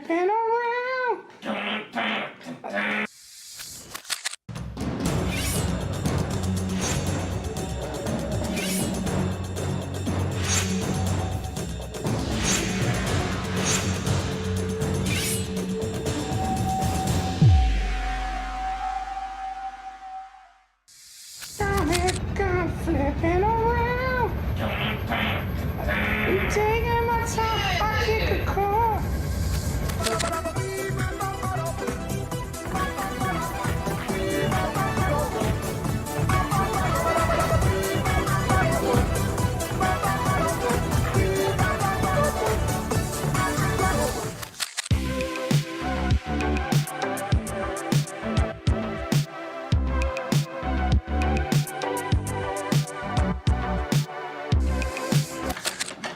flipping around. Stomach gun flipping around. You taking my top, I kick a car.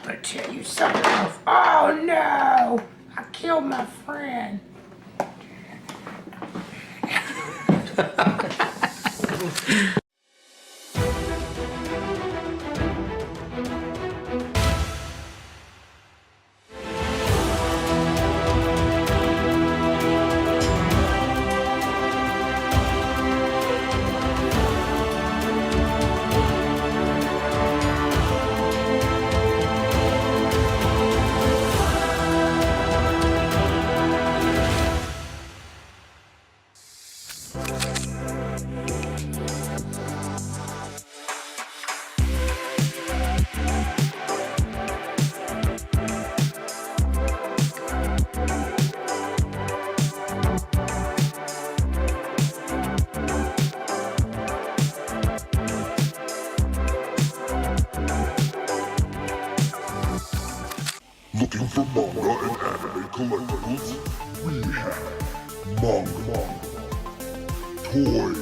I tell you something. Oh no! I killed my friend. Looking for manga and anime collectibles? We have manga, toy,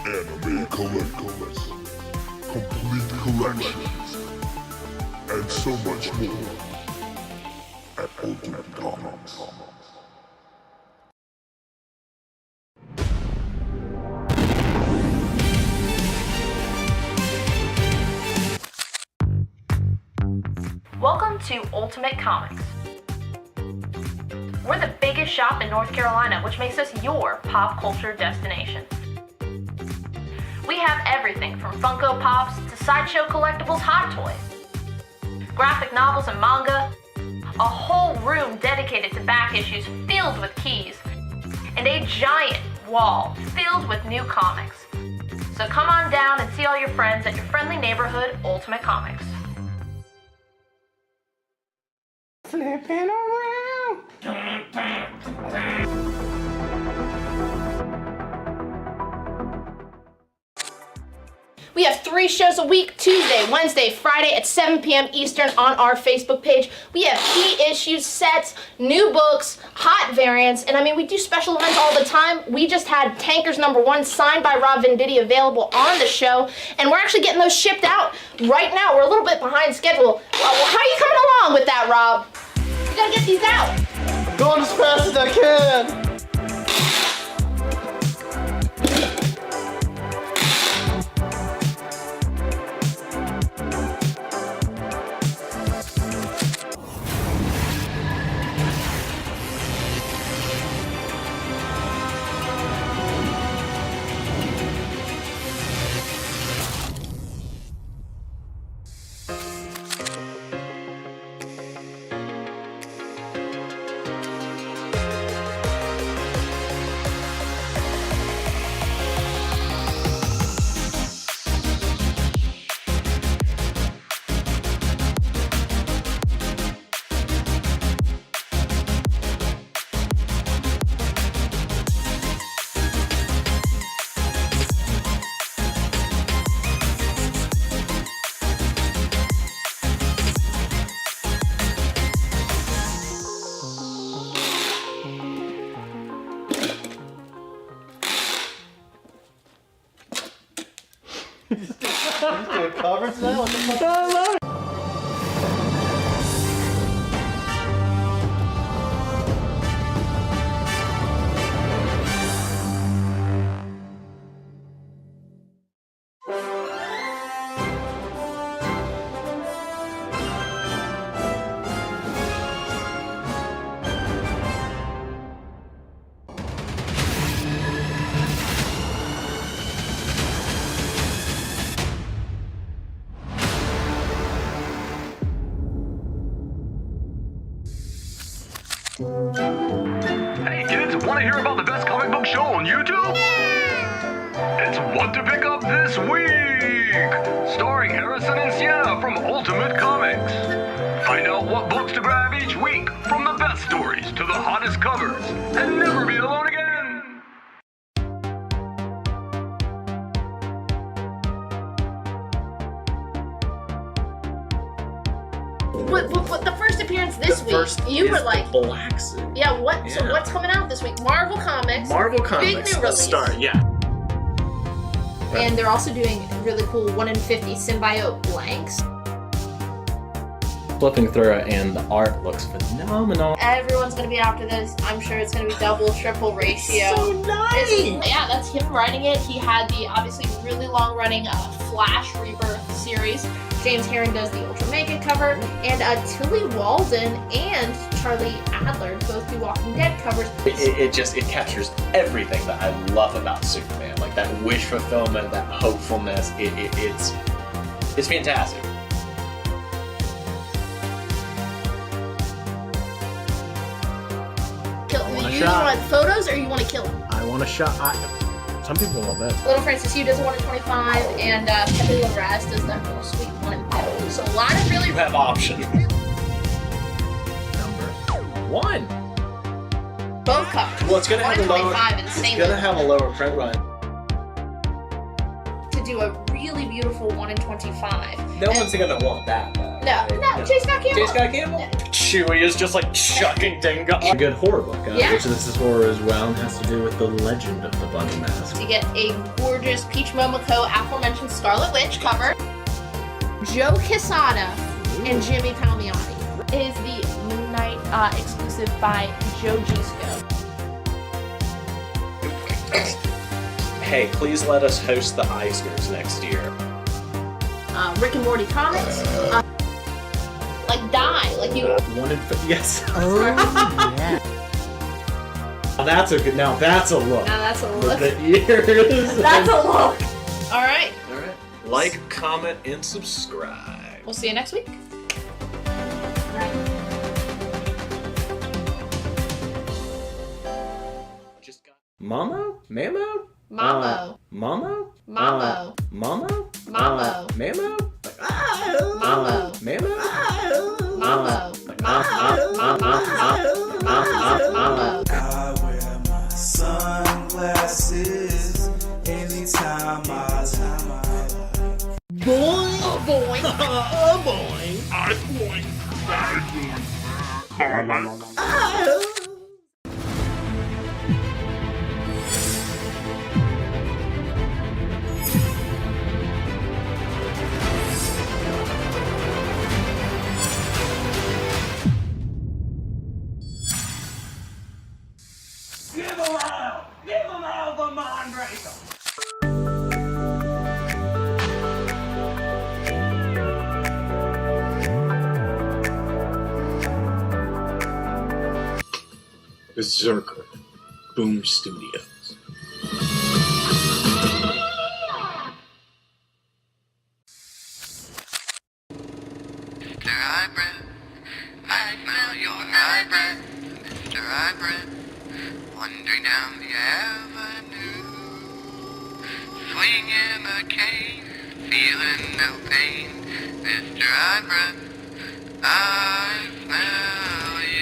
anime collectibles, complete collections, and so much more at Ultimate Comics. Welcome to Ultimate Comics. We're the biggest shop in North Carolina, which makes us your pop culture destination. We have everything from Funko Pops to sideshow collectibles, hot toys, graphic novels and manga, a whole room dedicated to back issues filled with keys, and a giant wall filled with new comics. So come on down and see all your friends at your friendly neighborhood Ultimate Comics. Flipping around. We have 3 shows a week, Tuesday, Wednesday, Friday at 7 p.m. Eastern on our Facebook page. We have key issues, sets, new books, hot variants, and I mean, we do special events all the time. We just had Tankers #1 signed by Rob Venditti available on the show, and we're actually getting those shipped out right now. We're a little bit behind schedule. How are you coming along with that, Rob? You gotta get these out. I'm going as fast as I can. Just doing covers now? What the fuck? I love it. Want to hear about the best comic book show on YouTube? It's What to Pick Up This Week, starring Harrison and Sienna from Ultimate Comics. Find out what books to grab each week, from the best stories to the hottest covers, and never be alone again. But the first appearance this week, you were like, Black Suit. yeah, what? So what's coming out this week? Marvel Comics. Marvel Comics. Big new Let's release. start, yeah. And they're also doing really cool 1 in 50 symbiote blanks. Flipping through it, and the art looks phenomenal. Everyone's gonna be after this. I'm sure it's gonna be double, triple ratio. So nice! Yeah, that's him writing it. He had the obviously really long-running Flash Rebirth series. James Herring does the Ultra Mega cover, and Tilly Walden and Charlie Adler both do Walking Dead covers. It captures everything that I love about Superman, like that wish fulfillment, that hopefulness. It's fantastic. You want photos or you want to kill him? I want a shot. Some people want that. Little Francis Hugh does 1 in 25, and Pepe Larraz does that real sweet 1 in 50. So a lot of really. You have options. Number 1. Both covers. Well, it's gonna 1 have in a lower. 25 and It's same gonna have a lower print run. to do a really beautiful 1 in 25. No one's gonna want that, though. No, J. Scott Campbell. J. Scott Campbell? Chewie is just like chucking Dingo. A good horror book, Yeah. which this is horror as well, and has to do with the legend of the Bunny Mask. To get a gorgeous Peach Momoko aforementioned Scarlet Witch cover. Joe Quesada and Jimmy Palmiotti is the Moon Knight exclusive by Joe Gisco. Hey, please let us host the Eisners next year. Rick and Morty comics. Like die, like you. 1 in 50. Yes. Oh, yeah. Now that's a good. Now that's a look. Now that's a For look. the ears. That's a look. All right. All right. Like, comment, and subscribe. We'll see you next week. Just got Momo? Mamo? Mambo. Momo? Mambo. Momo? Mambo. Mamo? Mambo. Mamo? Mambo. Mambo. I wear my sunglasses anytime I Boy. Boy. Give him all the Mondraker! Berserker, Boom Studios. Mr. Hybrid, I smell your hybrid. Mr. Hybrid, wandering down the avenue, swinging a cane, feeling no pain. Mr. Hybrid, I smell you.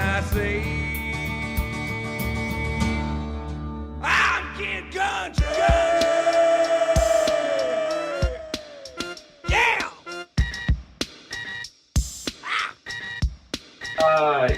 I say I'm Kid Country. Yeah.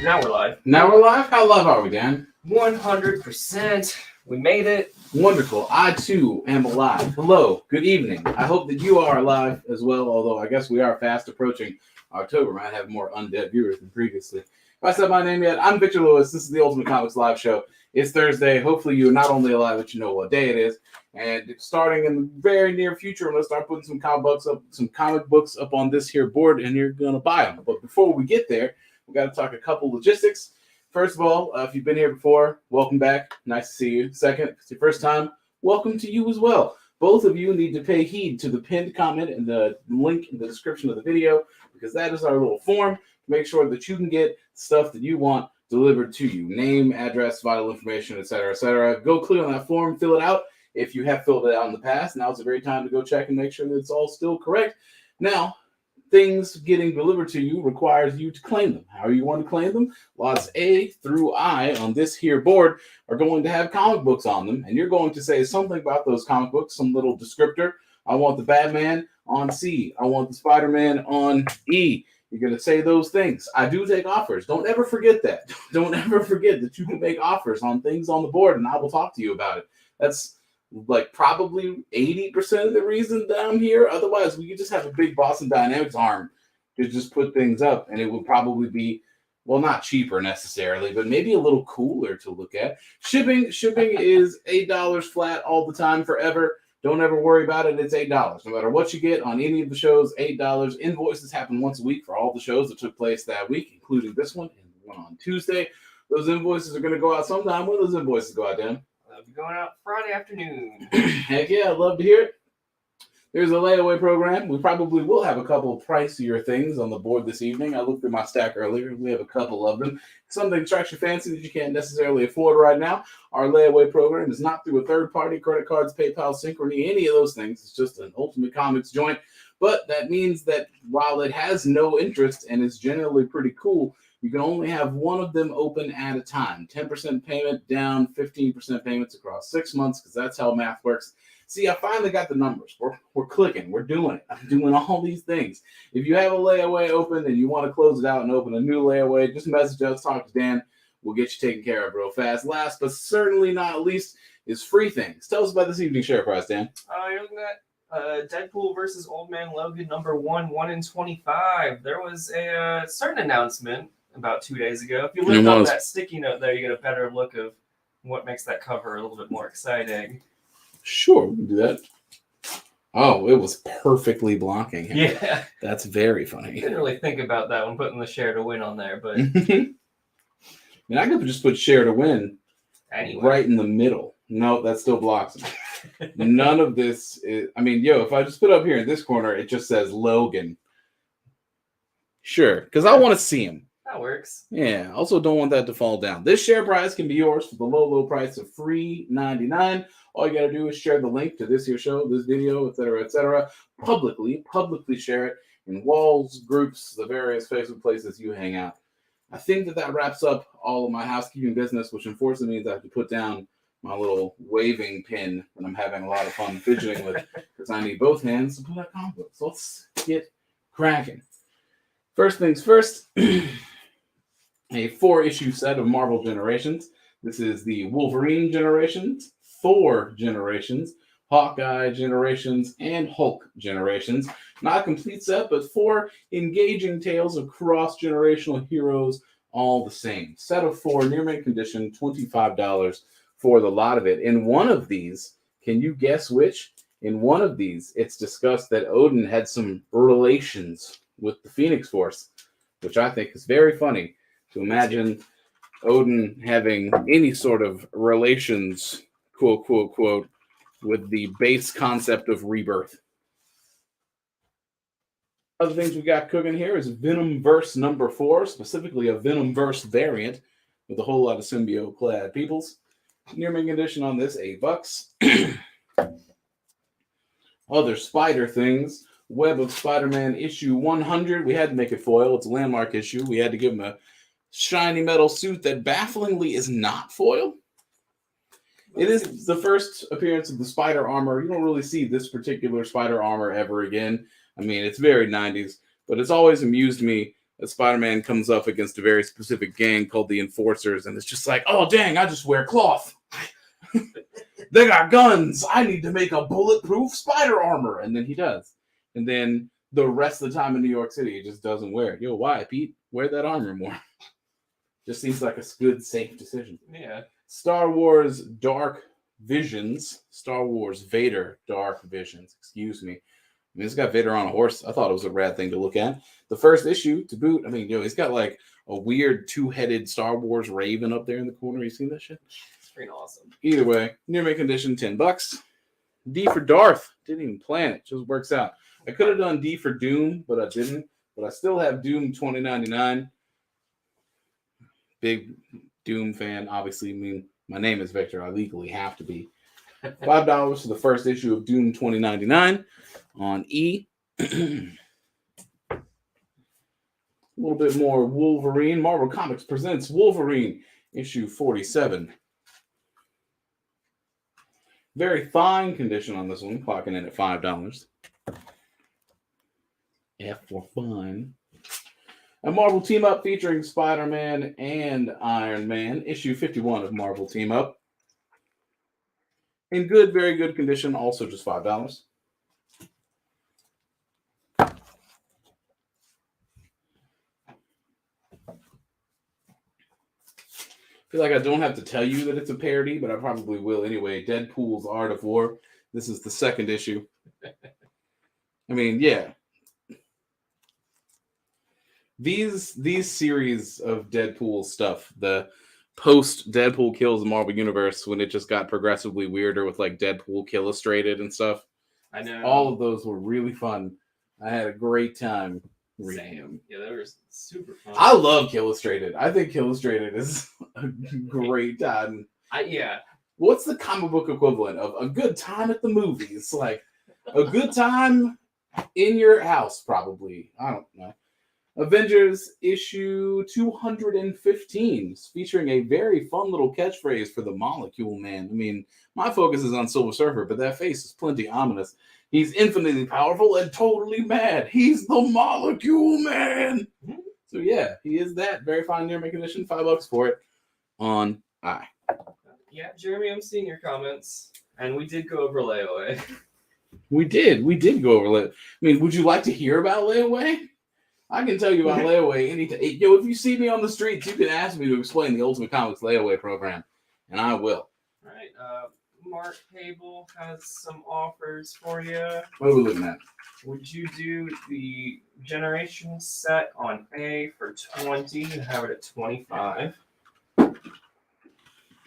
Now we're live. Now we're live? How live are we, Dan? 100%. We made it. Wonderful. I, too, am alive. Hello. Good evening. I hope that you are alive as well, although I guess we are fast approaching October. Might have more undead viewers than previously. If I said my name yet, I'm Victor Lewis. This is the Ultimate Comics Live Show. It's Thursday. Hopefully you are not only alive, but you know what day it is. And starting in the very near future, I'm going to start putting some comic books up on this here board, and you're going to buy them. But before we get there, we got to talk a couple logistics. First of all, if you've been here before, welcome back. Nice to see you. Second, if it's your first time, welcome to you as well. Both of you need to pay heed to the pinned comment and the link in the description of the video, because that is our little form to make sure that you can get stuff that you want delivered to you. Name, address, vital information, etc., etc. Go click on that form, fill it out. If you have filled it out in the past, now's a great time to go check and make sure that it's all still correct. Now, things getting delivered to you requires you to claim them. How you want to claim them? Lots A through I on this here board are going to have comic books on them, and you're going to say something about those comic books, some little descriptor. I want the Batman on C. I want the Spider-Man on E. You're going to say those things. I do take offers. Don't ever forget that. Don't ever forget that you can make offers on things on the board, and I will talk to you about it. That's like probably 80% of the reason that I'm here. Otherwise, we could just have a big Boston Dynamics arm to just put things up, and it would probably be, well, not cheaper necessarily, but maybe a little cooler to look at. Shipping is $8 flat all the time, forever. Don't ever worry about it. It's $8. No matter what you get on any of the shows, $8. Invoices happen once a week for all the shows that took place that week, including this one and the one on Tuesday. Those invoices are going to go out sometime. When those invoices go out, Dan? They'll be going out Friday afternoon. Heck yeah, I'd love to hear it. There's a layaway program. We probably will have a couple of pricier things on the board this evening. I looked through my stack earlier. We have a couple of them. Something that strikes your fancy that you can't necessarily afford right now. Our layaway program is not through a third party, credit cards, PayPal, Synchrony, any of those things. It's just an Ultimate Comics joint. But that means that while it has no interest and is generally pretty cool, you can only have one of them open at a time. 10% payment down, 15% payments across 6 months, because that's how math works. See, I finally got the numbers. We're clicking. We're doing it. I'm doing all these things. If you have a layaway open and you want to close it out and open a new layaway, just message us, talk to Dan. We'll get you taken care of real fast. Last, but certainly not least, is free things. Tell us about this evening's share price, Dan. You're looking at Deadpool versus Old Man Logan number 1 in 25. There was a certain announcement about 2 days ago. If you look up that sticky note there, you get a better look of what makes that cover a little bit more exciting. Sure, we can do that. Oh, it was perfectly blocking him. Yeah. That's very funny. Didn't really think about that when putting the share to win on there, but I could just put share to win anyway. Right in the middle. No, that still blocks him. None of this is, if I just put up here in this corner, it just says Logan. Sure, because I want to see him. That works. Yeah, also don't want that to fall down. This share price can be yours for the low price of $3.99. All you got to do is share the link to this here show, this video, etc., publicly share it in walls, groups, the various Facebook places you hang out. I think that wraps up all of my housekeeping business, which unfortunately means I have to put down my little waving pin that I'm having a lot of fun fidgeting with, because I need both hands to put out comic books. So let's get cracking. First things first, a 4-issue set of Marvel Generations. This is the Wolverine Generations, Thor Generations, Hawkeye Generations, and Hulk Generations. Not a complete set, but 4 engaging tales of cross-generational heroes, all the same. Set of 4, near mint condition, $25 for the lot of it. In one of these, can you guess which? In one of these, it's discussed that Odin had some relations with the Phoenix Force, which I think is very funny to imagine Odin having any sort of relations, quote, quote, quote, with the base concept of rebirth. Other things we got cooking here is Venomverse number 4, specifically a Venomverse variant with a whole lot of symbiote-clad peoples. Near mint condition on this, $8. Other spider things. Web of Spider-Man issue 100. We had to make it foil. It's a landmark issue. We had to give him a shiny metal suit that bafflingly is not foil. It is the first appearance of the spider armor. You don't really see this particular spider armor ever again. I mean, it's very 90s, but it's always amused me that Spider-Man comes up against a very specific gang called the Enforcers, and it's just like, oh, dang, I just wear cloth. They got guns. I need to make a bulletproof spider armor. And then he does. And then the rest of the time in New York City, he just doesn't wear it. Yo, why, Pete? Wear that armor more. Just seems like a good, safe decision. Yeah. Star Wars Dark Visions. Star Wars Vader Dark Visions. Excuse me. I mean, it's got Vader on a horse. I thought it was a rad thing to look at. The first issue to boot. I mean, he's got like a weird two-headed Star Wars Raven up there in the corner. You seen that shit? It's pretty awesome. Either way, near mint condition, $10. D for Darth. Didn't even plan it. Just works out. I could have done D for Doom, but I didn't. But I still have Doom 2099. Big Doom fan, obviously. I mean, my name is Victor. I legally have to be. $5 for the first issue of Doom 2099 on E. A little bit more Wolverine. Marvel Comics presents Wolverine, issue 47. Very fine condition on this one, clocking in at $5. F for fun. A Marvel Team Up featuring Spider-Man and Iron Man, issue 51 of Marvel Team Up. In good, very good condition, also just $5. I feel like I don't have to tell you that it's a parody, but I probably will anyway. Deadpool's Art of War. This is the second issue. I mean, yeah. These series of Deadpool stuff, the post Deadpool kills the Marvel Universe, when it just got progressively weirder with like Deadpool Illustrated and stuff. I know. All of those were really fun. I had a great time reading them. Yeah, they were super fun. I love Illustrated. I think Illustrated is a great time. Yeah. What's the comic book equivalent of a good time at the movies? Like a good time in your house, probably. I don't know. Avengers issue 215, featuring a very fun little catchphrase for the Molecule Man. I mean, my focus is on Silver Surfer, but that face is plenty ominous. He's infinitely powerful and totally mad. He's the Molecule Man. So yeah, he is that. Very fine near mint condition. $5 for it on I. Yeah, Jeremy, I'm seeing your comments, and we did go over layaway. We did go over layaway. I mean, would you like to hear about layaway? I can tell you about layaway anytime. Yo, if you see me on the streets, you can ask me to explain the Ultimate Comics layaway program, and I will. All right. Mark Cable has some offers for you. What are we looking at? Would you do the Generation set on A for 20 and have it at 25?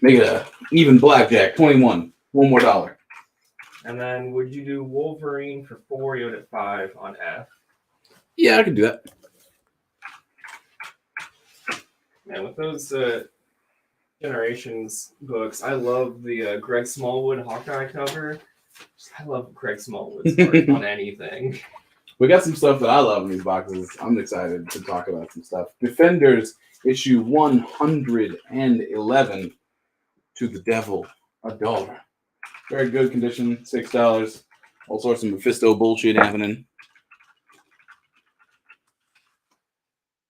Make it a even blackjack, 21. One more dollar. And then would you do Wolverine for 4, you at 5 on F? Yeah, I can do that. Man, with those Generations books, I love the Greg Smallwood Hawkeye cover. I love Greg Smallwood's art on anything. We got some stuff that I love in these boxes. I'm excited to talk about some stuff. Defenders issue 111, To the Devil, $1. Very good condition, $6. All sorts of Mephisto bullshit happening.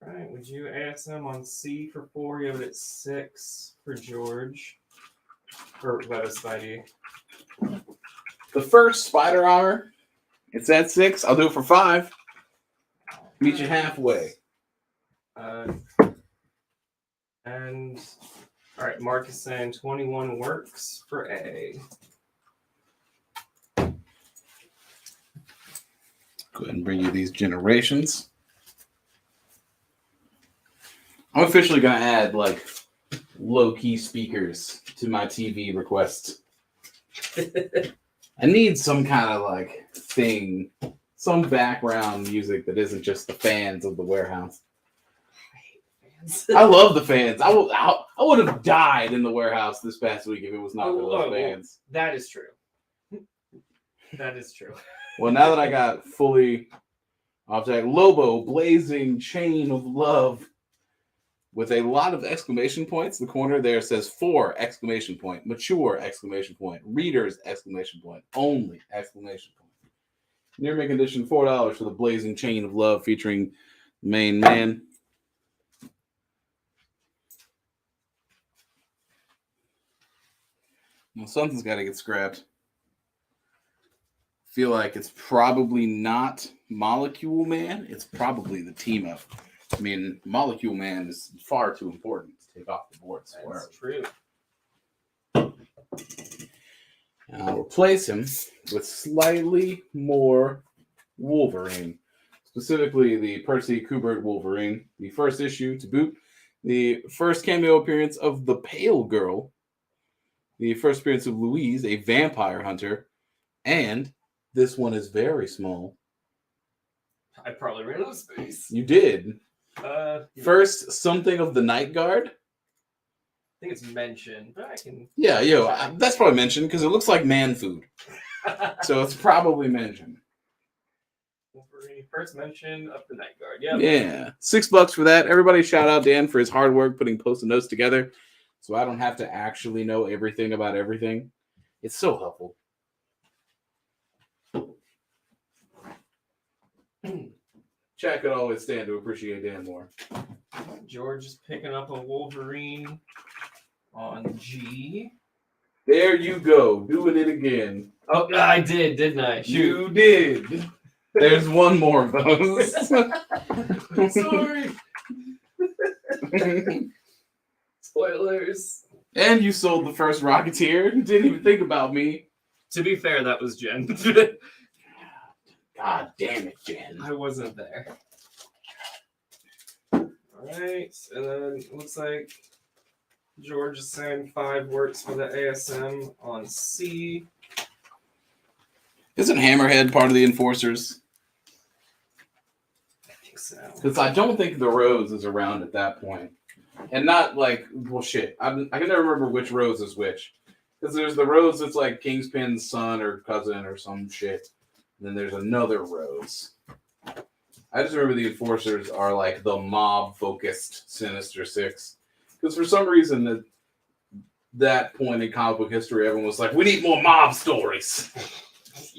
All right, would you ASM on C for 4? You have it at 6 for George. Or Levis Spidey. The first Spider Armor, it's at 6. I'll do it for 5. Meet you halfway. And all right, Mark is saying 21 works for A. Go ahead and bring you these Generations. I'm officially going to add, like, low-key speakers to my TV requests. I need some kind of, like, thing, some background music that isn't just the fans of the warehouse. I hate fans. I love the fans. I would have died in the warehouse this past week if it was not for those fans. That is true. That is true. Well, now that I got fully object Lobo, Blazing Chain of Love. with a lot of exclamation points. The corner there says for exclamation point, mature exclamation point, readers exclamation point, only exclamation point. Near mint condition, $4 for the blazing chain of love featuring main man. Well, something's got to get scrapped. Feel like it's probably not Molecule Man. It's probably the team up. I mean, Molecule Man is far too important to take off the board. That's true. And I'll replace him with slightly more Wolverine. Specifically, the Percy Kubert Wolverine. The first issue to boot. The first cameo appearance of the Pale Girl. The first appearance of Louise, a vampire hunter. And this one is very small. I probably ran out of space. You did. Yeah. First, something of the Night Guard. I think it's mentioned, but I can. Yeah, that's probably mentioned because it looks like man food. So it's probably mentioned. First mention of the Night Guard. Yep. Yeah. $6 for that. Everybody shout out Dan for his hard work putting post-it notes together so I don't have to actually know everything about everything. It's so helpful. Chat could always stand to appreciate Dan more. George is picking up a Wolverine on G. There you go, doing it again. Oh, I did, didn't I? Shoot. You did. There's one more of those. Sorry. Spoilers. And you sold the first Rocketeer. Didn't even think about me. To be fair, that was Jen. God damn it, Jen. I wasn't there. Alright, and then it looks like George is saying 5 works for the ASM on C. Isn't Hammerhead part of the Enforcers? I think so. Because I don't think the Rose is around at that point. And not like, well, shit. I can never remember which Rose is which. Because there's the Rose that's like Kingspin's son or cousin or some shit. And then there's another Rose. I just remember the Enforcers are like the mob-focused Sinister Six. Because for some reason, at that point in comic book history, everyone was like, we need more mob stories.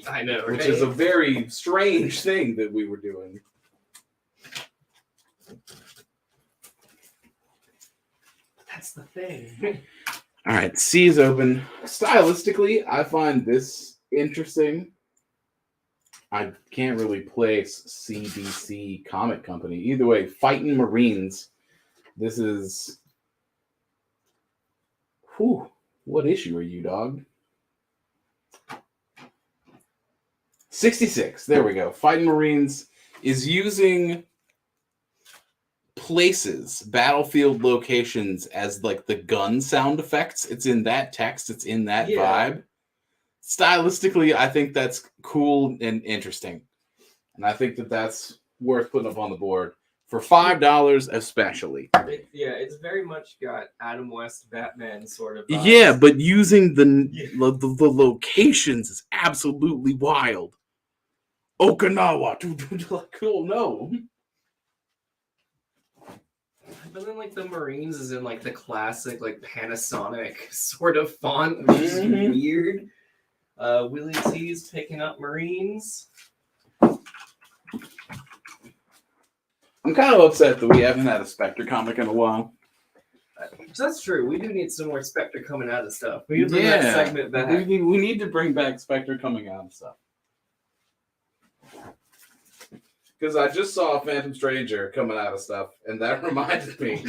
I know, right? Which is a very strange thing that we were doing. That's the thing. All right, C is open. Stylistically, I find this interesting. I can't really place CBC Comic Company. Either way, Fightin' Marines. This is... Whew. What issue are you, dog? 66. There we go. Fightin' Marines is using places, battlefield locations as like the gun sound effects. It's in that text. It's in that vibe. Stylistically, I think that's cool and interesting. And I think that that's worth putting up on the board for $5 especially. It's very much got Adam West Batman sort of vibes. Yeah, but using the locations is absolutely wild. Okinawa. Cool, no. But then, like, the Marines is in, like, the classic, like, Panasonic sort of font, which is weird. Willie T's picking up Marines. I'm kind of upset that we haven't had a Spectre comic in a while. That's true. We do need some more Spectre coming out of stuff. We need to bring that segment back. We need to bring back Spectre coming out of stuff. Because I just saw Phantom Stranger coming out of stuff, and that reminded me.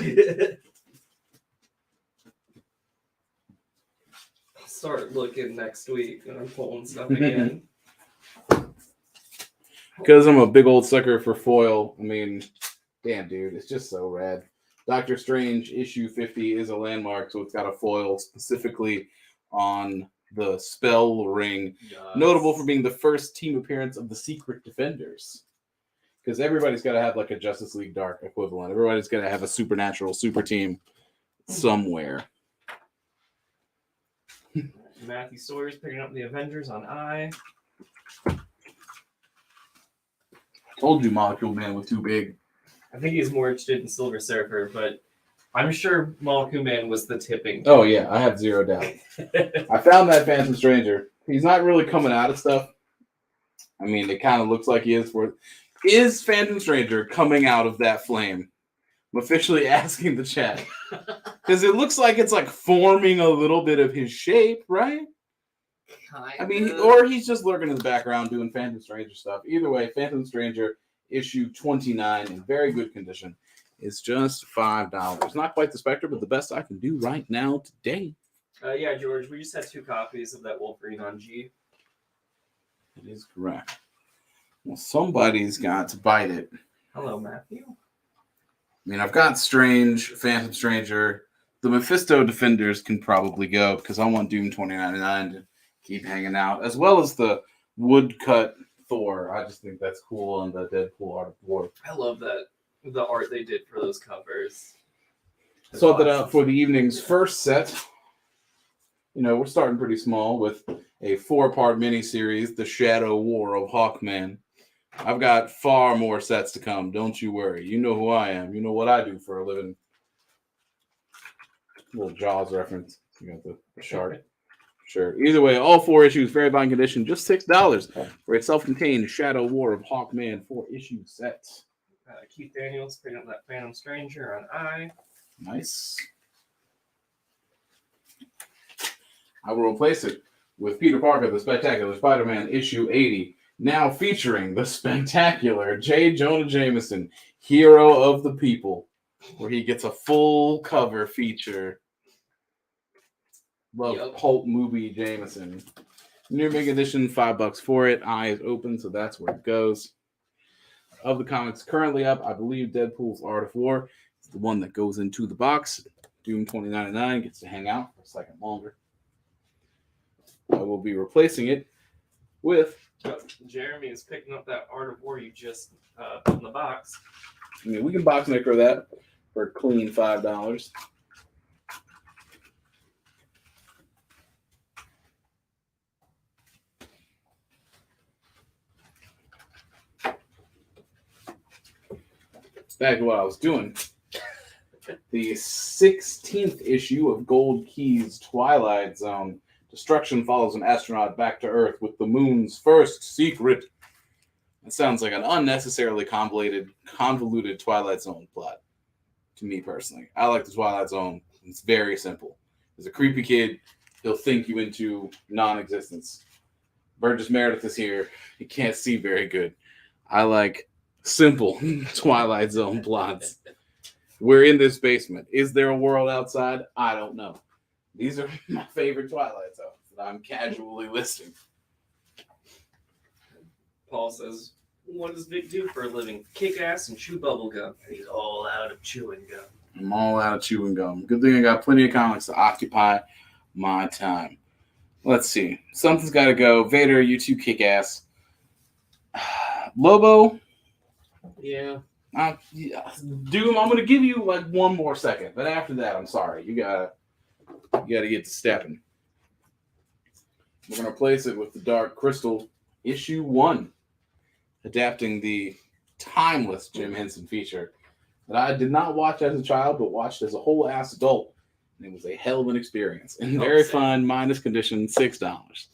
I'll start looking next week when I'm pulling stuff again. Because I'm a big old sucker for foil. I mean, damn, dude, it's just so rad. Doctor Strange issue 50 is a landmark, so it's got a foil specifically on the spell ring. Yes. Notable for being the first team appearance of the Secret Defenders. Because everybody's got to have like a Justice League Dark equivalent. Everybody's got to have a supernatural super team somewhere. Matthew Sawyer's picking up the Avengers on I. Told you Molecule Man was too big. I think he's more interested in Silver Surfer, but I'm sure Molecule Man was the tipping. Oh yeah, I have zero doubt. I found that Phantom Stranger. He's not really coming out of stuff. I mean, it kind of looks like he is. Is Phantom Stranger coming out of that flame? I'm officially asking the chat. Because it looks like it's like forming a little bit of his shape, right? I mean, or he's just lurking in the background doing Phantom Stranger stuff. Either way, Phantom Stranger issue 29 in very good condition is just $5. Not quite the Spectre, but the best I can do right now today. Yeah, George, we just had 2 copies of that Wolverine on G. It is correct. Well, somebody's got to bite it. Hello, Matthew. I mean, I've got Strange, Phantom Stranger. The Mephisto Defenders can probably go because I want Doom 2099 to keep hanging out, as well as the woodcut Thor. I just think that's cool on the Deadpool Art of War. I love that, the art they did for those covers. Sort that out for the evening's first set. You know, we're starting pretty small with a 4-part miniseries, The Shadow War of Hawkman. I've got far more sets to come. Don't you worry. You know who I am. You know what I do for a living. Little Jaws reference. You got the shark. Sure. Either way, all 4 issues, very fine condition, just $6 for a self-contained Shadow War of Hawkman 4-issue set. Keith Daniels picking up that Phantom Stranger on I. Nice. I will replace it with Peter Parker, the Spectacular Spider-Man, issue 80, now featuring the spectacular J. Jonah Jameson, Hero of the People, where he gets a full cover feature. Love Pulp movie Jameson. New big edition, $5 for it. Eye is open, so that's where it goes. Of the comics currently up, I believe Deadpool's Art of War is the one that goes into the box. Doom 2099 gets to hang out for a second longer. I will be replacing it with... Jeremy is picking up that Art of War you just put in the box. I mean, we can box necro that for a clean $5. Back to what I was doing. The 16th issue of Gold Key's Twilight Zone. Destruction follows an astronaut back to Earth with the moon's first secret. It sounds like an unnecessarily convoluted Twilight Zone plot to me personally. I like the Twilight Zone. It's very simple. There's a creepy kid. He'll think you into non-existence. Burgess Meredith is here. He can't see very good. I like simple Twilight Zone plots. We're in this basement. Is there a world outside? I don't know. These are my favorite Twilight Zones that I'm casually listing. Paul says, what does Vic do for a living? Kick ass and chew bubble gum. And he's all out of chewing gum. I'm all out of chewing gum. Good thing I got plenty of comics to occupy my time. Let's see. Something's got to go. Vader, you two kick ass. Lobo. Yeah. Doom, I'm going to give you like one more second. But after that, I'm sorry. You gotta get to stepping. We're going to replace it with the Dark Crystal issue 1. Adapting the timeless Jim Henson feature that I did not watch as a child, but watched as a whole ass adult. And it was a hell of an experience. And very fun, minus condition, $6.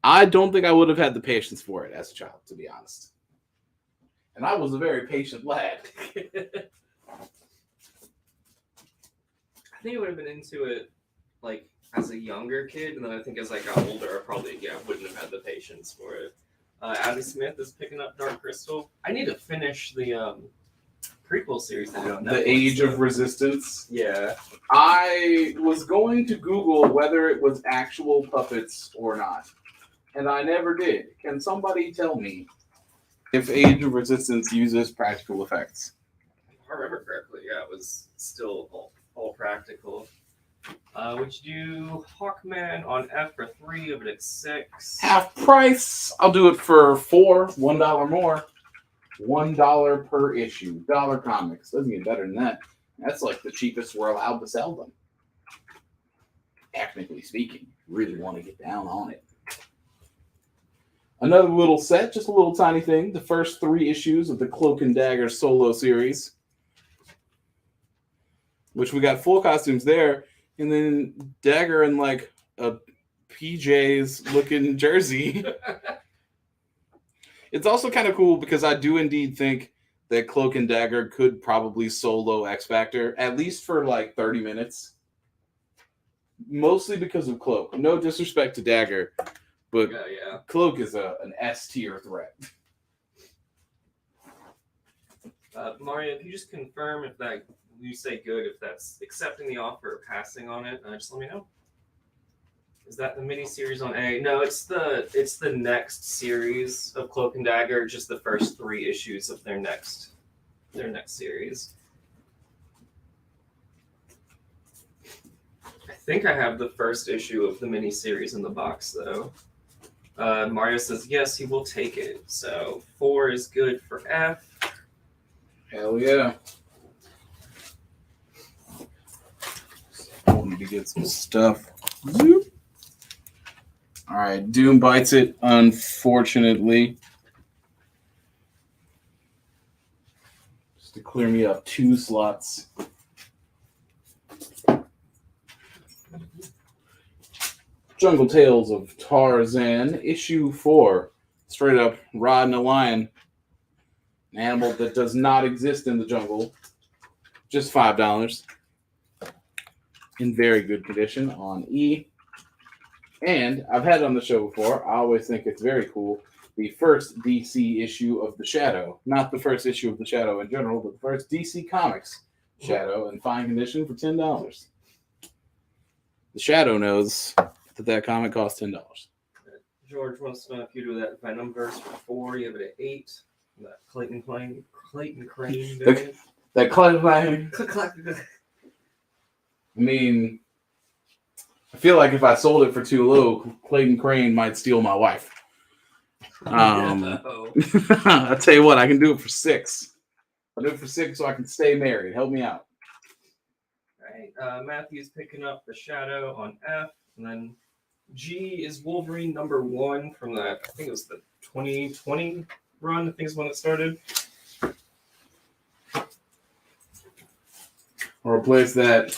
I don't think I would have had the patience for it as a child, to be honest. And I was a very patient lad. I think I would have been into it like as a younger kid, and then I think as I got older, I probably wouldn't have had the patience for it. Abby Smith is picking up Dark Crystal. I need to finish the prequel series they did on Netflix. The Age of Resistance. Yeah. I was going to Google whether it was actual puppets or not, and I never did. Can somebody tell me if Age of Resistance uses practical effects? If I remember correctly, yeah, it was still all practical. Would you do Hawkman on F for 3, but it's 6? Half price. I'll do it for 4, $1 more. $1 per issue. Dollar Comics. Doesn't get better than that. That's like the cheapest we're allowed to sell them. Technically speaking, really want to get down on it. Another little set, just a little tiny thing. The first 3 issues of the Cloak and Dagger solo series. which we got full costumes there, and then Dagger in like a PJs looking jersey. It's also kind of cool because I do indeed think that Cloak and Dagger could probably solo X Factor, at least for like 30 minutes. Mostly because of Cloak. No disrespect to Dagger, but Cloak is an S tier threat. Mario, if you just confirm if that you say good, if that's accepting the offer or passing on it, just let me know. Is that the mini series on A? No, it's the next series of Cloak and Dagger, just the first 3 issues of their next series. I think I have the first issue of the mini series in the box though. Mario says yes, he will take it. So 4 is good for F. Hell yeah. I need to get some stuff. Zoop. All right, Doom bites it, unfortunately. Just to clear me up 2 slots. Jungle Tales of Tarzan, issue 4. Straight up riding a lion. An animal that does not exist in the jungle. Just $5. In very good condition on E. And I've had it on the show before. I always think it's very cool. The first DC issue of The Shadow. Not the first issue of The Shadow in general, but the first DC Comics Shadow in fine condition for $10. The Shadow knows that comic costs $10. George wants to know if you do that by numbers for 4, you have it at 8. That Clayton Crane. That Clayton. I mean, I feel like if I sold it for too low, Clayton Crane might steal my wife. I'll tell you what, I can do it for 6. I'll do it for 6 so I can stay married. Help me out. All right. Matthew's picking up The Shadow on F. And then G is Wolverine number 1 from the, I think it was the 2020 run. I think is when it started. I'll replace that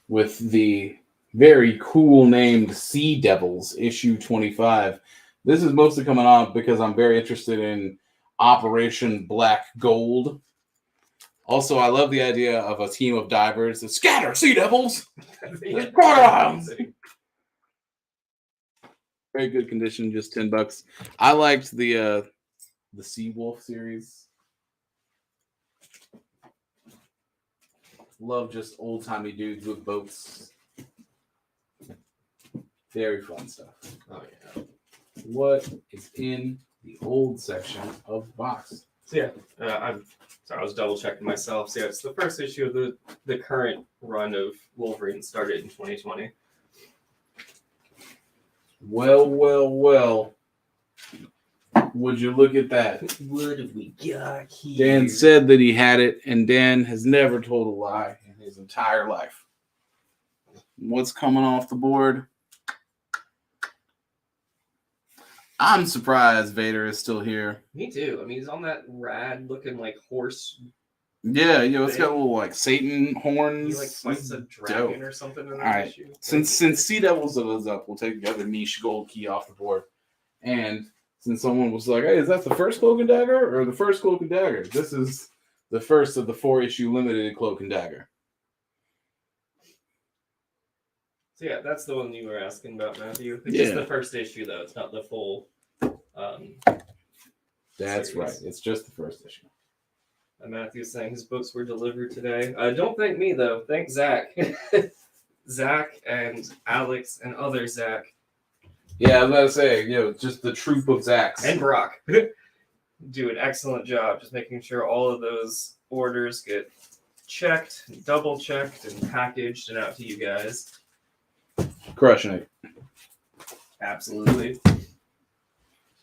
with the very cool named Sea Devils, issue 25. This is mostly coming on because I'm very interested in Operation Black Gold. Also, I love the idea of a team of divers that scatter Sea Devils. Crocodiles. Very good condition, just $10. I liked the Sea Wolf series. Love just old timey dudes with boats. Very fun stuff. Oh yeah. What is in the old section of the box? So yeah, I'm sorry, I was double checking myself. So yeah, it's the first issue of the current run of Wolverine, started in 2020. Well. Would you look at that? What have we got here? Dan said that he had it, and Dan has never told a lie in his entire life. What's coming off the board? I'm surprised Vader is still here. Me too. I mean, he's on that rad looking like horse. Yeah, it's got a little like Satan horns. He like fights a dragon or something in that All right. issue. Since Sea Devils is up, we'll take the other niche gold key off the board. And since someone was like, hey, is that the first Cloak and Dagger or the first Cloak and Dagger? This is the first of the 4-issue limited Cloak and Dagger. So yeah, that's the one you were asking about, Matthew. It's Yeah. just the first issue, though. It's not the full. That's series. right. It's just the first issue. Matthew's saying his books were delivered today. Don't thank me, though. Thank Zach. Zach and Alex and other Zach. Yeah, I was about to say, just the troop of Zachs. And Brock do an excellent job just making sure all of those orders get checked, double checked, and packaged and out to you guys. Crushing it. Absolutely.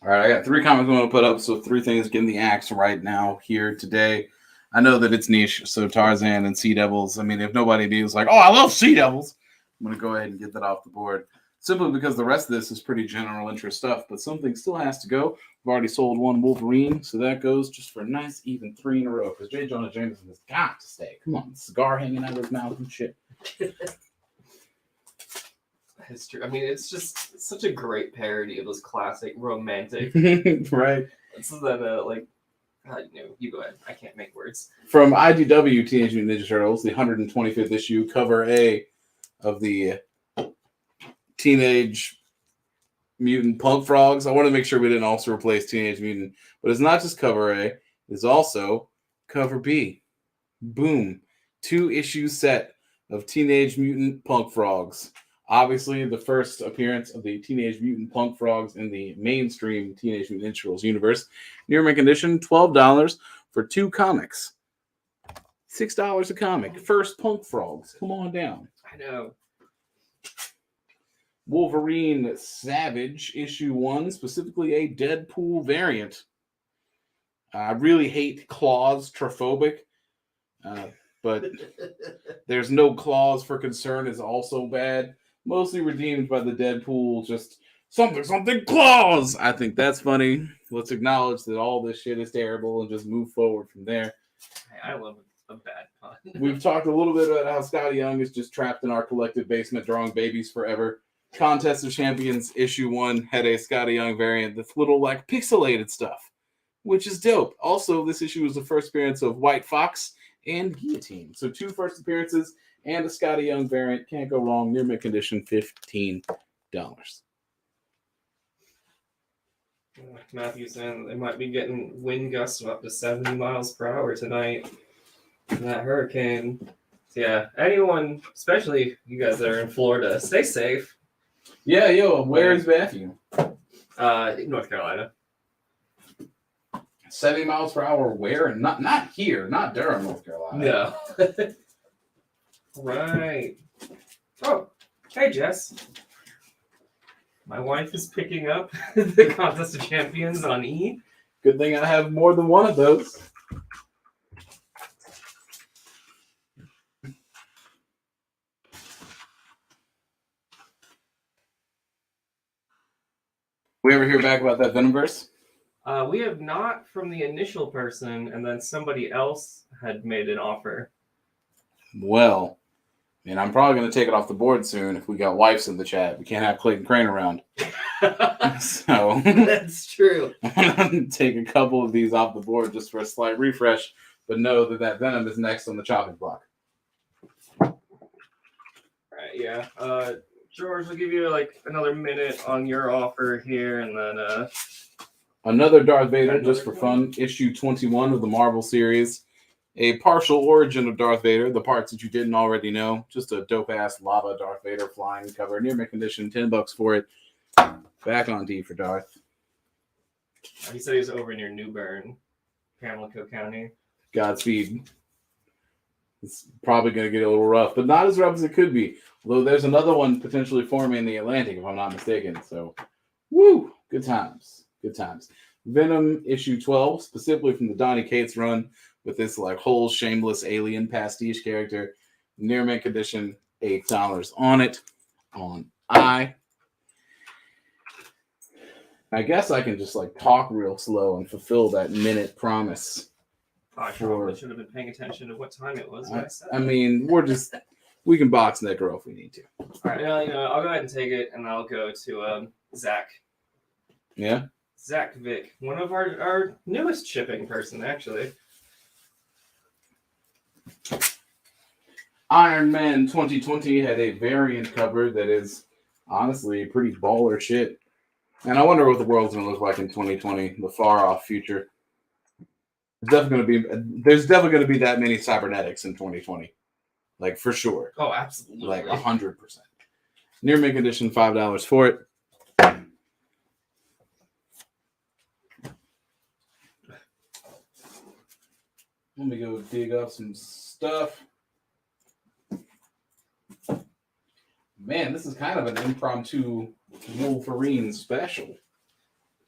All right, I got 3 comics I'm going to put up, so 3 things getting the axe right now here today. I know that it's niche, so Tarzan and Sea Devils. I mean, if nobody is like, oh, I love Sea Devils, I'm going to go ahead and get that off the board. simply because the rest of this is pretty general interest stuff, but something still has to go. We've already sold one Wolverine, so that goes just for a nice even 3 in a row, because J. Jonah Jameson has got to stay. Come on, cigar hanging out of his mouth and shit. History. I mean, it's just such a great parody of those classic romantic. Right. So that, you go ahead. I can't make words. From IDW Teenage Mutant Ninja Turtles, the 125th issue, cover A of the Teenage Mutant Punk Frogs. I want to make sure we didn't also replace Teenage Mutant, but it's not just cover A, it's also cover B. Boom. 2-issue set of Teenage Mutant Punk Frogs. Obviously, the first appearance of the Teenage Mutant Punk Frogs in the mainstream Teenage Mutant Ninja Turtles universe. Near mint condition, $12 for 2 comics. $6 a comic. First Punk Frogs. Come on down. I know. Wolverine Savage, issue 1, specifically a Deadpool variant. I really hate claws, trophobic, but there's no clause for concern is also bad. Mostly redeemed by the Deadpool, just something claws. I think that's funny. Let's acknowledge that all this shit is terrible and just move forward from there. I love a bad pun. We've talked a little bit about how Scotty Young is just trapped in our collective basement drawing babies forever. Contest of Champions issue 1 had a Scotty Young variant that's little like pixelated stuff, which is dope. Also, this issue was the first appearance of White Fox and Guillotine. So 2 first appearances and a Scotty Young variant. Can't go wrong. Near mint condition, $15. Matthew saying they might be getting wind gusts of up to 70 miles per hour tonight in that hurricane. So yeah, anyone, especially you guys that are in Florida, stay safe. Yeah, where is Matthew? North Carolina. 70 miles per hour where? Not here, not Durham, North Carolina. No. Right. Oh, hey Jess. My wife is picking up the Contest of Champions on E. Good thing I have more than one of those. We ever hear back about that Venomverse? We have not from the initial person, and then somebody else had made an offer. Well, and I'm probably going to take it off the board soon if we got wives in the chat. We can't have Clayton Crane around. So That's true. I'm going to take a couple of these off the board just for a slight refresh, but know that Venom is next on the chopping block. Right, yeah. George, we'll give you another minute on your offer here, and then another Darth Vader just for fun. Issue 21 of the Marvel series. A partial origin of Darth Vader, the parts that you didn't already know. Just a dope-ass lava Darth Vader flying cover. Near mint condition, $10 for it. Back on D for Darth. He said he was over near New Bern, Pamlico County. Godspeed. It's probably going to get a little rough, but not as rough as it could be. Although there's another one potentially forming in the Atlantic, if I'm not mistaken. So, woo! Good times. Good times. Venom issue 12, specifically from the Donny Cates run, with this whole shameless alien pastiche character. Near mint condition, $8 on it. On I guess I can just talk real slow and fulfill that minute promise. I probably should have been paying attention to what time it was when I said I mean, we can box that girl if we need to. All right, I'll go ahead and take it, and I'll go to Zach. Yeah? Zach Vick, one of our newest shipping person, actually. Iron Man 2020 had a variant cover that is honestly pretty baller shit. And I wonder what the world's going to look like in 2020, the far-off future. There's definitely going to be that many cybernetics in 2020. For sure. Oh, absolutely. 100%. Near mint condition, $5 for it. Let me go dig up some stuff. Man, this is kind of an impromptu Wolverine special.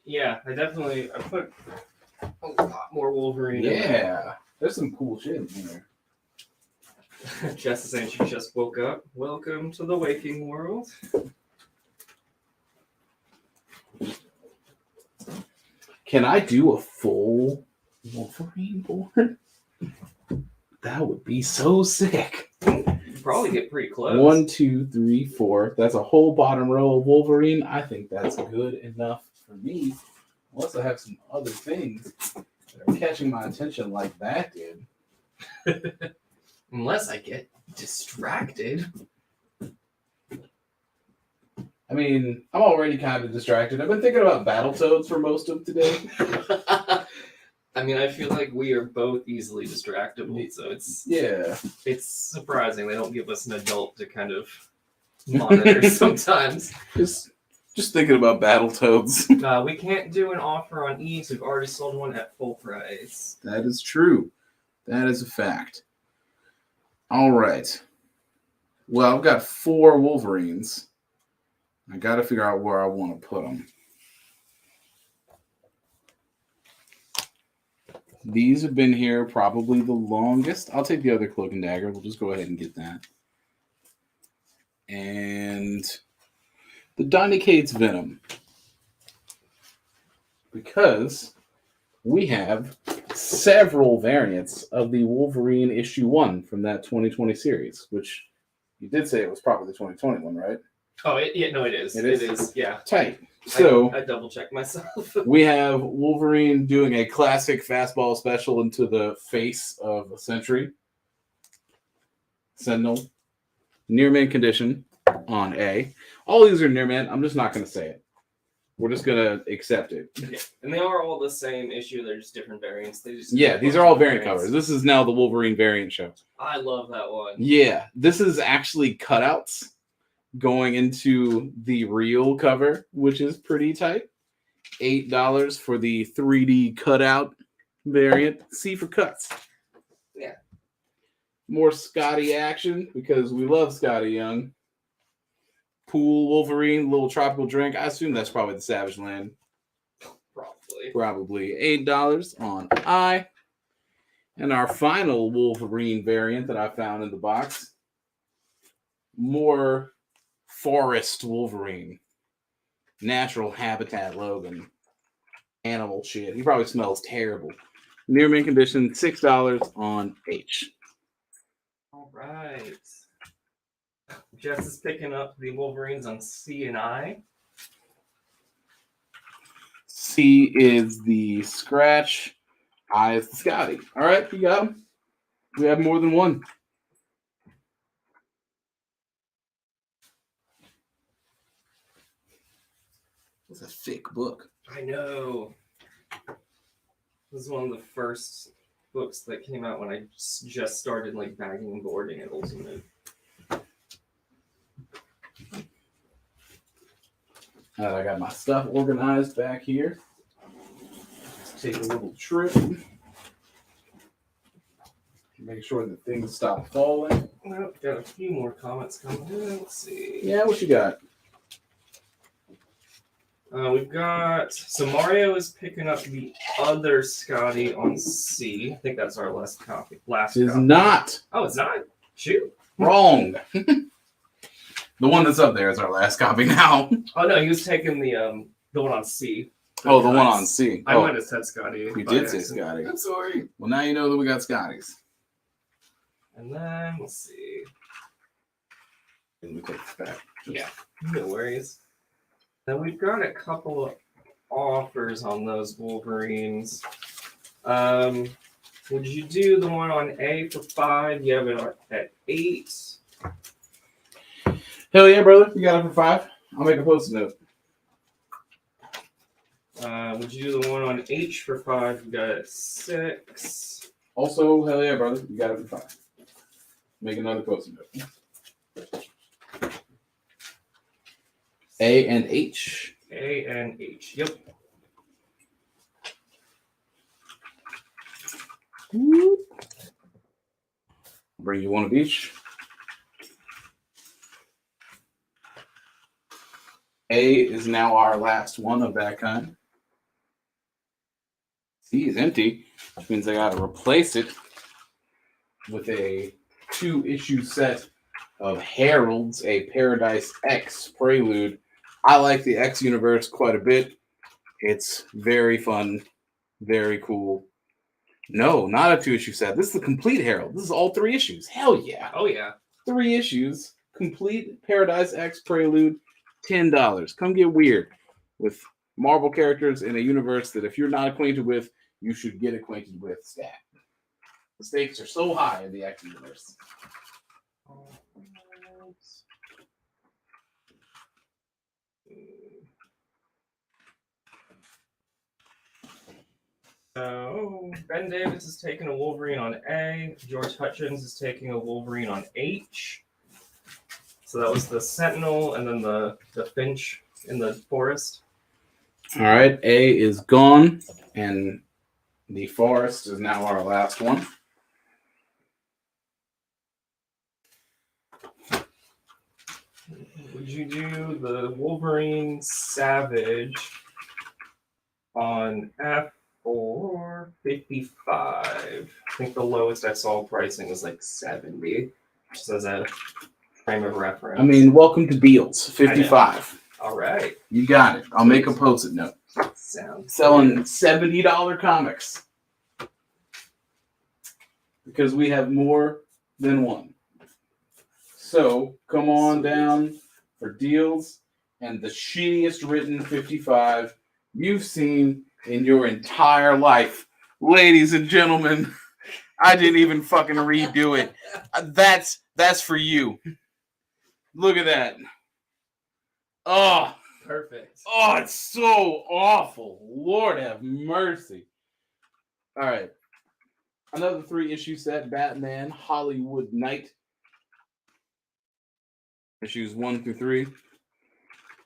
Yeah, I put a lot more Wolverine in there. Yeah, there's some cool shit in here. Jess is saying she just woke up. Welcome to the waking world. Can I do a full Wolverine board? That would be so sick. You probably get pretty close. 1, 2, 3, 4. That's a whole bottom row of Wolverine. I think that's good enough for me. Unless I have some other things that are catching my attention like that did. Unless I get distracted. I mean, I'm already kind of distracted. I've been thinking about Battletoads for most of today. I mean, I feel like we are both easily distractible, so it's surprising they don't give us an adult to kind of monitor sometimes. Just thinking about Battletoads. We can't do an offer on each. We've already sold one at full price. That is true. That is a fact. All right. Well, I've got 4 Wolverines. I got to figure out where I want to put them. These have been here probably the longest. I'll take the other Cloak and Dagger. We'll just go ahead and get that. And the Dynamax Venom. Because we have several variants of the Wolverine issue 1 from that 2020 series, which you did say it was probably the 2020 one, right? Oh, it is. It is, yeah. Tight. So I double checked myself. We have Wolverine doing a classic fastball special into the face of a Sentry. Sentinel. Near man condition on A. All these are near man. I'm just not going to say it. We're just going to accept it. Yeah. And they are all the same issue. They're just different variants. These are all variant covers. This is now the Wolverine variant show. I love that one. Yeah, this is actually cutouts going into the real cover, which is pretty tight. $8 for the 3D cutout variant. C for cuts. Yeah. More Scotty action because we love Scotty Young. Pool Wolverine, little tropical drink. I assume that's probably the Savage Land. Probably $8 on I. And our final Wolverine variant that I found in the box. More Forest Wolverine. Natural Habitat Logan. Animal shit. He probably smells terrible. Near mint condition, $6 on H. All right. Jess is picking up the Wolverines on C and I. C is the Scratch. I is the Scotty. All right, you got them. We have more than one. It's a thick book. I know. This is one of the first books that came out when I just started like bagging and boarding at Ultimate. I got my stuff organized back here. Let's take a little trip. Make sure that things stop falling. Well, got a few more comments coming in. Let's see. Yeah, what you got? We've got... So Mario is picking up the other Scotty on C. I think that's our last copy. It's not. Oh, it's not? Shoot. Wrong. The one that's up there is our last copy now. Oh, no, he was taking the one on C. Oh, the one on C. I might have said Scotty. You did say Scotty. I'm sorry. Well, now you know that we got Scotties. And then, let's see. Let me take this back. Yeah, no worries. Then we've got a couple of offers on those Wolverines. Would you do the one on A for 5? You have it at 8. Hell yeah, brother. You got it for 5? I'll make a post-it note. Would you do the one on H for 5? You got it at 6. Also, hell yeah, brother. You got it for 5. Make another post-it note. A and H. A and H. Yep. Bring you one of each. A is now our last one of that kind. C is empty, which means I gotta replace it with a 2-issue set of Heralds, a Paradise X Prelude. I like the X universe quite a bit. It's very fun, very cool. No, not a 2-issue set. This is the complete Herald. This is all 3 issues. Hell yeah. Oh yeah. 3 issues. Complete Paradise X Prelude. $10. Come get weird with Marvel characters in a universe that if you're not acquainted with, you should get acquainted with. Stat. The stakes are so high in the X universe. So Ben Davis is taking a Wolverine on A. George Hutchins is taking a Wolverine on H. So that was the Sentinel and then the Finch in the forest. All right, A is gone, and the forest is now our last one. Would you do the Wolverine Savage on F for 55? I think the lowest I saw pricing was like 70, just as a frame of reference. I mean, welcome to Beals, 55. All right. You got it. I'll make a post-it note. Sounds selling good. $70 comics because we have more than one. So come on down for deals and the shittiest written 55 you've seen in your entire life. Ladies and gentlemen, I didn't even fucking redo it. That's for you. Look at that. Oh, perfect. Oh, it's so awful. Lord have mercy. All right. Another 3-issue set, Batman Hollywood Night. Issues 1 through 3.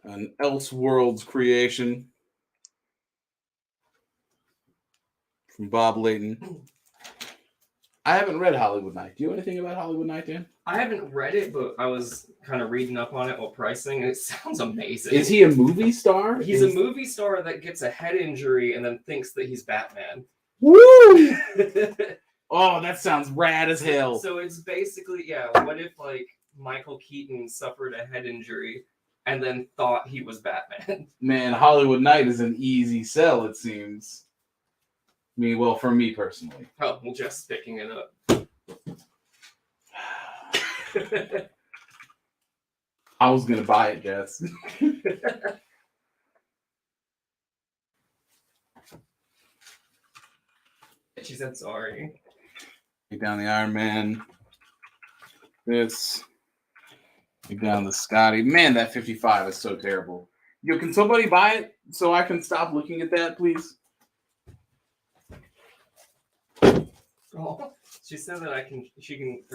An Elseworlds creation from Bob Layton. I haven't read Hollywood Night. Do you know anything about Hollywood Night, Dan? I haven't read it, but I was kind of reading up on it while pricing, and it sounds amazing. Is he a movie star? He's a movie star that gets a head injury and then thinks that he's Batman. Woo! Oh, that sounds rad as hell. So it's basically, yeah, what if, like, Michael Keaton suffered a head injury and then thought he was Batman? Man, Hollywood Night is an easy sell, it seems. I mean, well, for me personally. Oh, well, just picking it up. I was going to buy it, Jess. She said sorry. Take down the Iron Man. This. Take down the Scotty. Man, that 55 is so terrible. Yo, can somebody buy it so I can stop looking at that, please? Oh, she said that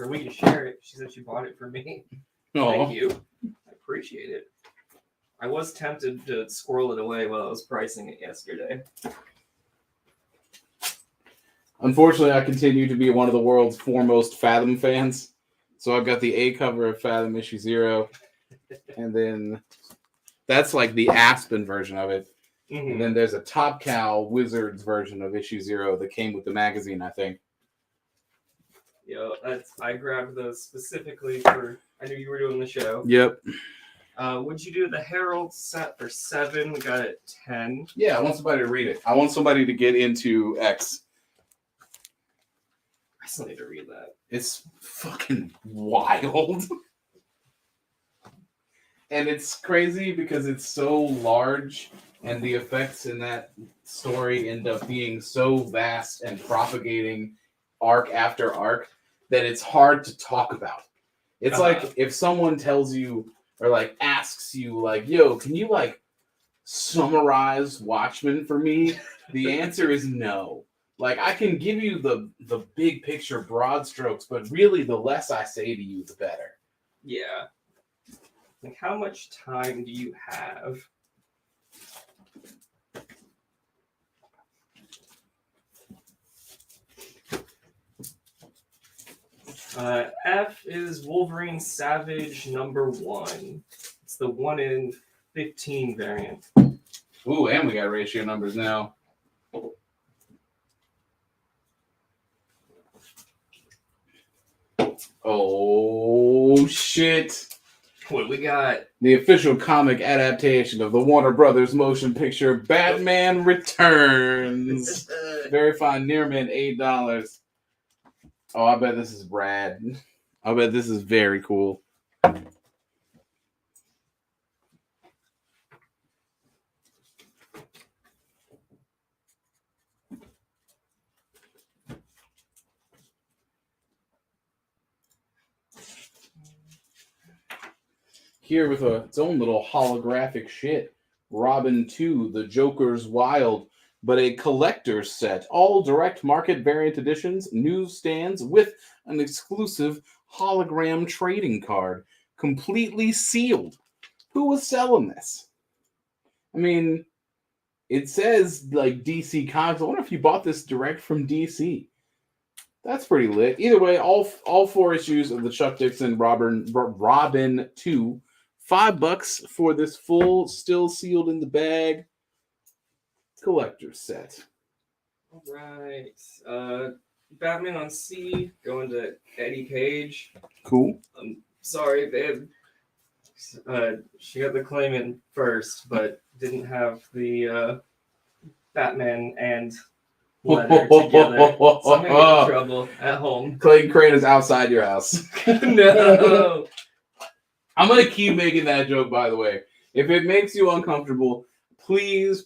we can share it. She said she bought it for me. Oh. Thank you. I appreciate it. I was tempted to squirrel it away while I was pricing it yesterday. Unfortunately, I continue to be one of the world's foremost Fathom fans. So I've got the A cover of Fathom issue 0. And then that's like the Aspen version of it. Mm-hmm. And then there's a Top Cow Wizards version of issue 0 that came with the magazine, I think. Yo, I grabbed those specifically for, I knew you were doing the show. Yep. Would you do the Herald set for 7? We got it 10. Yeah, I want somebody to read it. I want somebody to get into X. I still need to read that. It's fucking wild. And it's crazy because it's so large and the effects in that story end up being so vast and propagating arc after arc that it's hard to talk about. It's like if someone tells you or like asks you like, yo, can you like summarize Watchmen for me? The answer is no. Like I can give you the big picture broad strokes, but really the less I say to you, the better. Yeah. Like how much time do you have? F is Wolverine Savage #1. It's the 1 in 15 variant. Ooh, and we got ratio numbers now. Oh, shit. What we got? The official comic adaptation of the Warner Brothers motion picture Batman Returns. Very fine. Nearman, $8. Oh, I bet this is rad. I bet this is very cool. Here with its own little holographic shit. Robin 2, The Joker's Wild, but a collector's set. All direct market variant editions, newsstands with an exclusive hologram trading card. Completely sealed. Who was selling this? I mean, it says like DC Comics. I wonder if you bought this direct from DC. That's pretty lit. Either way, all 4 issues of the Chuck Dixon Robin 2. $5 for this full, still sealed in the bag collector's set. All right. Batman on C, going to Eddie Page. Cool. I'm sorry, babe. She got the claim in first, but didn't have the Batman and letter together. So I'm gonna get in trouble at home. Clayton Crane is outside your house. No. I'm going to keep making that joke, by the way. If it makes you uncomfortable, please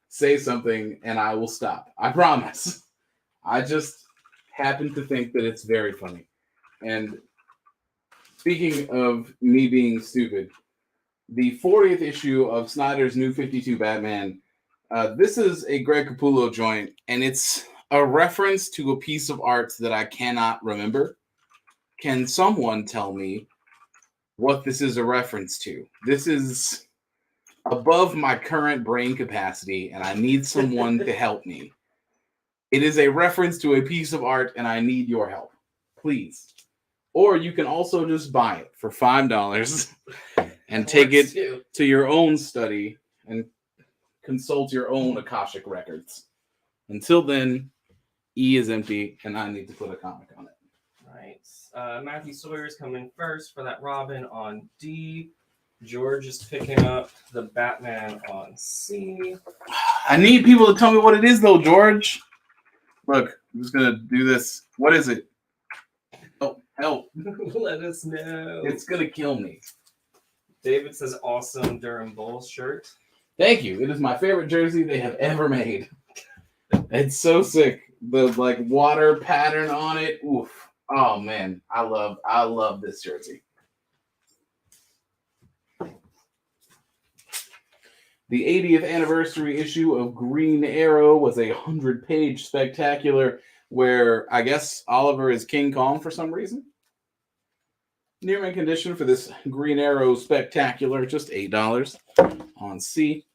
say something and I will stop. I promise. I just happen to think that it's very funny. And speaking of me being stupid, the 40th issue of Snyder's New 52 Batman, this is a Greg Capullo joint, and it's a reference to a piece of art that I cannot remember. Can someone tell me what this is a reference to? This is above my current brain capacity, and I need someone to help me. It is a reference to a piece of art, and I need your help. Please. Or you can also just buy it for $5 and take it to your own study and consult your own Akashic records. Until then, E is empty, and I need to put a comic on it. Right. Matthew Sawyer's coming first for that Robin on D. George is picking up the Batman on C. I need people to tell me what it is, though, George. Look, I'm just going to do this. What is it? Oh, help. Let us know. It's going to kill me. David says awesome Durham Bulls shirt. Thank you. It is my favorite jersey they have ever made. It's so sick. The like water pattern on it. Oof. Oh man, I love this jersey. The 80th anniversary issue of Green Arrow was a 100-page spectacular where I guess Oliver is King Kong for some reason. Near mint condition for this Green Arrow spectacular, just $8 on C.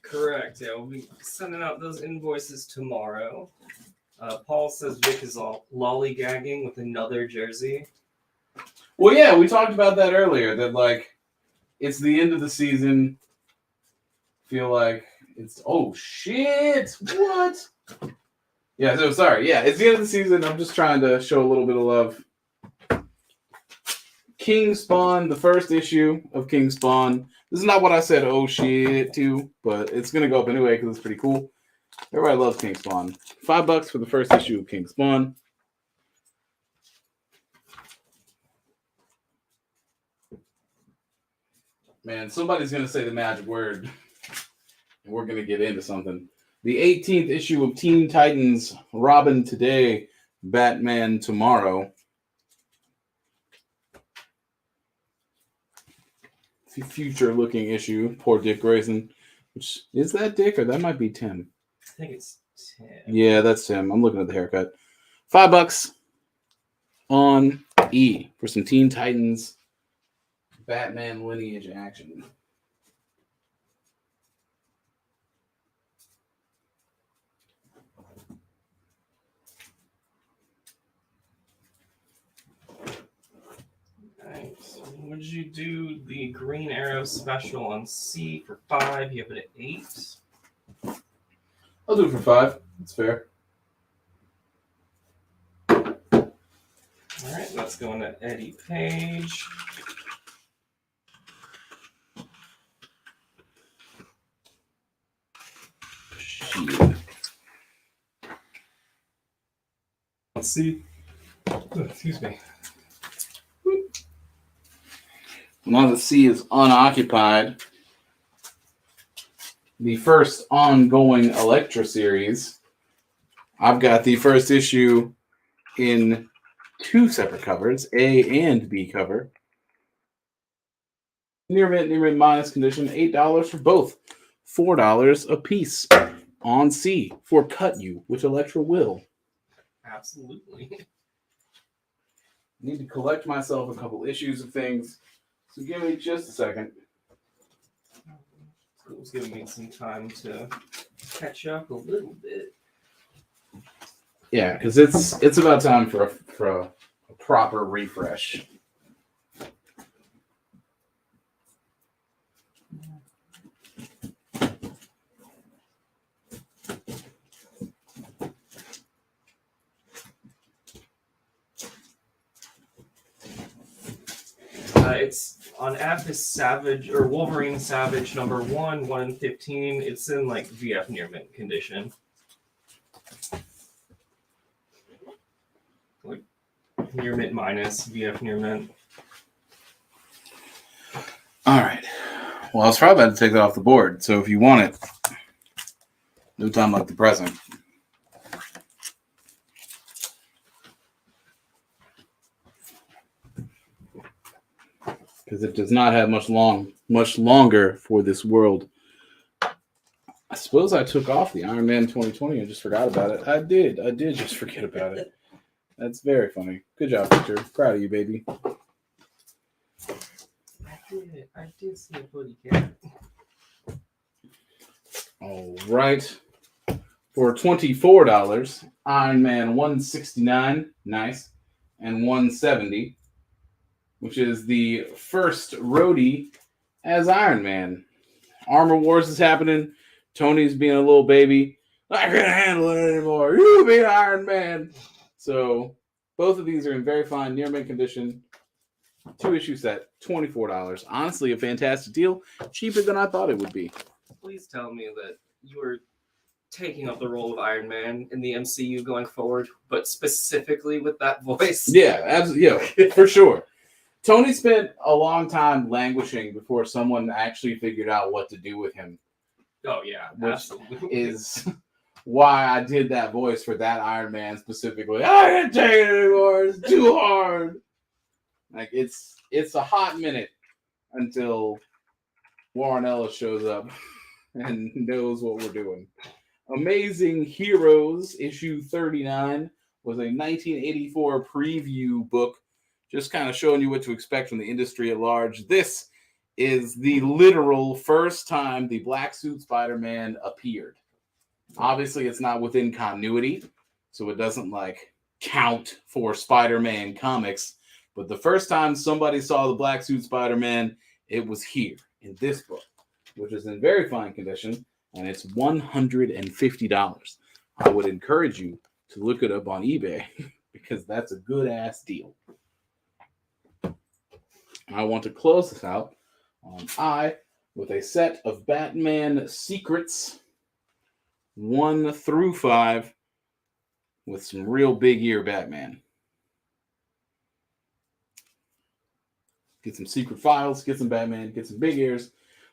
Correct. Yeah, we'll be sending out those invoices tomorrow. Paul says Vic is all lollygagging with another jersey. Well, yeah, we talked about that earlier. That like, it's the end of the season. Feel like it's shit. What? Yeah. So sorry. Yeah, it's the end of the season. I'm just trying to show a little bit of love. King Spawn, the first issue of King Spawn. This is not what I said. Oh shit, to, but it's gonna go up anyway because it's pretty cool. Everybody loves King Spawn. $5 for the first issue of King Spawn. Man, somebody's going to say the magic word. And we're going to get into something. The 18th issue of Teen Titans, Robin today, Batman tomorrow. Future-looking issue. Poor Dick Grayson. Which, is that Dick or that might be Tim? I think it's Tim. Yeah, that's Tim. I'm looking at the haircut. $5 on E for some Teen Titans Batman lineage action. Nice. Would you do the Green Arrow special on C for $5? You have it at 8. I'll do it for $5. That's fair. All right, that's going to Eddie Page. Shit. Let's see. Oh, excuse me. Now the C is unoccupied. The first ongoing Electra series. I've got the first issue in 2 separate covers, A and B cover. Near mint minus condition, $8 for both, $4 a piece on C for Cut You, which Electra will. Absolutely. Need to collect myself a couple issues of things, so give me just a second. It's giving me some time to catch up a little bit. Yeah, because it's about time for a proper refresh. It's on Apis Savage or Wolverine Savage number 1 in 15. It's in like VF near mint condition. Like near mint minus VF near mint. All right. Well, I was probably about to take that off the board. So if you want it, no time like the present. Because it does not have much longer for this world. I suppose I took off the Iron Man 2020 and just forgot about it. I did just forget about it. That's very funny. Good job, Victor. Proud of you, baby. I did see a buddy cat. All right. For $24, Iron Man 169, nice, and 170. Which is the first roadie as Iron Man. Armor Wars is happening. Tony's being a little baby. I can't handle it anymore. You be Iron Man. So both of these are in very fine near mint condition. 2-issue set, $24. Honestly, a fantastic deal. Cheaper than I thought it would be. Please tell me that you are taking up the role of Iron Man in the MCU going forward, but specifically with that voice. Yeah, absolutely. Yeah, for sure. Tony spent a long time languishing before someone actually figured out what to do with him. Oh, yeah, absolutely. Is why I did that voice for that Iron Man specifically. I can't take it anymore. It's too hard. Like, it's a hot minute until Warren Ellis shows up and knows what we're doing. Amazing Heroes, issue 39, was a 1984 preview book. Just kind of showing you what to expect from the industry at large. This is the literal first time the Black Suit Spider-Man appeared. Obviously, it's not within continuity, so it doesn't like count for Spider-Man comics. But the first time somebody saw the Black Suit Spider-Man, it was here in this book, which is in very fine condition, and it's $150. I would encourage you to look it up on eBay because that's a good-ass deal. I want to close this out on I with a set of Batman Secrets 1 through 5 with some real big ear Batman. Get some secret files, get some Batman, get some big ears.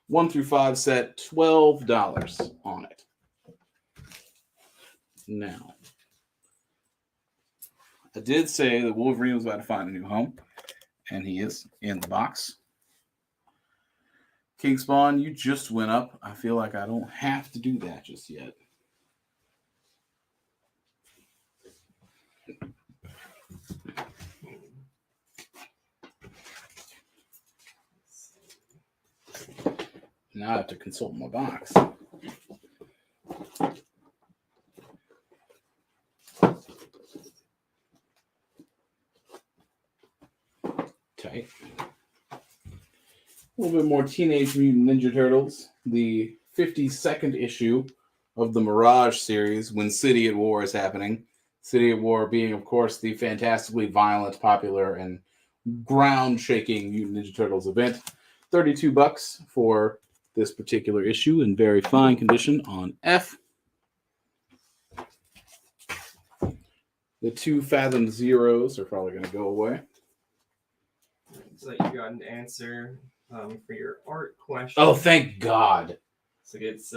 1 through 5 set, $12 on it. Now, I did say that Wolverine was about to find a new home. And he is in the box. King Spawn, you just went up. I feel like I don't have to do that just yet. Now I have to consult my box. Tight. A little bit more Teenage Mutant Ninja Turtles, the 52nd issue of the Mirage series, when City at War is happening. City at War being, of course, the fantastically violent, popular, and ground-shaking Mutant Ninja Turtles event. $32 for this particular issue in very fine condition on F. The 2 Fathom Zeros are probably going to go away. So you got an answer for your art question. Oh, thank God. So it's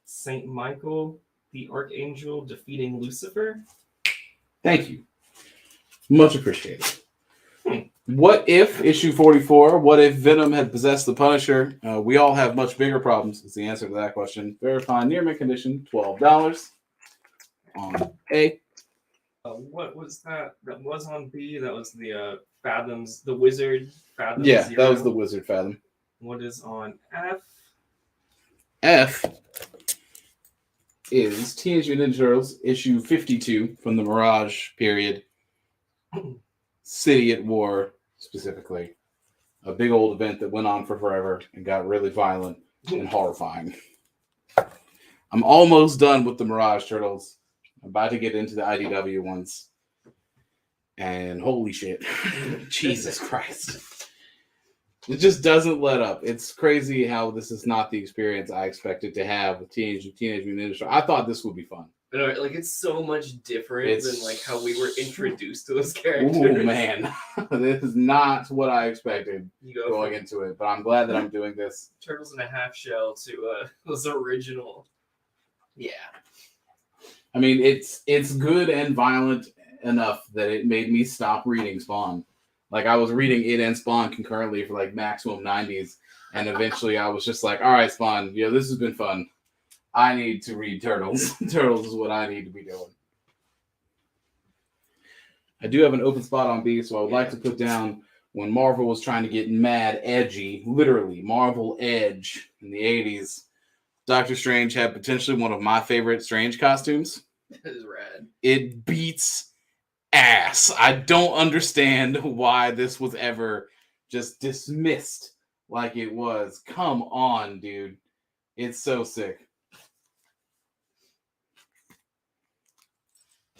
Saint Michael, the Archangel, defeating Lucifer. Thank you. Much appreciated. What if, issue 44, what if Venom had possessed the Punisher? We all have much bigger problems, is the answer to that question. Verify near mint condition, $12 on A. What was that? That was on B. That was the Fathoms, the Wizard Fathom. Yeah, Zero. that was the Wizard Fathom. What is on F? F is Teenage Mutant Ninja Turtles, issue 52 from the Mirage period. City at War, specifically. A big old event that went on for forever and got really violent and horrifying. I'm almost done with the Mirage Turtles. I'm about to get into the IDW ones. And holy shit. Jesus Christ. It just doesn't let up. It's crazy how this is not the experience I expected to have with Teenage Mutant Ninja Turtles. I thought this would be fun. Like, it's so much different than like how we were introduced to those Oh characters. man, this is not what I expected going into it. But I'm glad that I'm doing this. Turtles in a Half Shell to those original. Yeah. I mean, it's good and violent enough that it made me stop reading Spawn. Like, I was reading it and Spawn concurrently for like maximum 90s, and eventually I was just like, all right, Spawn, this has been fun. I need to read Turtles. Turtles is what I need to be doing. I do have an open spot on B, so I would like to put down when Marvel was trying to get mad edgy, literally, Marvel Edge in the 80s. Doctor Strange had potentially one of my favorite Strange costumes. That is rad. It beats ass. I don't understand why this was ever just dismissed like it was. Come on, dude. It's so sick.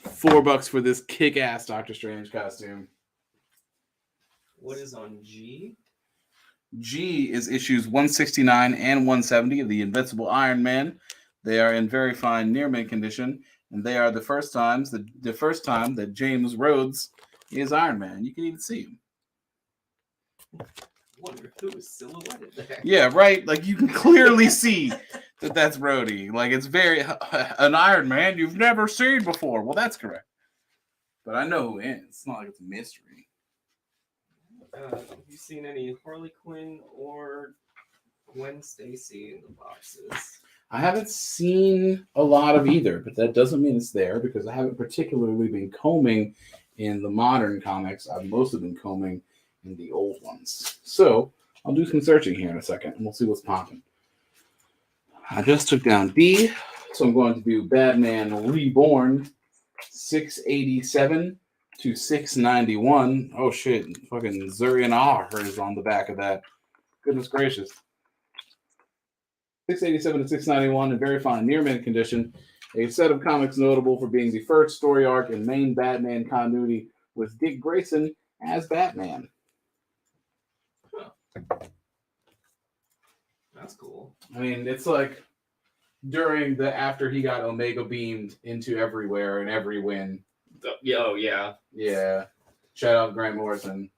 $4 for this kick-ass Doctor Strange costume. What is on G? G is issues 169 and 170 of the Invincible Iron Man. They are in very fine near mint condition, and they are the first time that James Rhodes is Iron Man. You can even see him. I wonder who is silhouetted there. Yeah, right. Like, you can clearly see that that's Rhodey. Like, it's very an Iron Man you've never seen before. Well, that's correct. But I know who it is. It's not like it's a mystery. Have you seen any Harley Quinn or Gwen Stacy in the boxes? I haven't seen a lot of either, but that doesn't mean it's there because I haven't particularly been combing in the modern comics. I've mostly been combing in the old ones. So I'll do some searching here in a second, and we'll see what's popping. I just took down B, so I'm going to do Batman Reborn 687 to 691. Oh shit, fucking Zurian R is on the back of that. Goodness gracious. 687 to 691 in very fine near mint condition. A set of comics notable for being the first story arc in main Batman continuity with Dick Grayson as Batman. That's cool. I mean, it's like after he got Omega beamed into everywhere and every win. Oh, yeah. Yeah. Shout out Grant Morrison.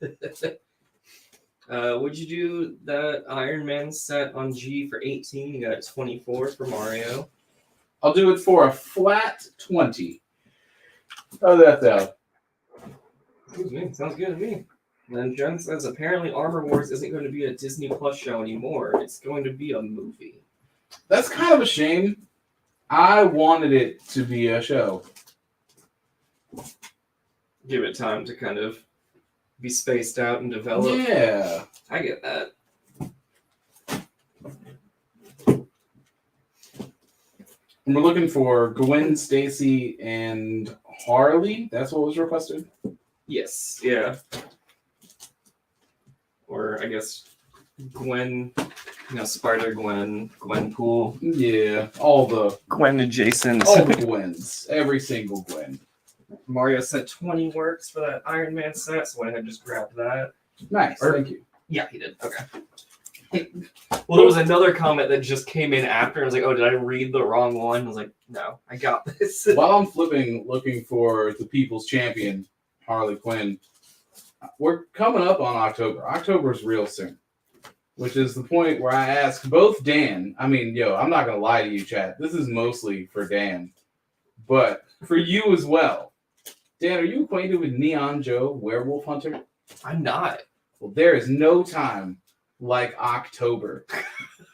Would you do that Iron Man set on G for 18? You got 24 for Mario. I'll do it for a flat 20. Oh, that's out. Excuse me. Sounds good to me. And then Jen says apparently Armor Wars isn't going to be a Disney Plus show anymore. It's going to be a movie. That's kind of a shame. I wanted it to be a show. Give it time to kind of be spaced out and develop. Yeah. I get that. And we're looking for Gwen Stacy and Harley. That's what was requested? Yes. Yeah. Or I guess Gwen Spider-Gwen, Gwenpool. Yeah, all the Gwen adjacent. all the Gwens. Every single Gwen. Mario said 20 works for that Iron Man set, so I went ahead and just grabbed that. Nice, thank you. Yeah, he did. Okay. Well, there was another comment that just came in after. I was like, oh, did I read the wrong one? I was like, no, I got this. While I'm flipping, looking for the People's Champion, Harley Quinn, we're coming up on October. October's real soon, which is the point where I ask both Dan, I'm not going to lie to you, chat. This is mostly for Dan, but for you as well. Dan, are you acquainted with Neon Joe, Werewolf Hunter? I'm not. Well, there is no time like October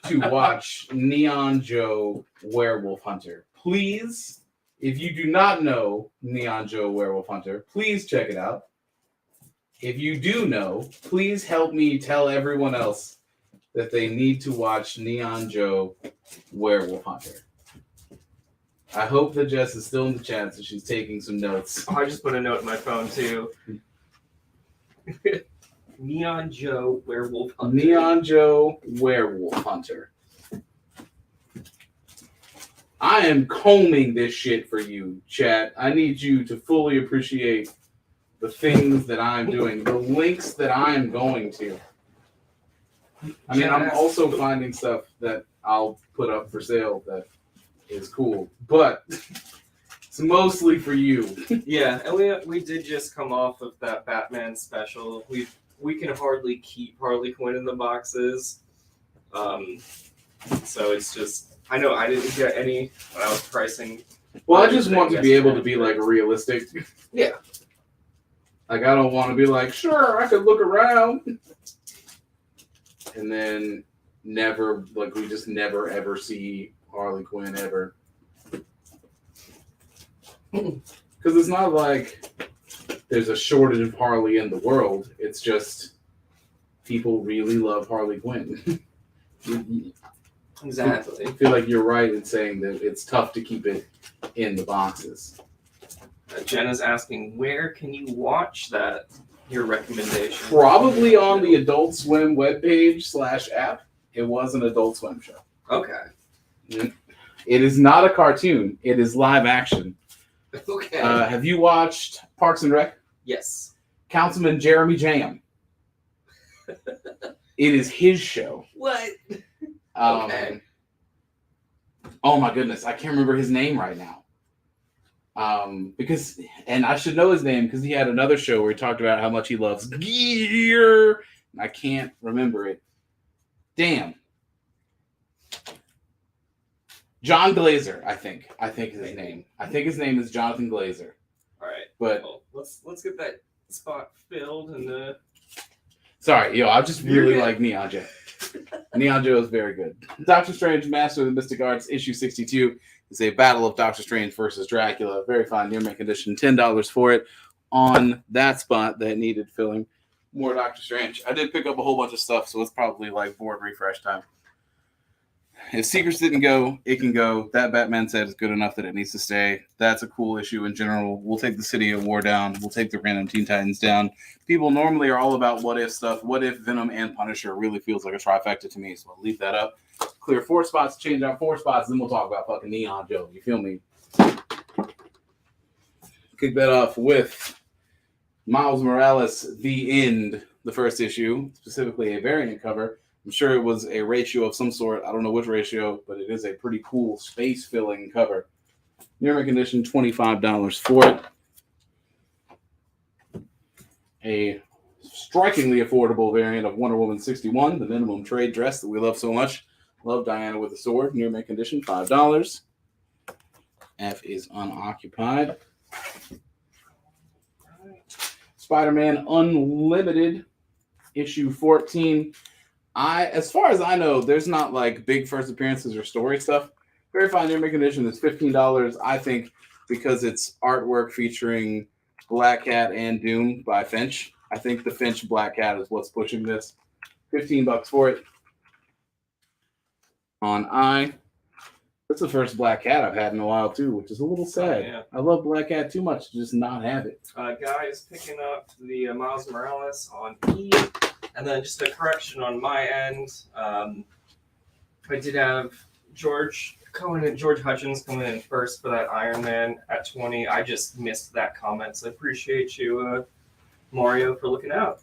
to watch Neon Joe, Werewolf Hunter. Please, if you do not know Neon Joe, Werewolf Hunter, please check it out. If you do know, please help me tell everyone else that they need to watch Neon Joe, Werewolf Hunter. I hope that Jess is still in the chat, so she's taking some notes. Oh, I just put a note in my phone, too. Neon Joe, Werewolf Hunter. Neon Joe, Werewolf Hunter. I am combing this shit for you, chat. I need you to fully appreciate the things that I'm doing, the links that I'm going to. I mean, I'm also finding stuff that I'll put up for sale that is cool, but it's mostly for you. Yeah, and we did just come off of that Batman special. We can hardly keep Harley Quinn in the boxes, so it's just I know I didn't get any when I was pricing. Well, I just want to be able to be like realistic. Yeah. Like I don't want to be like, sure, I could look around, and then never we just never ever see Harley Quinn ever. Because it's not like there's a shortage of Harley in the world. It's just people really love Harley Quinn. Exactly. I feel like you're right in saying that it's tough to keep it in the boxes. Jenna's asking, where can you watch that? Your recommendation? Probably on the Adult Swim webpage /app. It was an Adult Swim show. Okay. It is not a cartoon. It is live action. Okay. Have you watched Parks and Rec? Yes. Councilman Jeremy Jam. It is his show. What? Okay. Oh my goodness, I can't remember his name right now. Because I should know his name because he had another show where he talked about how much he loves gear. And I can't remember it. Damn. John Glazer, I think is his name. I think his name is Jonathan Glazer. All right. But well, let's get that spot filled and sorry, I just really like Neon Joe. Neon Joe is very good. Doctor Strange, Master of the Mystic Arts, issue 62 is a battle of Doctor Strange versus Dracula. Very fine near mint condition. $10 for it on that spot that needed filling. More Doctor Strange. I did pick up a whole bunch of stuff, so it's probably like board refresh time. If Secrets didn't go, it can go. That Batman set is good enough that it needs to stay. That's a cool issue in general. We'll take the City of War down. We'll take the random Teen Titans down. People normally are all about what if stuff. What if Venom and Punisher really feels like a trifecta to me, so I'll leave that up. Clear 4 spots, change out 4 spots, then we'll talk about fucking Neon Joe. You feel me? Kick that off with Miles Morales, The End, the first issue, specifically a variant cover. I'm sure it was a ratio of some sort. I don't know which ratio, but it is a pretty cool space-filling cover. Near mint condition, $25 for it. A strikingly affordable variant of Wonder Woman 61, the minimum trade dress that we love so much. Love Diana with a sword. Near mint condition, $5. F is unoccupied. Spider-Man Unlimited, issue 14. As far as I know, there's not like big first appearances or story stuff. Very fine near mint condition is $15. I think because it's artwork featuring Black Cat and Doom by Finch. I think the Finch Black Cat is what's pushing this. $15 for it. On I. That's the first Black Cat I've had in a while too, which is a little sad. Oh, yeah. I love Black Cat too much to just not have it. Guy is picking up the Miles Morales on E. And then just a correction on my end. I did have George Hutchins coming in first for that Iron Man at 20. I just missed that comment, so I appreciate you, Mario, for looking out.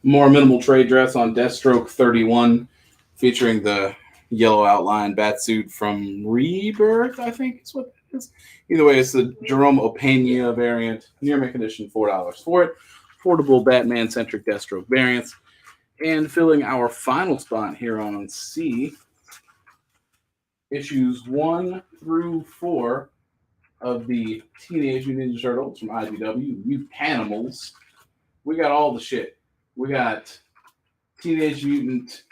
More minimal trade dress on Deathstroke 31, featuring the yellow outline batsuit from Rebirth, I think is what it is. Either way, it's the Jerome Opeña variant, near mint condition, $4 for it. Affordable Batman-centric Deathstroke variants. And filling our final spot here on C, issues 1 through 4 of the Teenage Mutant Ninja Turtles from IDW, Mutanimals. We got all the shit. We got Teenage Mutant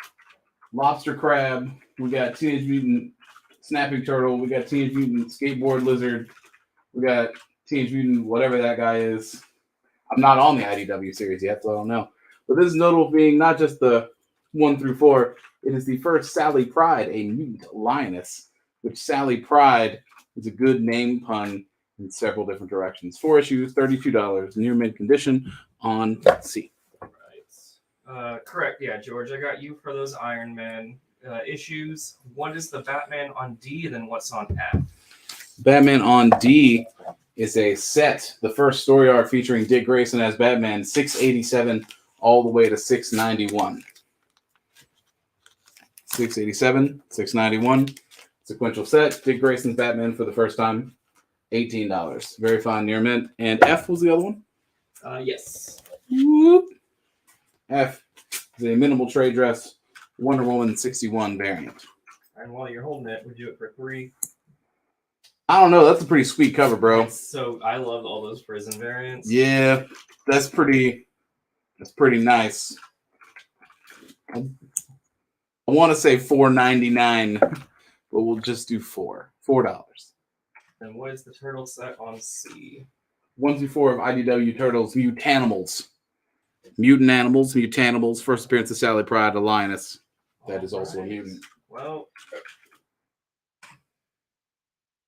Lobster Crab. We got Teenage Mutant Snapping Turtle. We got Teenage Mutant Skateboard Lizard. We got Teenage Mutant whatever that guy is. I'm not on the IDW series yet, so I don't know. But this is notable being not just the 1 through 4. It is the first Sally Pride, a mutant lioness, which Sally Pride is a good name pun in several different directions. 4 issues, $32, near mint condition on C. Correct. Yeah, George, I got you for those Iron Man issues. What is the Batman on D, then what's on F? Batman on D is a set, the first story arc featuring Dick Grayson as Batman, 687 all the way to 691. 687, 691, sequential set. Dick Grayson's Batman for the first time, $18. Very fine, near mint. And F was the other one? Yes. Whoop. F is a minimal trade dress, Wonder Woman 61 variant. And while you're holding it, we do it for 3. I don't know. That's a pretty sweet cover, bro. So I love all those prison variants. Yeah, that's pretty nice. I want to say $4.99, but we'll just do $4. And what is the turtle set on C? 1 through 4 of IDW Turtles, Mutanimals. Mutant Animals, Mutanimals. First appearance of Sally Pride, a lioness. That is also a mutant. Well,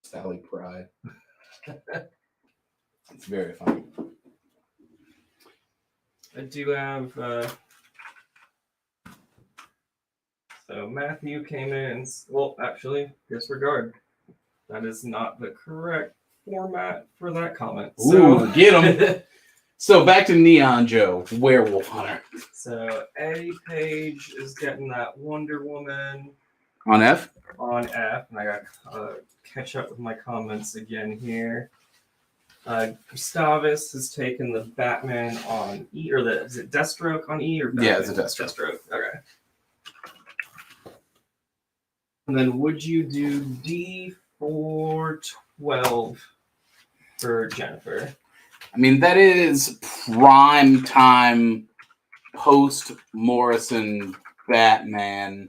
Sally Pride. It's very funny. I do have. So Matthew came in. Well, actually, disregard. That is not the correct format for that comment. Ooh, get him. So back to Neon Joe, Werewolf Hunter. So Eddie Page is getting that Wonder Woman On F? on F, and I got catch up with my comments again here. Gustavus has taken the Batman on E, or is it Deathstroke on E or Batman? Yeah, it's a Deathstroke. Deathstroke. Okay. And then would you do D for 12 for Jennifer? I mean, that is prime time post Morrison Batman.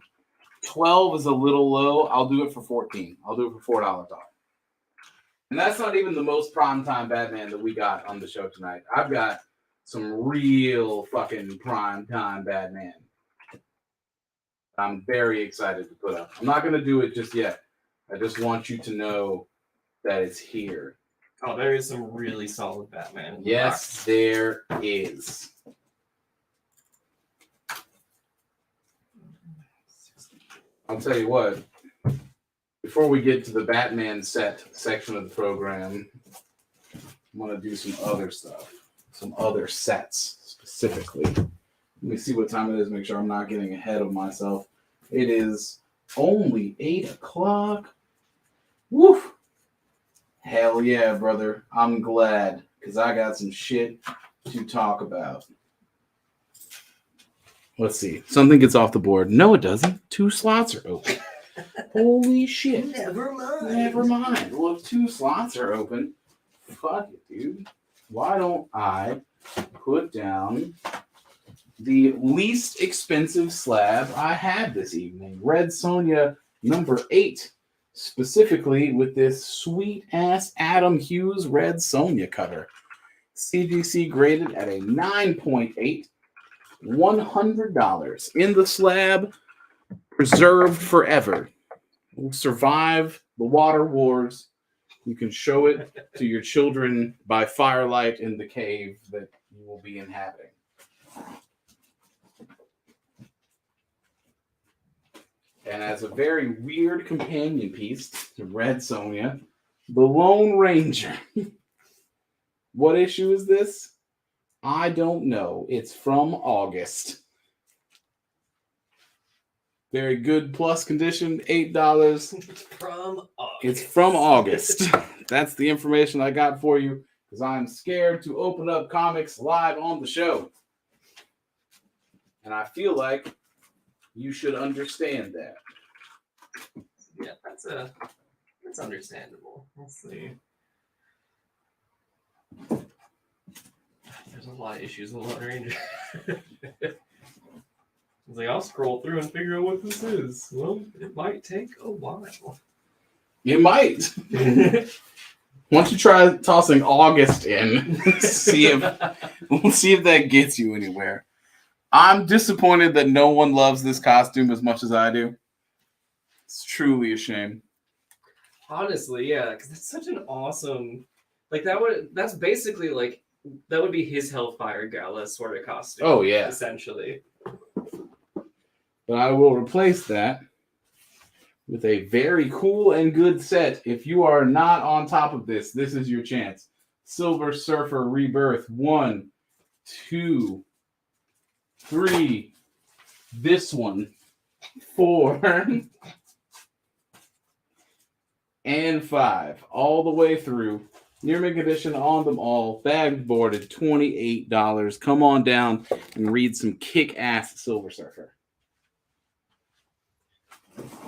12 is a little low. I'll do it for 14. I'll do it for $4 off. And that's not even the most prime time Batman that we got on the show tonight. I've got some real fucking prime time Batman. I'm very excited to put up. I'm not going to do it just yet. I just want you to know that it's here. Oh, there is some really solid Batman. Yes, there is. I'll tell you what. Before we get to the Batman set section of the program, I'm going to do some other stuff. Some other sets, specifically. Let me see what time it is, make sure I'm not getting ahead of myself. It is only 8 o'clock. Woof! Hell yeah, brother. I'm glad, because I got some shit to talk about. Let's see. Something gets off the board. No, it doesn't. 2 slots are open. Holy shit. Never mind. Never mind. Well, if 2 slots are open, fuck it, dude. Why don't I put down the least expensive slab I had this evening? Red Sonja number 8. Specifically with this sweet-ass Adam Hughes Red Sonja cover. CGC graded at a 9.8. $100 in the slab, preserved forever. It will survive the water wars. You can show it to your children by firelight in the cave that you will be inhabiting. And as a very weird companion piece to Red Sonja, the Lone Ranger. What issue is this? I don't know. It's from August. Very good plus condition, $8. From August. It's from August. That's the information I got for you because I'm scared to open up comics live on the show. And I feel like you should understand that. Yeah, that's understandable. Let's see. There's a lot of issues with Lone Ranger. I was like, I'll scroll through and figure out what this is. Well, it might take a while. It might. Why don't you try tossing August in? We'll see if that gets you anywhere. I'm disappointed that no one loves this costume as much as I do. It's truly a shame. Honestly, yeah, because it's such an awesome, like that's basically like that would be his Hellfire Gala sort of costume. Oh yeah, essentially. But I will replace that with a very cool and good set. If you are not on top of this, this is your chance. Silver Surfer Rebirth 1, 2, 3. This one, 4. And 5, all the way through. Near mint condition on them all. Bag boarded, $28. Come on down and read some kick-ass Silver Surfer.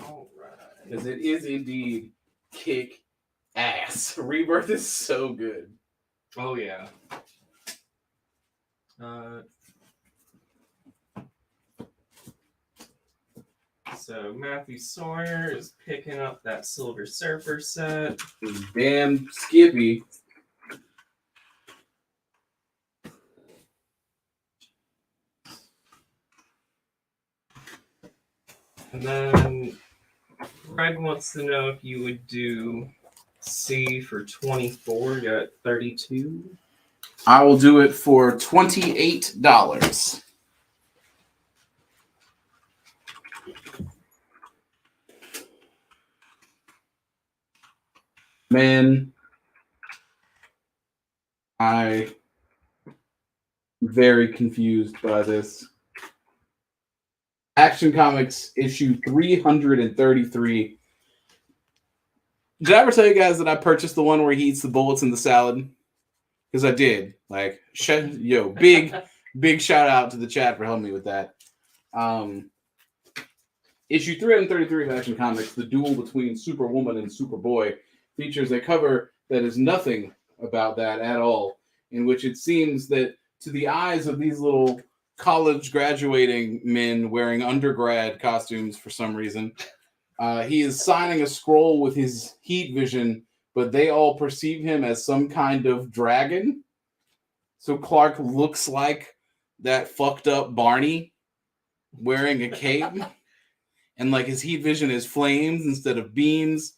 All right. Because it is indeed kick-ass. Rebirth is so good. Oh yeah. So Matthew Sawyer is picking up that Silver Surfer set. Damn Skippy. And then Greg wants to know if you would do C for 24. You got 32. I will do it for $28. Man, I'm very confused by this. Action Comics issue 333. Did I ever tell you guys that I purchased the one where he eats the bullets in the salad? Because I did. Like, big shout out to the chat for helping me with that. Issue 333 of Action Comics, the duel between Superwoman and Superboy, features a cover that is nothing about that at all, in which it seems that to the eyes of these little college graduating men wearing undergrad costumes for some reason, he is signing a scroll with his heat vision, but they all perceive him as some kind of dragon. So Clark looks like that fucked up Barney wearing a cape, and like his heat vision is flames instead of beams.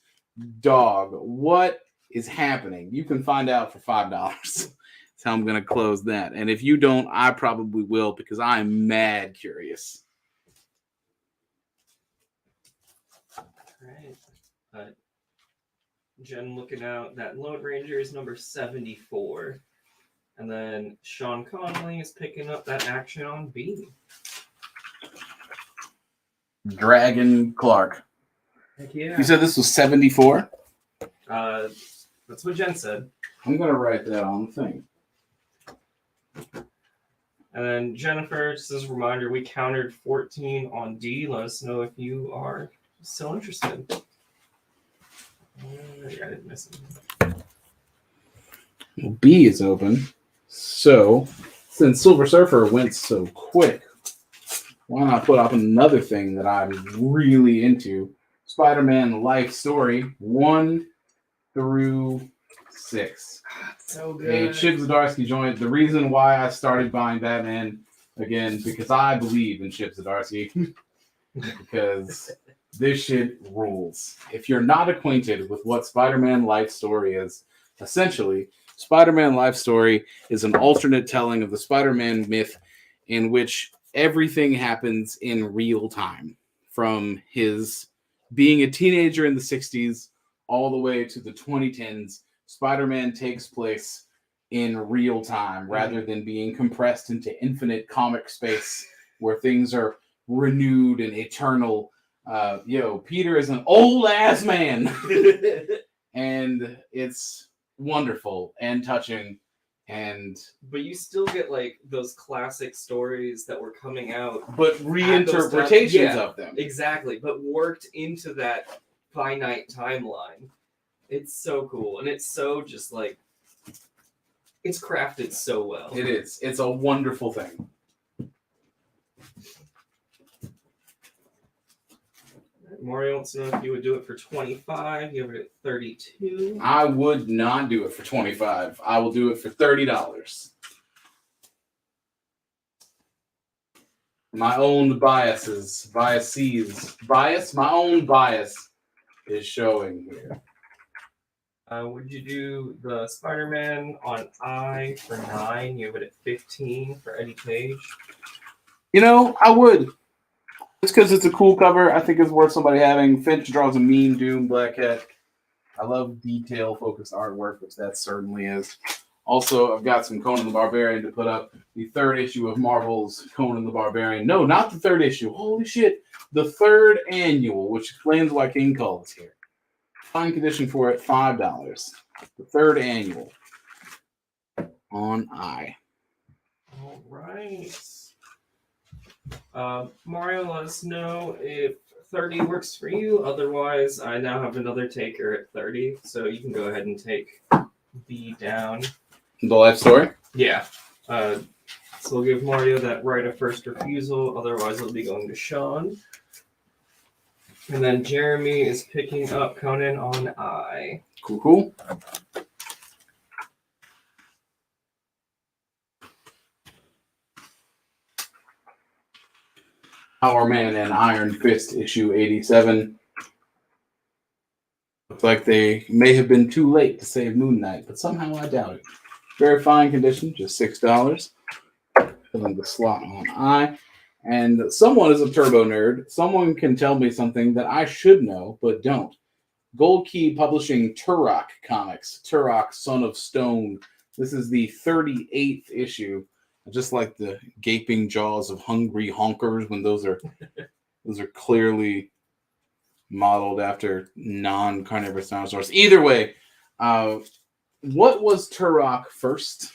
Dog, what is happening? You can find out for $5. That's how I'm going to close that. And if you don't, I probably will because I'm mad curious. All right. Jen looking out. That Lone Ranger is number 74. And then Sean Conley is picking up that action on B. Dragon Clark. Heck yeah. You said this was 74? That's what Jen said. I'm going to write that on the thing. And then Jennifer, just as a reminder, we countered 14 on D. Let us know if you are still interested. I didn't miss it. Well, B is open. So, since Silver Surfer went so quick, why not put up another thing that I'm really into? Spider-Man Life Story 1 through 6. So good. A Chip Zdarsky joint. The reason why I started buying Batman again, because I believe in Chip Zdarsky. Because this shit rules. If you're not acquainted with what Spider-Man Life Story is, essentially, Spider-Man Life Story is an alternate telling of the Spider-Man myth in which everything happens in real time from his being a teenager in the 60s all the way to the 2010s. Spider-Man takes place in real time rather than being compressed into infinite comic space where things are renewed and eternal. Peter is an old ass man. And it's wonderful and touching. But you still get like those classic stories that were coming out, but reinterpretations of them. Exactly, but worked into that finite timeline. It's so cool, and it's so just like it's crafted so well. It is. It's a wonderful thing. Mario wants to know if you would do it for $25. You have it at $32. I would not do it for $25. I will do it for $30. My own bias, my own bias is showing here. Would you do the Spider-Man on I for $9? You have it at $15 for Eddie Page. I would. Just because it's a cool cover, I think it's worth somebody having. Finch draws a mean Doom Black Cat. I love detail-focused artwork, which that certainly is. Also, I've got some Conan the Barbarian to put up. The third issue of Marvel's Conan the Barbarian. No, not the third issue. Holy shit. The third annual, which explains why King Cole is here. Fine condition for it, $5. The third annual. On I. All right. Mario, let us know if 30 works for you. Otherwise, I now have another taker at 30, so you can go ahead and take B down. The life story? Yeah. So we'll give Mario that right of first refusal. Otherwise, it'll be going to Sean. And then Jeremy is picking up Conan on I. Cool. Power Man and Iron Fist issue 87. Looks like they may have been too late to save Moon Knight, but somehow I doubt it. Very fine condition, just $6. Filling the slot on I. And someone is a turbo nerd. Someone can tell me something that I should know, but don't. Gold Key Publishing Turok comics. Turok, Son of Stone. This is the 38th issue. Just like the gaping jaws of hungry honkers when those are clearly modeled after non-carnivorous dinosaurs. Either way, what was Turok first?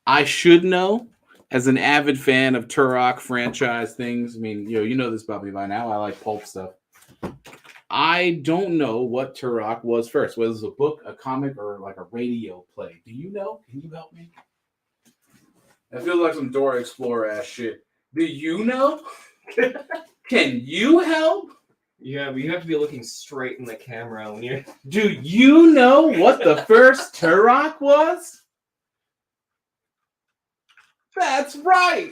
I should know. As an avid fan of Turok franchise things, I mean, you know this about me by now. I like pulp stuff. I don't know what Turok was first. Was it a book, a comic, or like a radio play? Do you know? Can you help me? That feels like some Dora Explorer ass shit. Do you know? Can you help? Yeah, but you have to be looking straight in the camera when you're. Do you know what the first Turok was? That's right.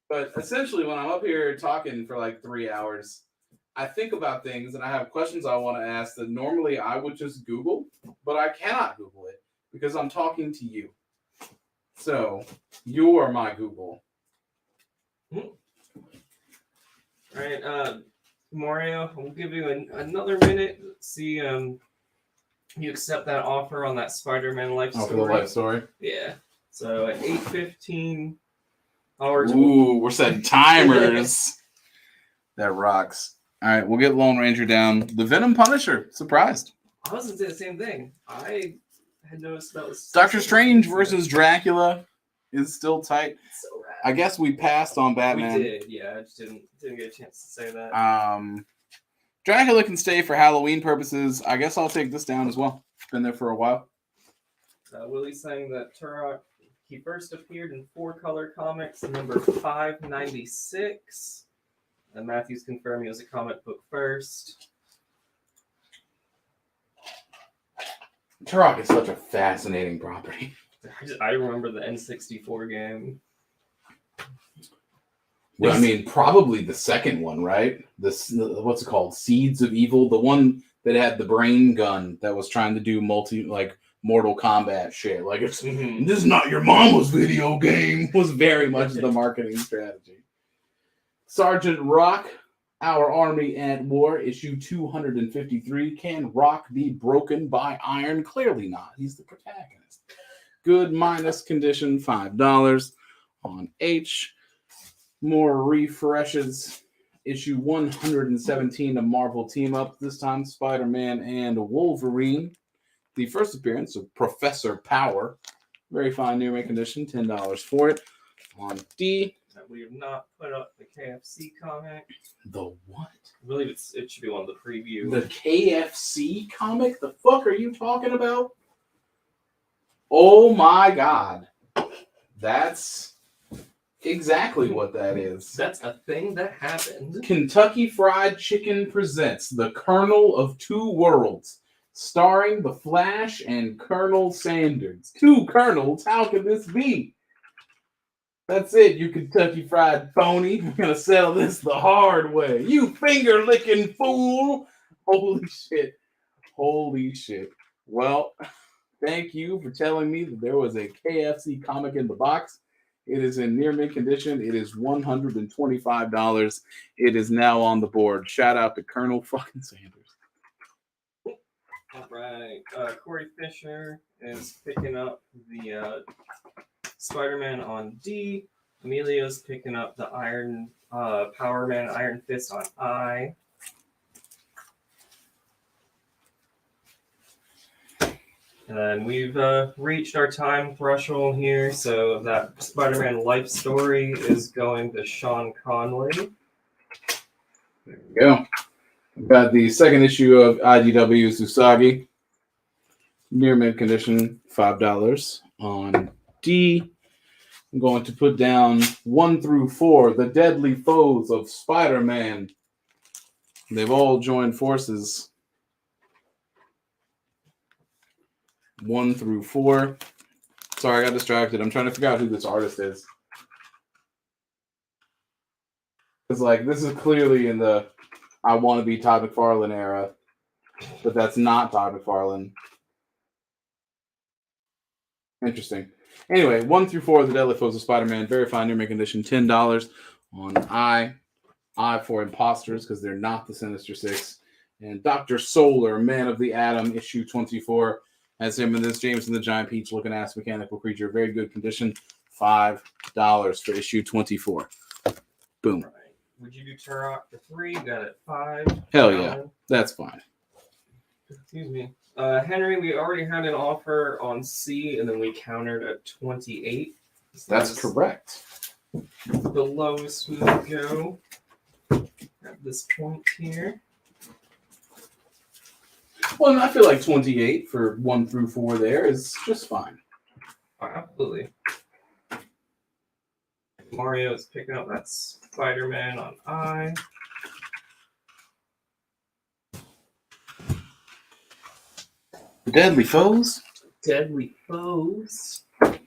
But essentially, when I'm up here talking for like 3 hours, I think about things and I have questions I want to ask that normally I would just Google, but I cannot Google it because I'm talking to you. So you are my Google. All right, Mario, we'll give you another minute. Let's see, you accept that offer on that Spider-Man life story. Oh, for the life story? Yeah. So at 8:15 hours. Ooh, we're setting timers. That rocks. All right, we'll get Lone Ranger down. The Venom Punisher. Surprised. I was going to say the same thing. I had noticed that was... Doctor Strange versus Dracula is still tight. So rad. I guess we passed on Batman. We did, yeah. I just didn't get a chance to say that. Dracula can stay for Halloween purposes. I guess I'll take this down as well. Been there for a while. Willie's saying that Turok, he first appeared in 4-color comics, number 596. And Matthew's confirming it was a comic book first. Turok is such a fascinating property. I remember the N64 game. Well, I mean, probably the second one, right? This, what's it called? Seeds of Evil, the one that had the brain gun that was trying to do Mortal Kombat shit. Like, it's this is not your mama's video game. Was very much the marketing strategy. Sergeant Rock, Our Army at War, issue 253. Can rock be broken by iron? Clearly not. He's the protagonist. Good minus condition, $5 on H. More refreshes. Issue 117 of Marvel Team Up. This time Spider-Man and Wolverine. The first appearance of Professor Power. Very fine near mint condition, $10 for it. On D. We have not put up the KFC comic. The what? I believe it should be one of the preview. The KFC comic? The fuck are you talking about? Oh my god. That's exactly what that is. That's a thing that happened. Kentucky Fried Chicken presents The Colonel of Two Worlds, starring The Flash and Colonel Sanders. Two colonels? How could this be? That's it, you Kentucky Fried phony. We're going to settle this the hard way. You finger-licking fool. Holy shit. Holy shit. Well, thank you for telling me that there was a KFC comic in the box. It is in near mint condition. It is $125. It is now on the board. Shout out to Colonel fucking Sanders. All right. Corey Fisher is picking up the Spider-Man on D. Emilio's picking up the Power Man Iron Fist on I. And then we've reached our time threshold here, so that Spider-Man life story is going to Sean Conley. There we go. We've got the second issue of IDW's Usagi. Near mint condition, $5 on D. I'm going to put down 1 through 4, the deadly foes of Spider-Man. They've all joined forces. 1 through 4. Sorry, I got distracted. I'm trying to figure out who this artist is. It's like, this is clearly in the I want to be Todd McFarlane era, but that's not Todd McFarlane. Interesting. Anyway, 1 through 4 of the Deadly Foes of Spider-Man. Very fine near mint condition, $10 on I. I for Imposters, because they're not the Sinister Six. And Dr. Solar, Man of the Atom, issue 24. Has him in this James and the Giant Peach looking ass mechanical creature. Very good condition. $5 for issue 24. Boom. Right. Would you do Turok for 3? Got it 5. Hell yeah. That's fine. Excuse me. Henry, we already had an offer on C, and then we countered at 28. So that's correct. The lowest we would go at this point here. Well, I feel like 28 for 1 through 4 there is just fine. Oh, absolutely. Mario is picking up that Spider-Man on I. Deadly Foes? Deadly Foes. I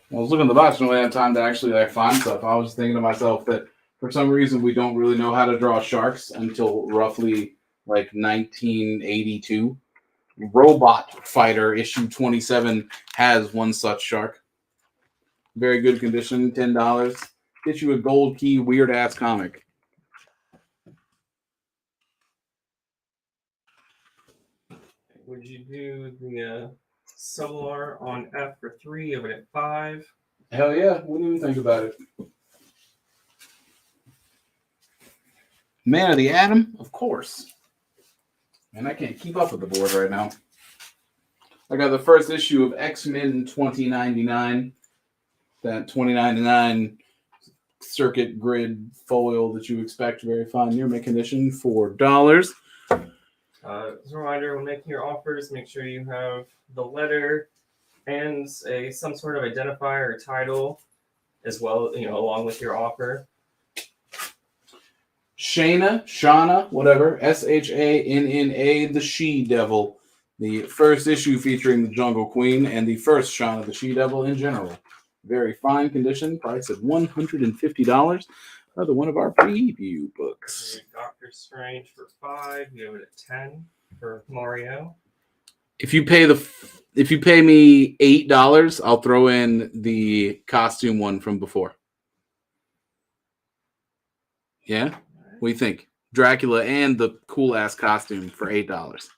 was looking at the box and we had time to actually find stuff. I was thinking to myself that for some reason we don't really know how to draw sharks until roughly 1982. Robot Fighter issue 27 has one such shark. Very good condition, $10. Get you a gold key weird ass comic. Would you do the Solar on F for 3 of it at 5? Hell yeah, wouldn't even think about it. Man of the Atom, of course. Man, I can't keep up with the board right now. I got the first issue of X-Men 2099. That 2099 circuit grid foil that you expect. Very fine near mint condition, $4. As a reminder, when making your offers, make sure you have the letter and some sort of identifier or title as well, along with your offer. Shauna, whatever, Shanna, the She-Devil. The first issue featuring the Jungle Queen and the first Shauna the She-Devil in general. Very fine condition, priced at $150. Another one of our preview books. Doctor Strange for 5, you have it at 10 for Mario. If you pay me $8, I'll throw in the costume one from before. Yeah? What do you think? Dracula and the cool ass costume for $8.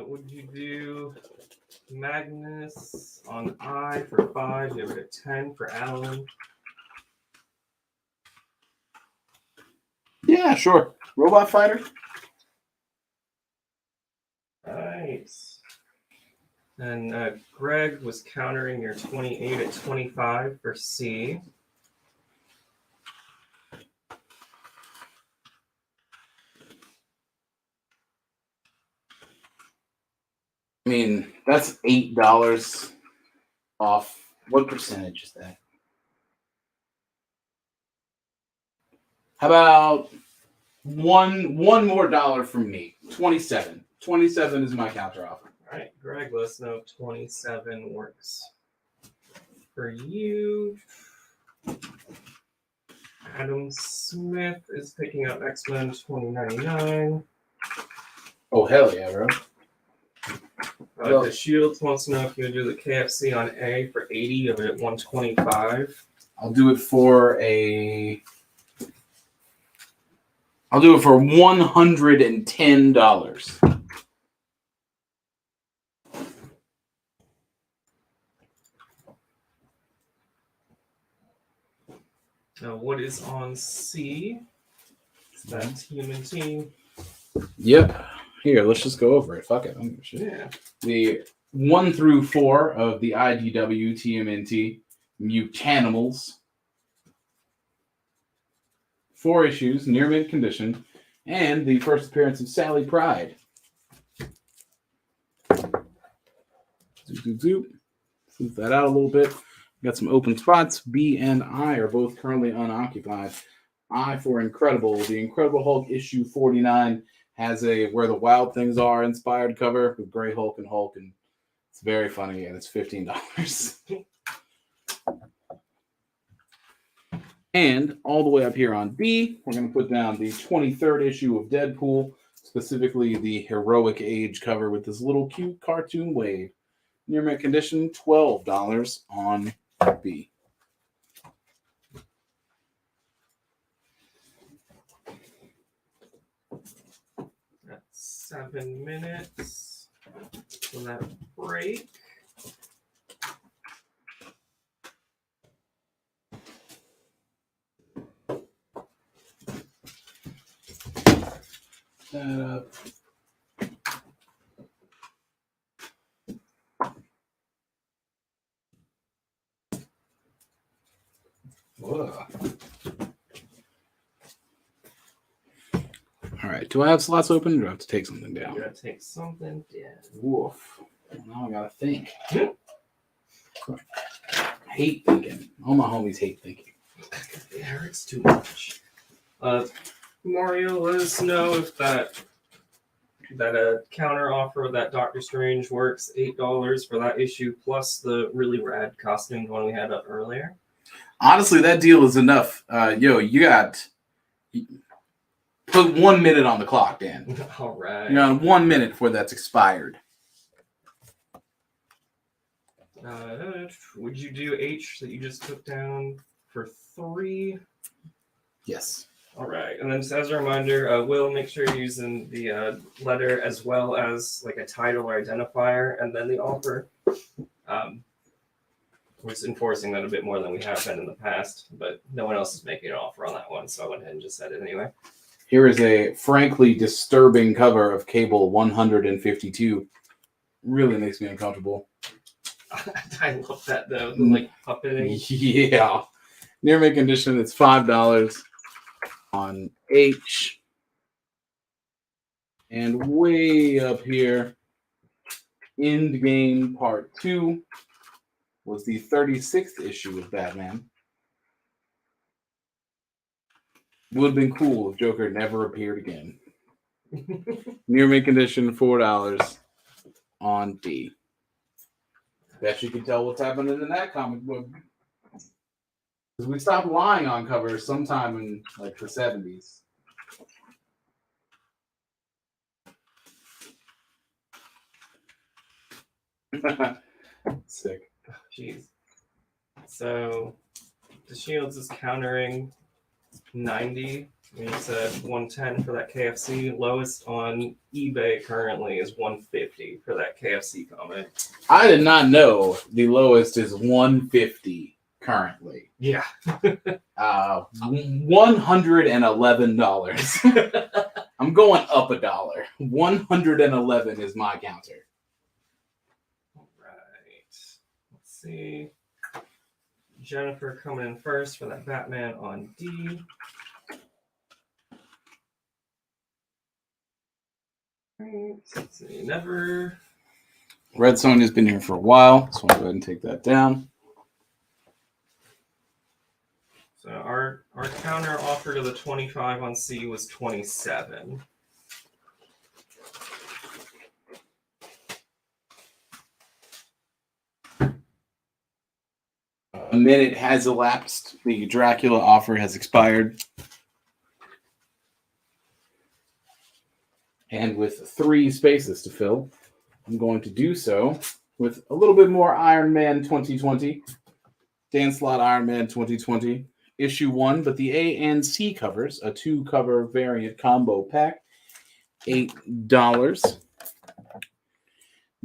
Would you do Magnus on I for 5? Give it a 10 for Alan. Yeah, sure. Robot Fighter. Nice. And Greg was countering your 28 at 25 for C. I mean, that's $8 off. What percentage is that? How about one more dollar from me? 27. 27 is my counter offer. All right, Greg, let us know if 27 works for you. Adam Smith is picking up X-Men 2099. Oh, hell yeah, bro. The Shields wants to know if you would do the KFC on A for 80 of it at 125. I'll do it for $110. Now, what is on C? That's Human Team. Yep. Here, let's just go over it. Fuck it. I don't give a shit. Yeah. The 1 through 4 of the IDW TMNT Mutanimals. 4 issues, near mint condition, and the first appearance of Sally Pride. Zoop. Move that out a little bit. Got some open spots. B and I are both currently unoccupied. I for Incredible. The Incredible Hulk issue 49 has a Where the Wild Things Are inspired cover with Grey Hulk, and it's very funny, and it's $15. And all the way up here on B, we're going to put down the 23rd issue of Deadpool, specifically the Heroic Age cover with this little cute cartoon wave. Near mint condition, $12 on B. That's 7 minutes. We'll have a break. That up. Whoa. All right. Do I have slots open, or do I have to take something down? You gotta take something down. Woof. Now I gotta think. Hate thinking. All my homies hate thinking. It hurts too much. Mario, let us know if that counter offer that Doctor Strange works. $8 for that issue plus the really rad costume one we had up earlier. Honestly, that deal is enough. You got put 1 minute on the clock, Dan. All right. You're on 1 minute before that's expired. Would you do H that you just took down for 3? Yes. All right. And then just as a reminder, Will, make sure you're using the letter as well as like a title or identifier, and then the offer. We're just enforcing that a bit more than we have been in the past, but no one else is making an offer on that one, so I went ahead and just said it anyway. Here is a frankly disturbing cover of Cable 152. Really makes me uncomfortable. I love that though, the like puppeting. Yeah. Near mint condition, it's $5 on H. And way up here, Endgame Part 2 was the 36th issue of Batman. Would have been cool if Joker never appeared again. Near mint condition, $4 on D. Bet you can tell what's happening in that comic book. Because we stopped lying on covers sometime in like the 70s. Sick. Jeez. So the Shields is countering 90. You said 110 for that KFC. Lowest on eBay currently is 150 for that KFC comment. I did not know the lowest is 150 currently. Yeah. $111. I'm going up $1. 111 is my counter. All right. Let's see. Jennifer coming in first for that Batman on D. Let's see. Never. Red Sonja's been here for a while, so I'll go ahead and take that down. So our counter offer to the 25 on C was 27. A minute has elapsed. The Dracula offer has expired. And with 3 spaces to fill, I'm going to do so with a little bit more Iron Man 2020. Dan Slott Iron Man 2020. Issue 1, but the A and C covers, a 2-cover variant combo pack, $8.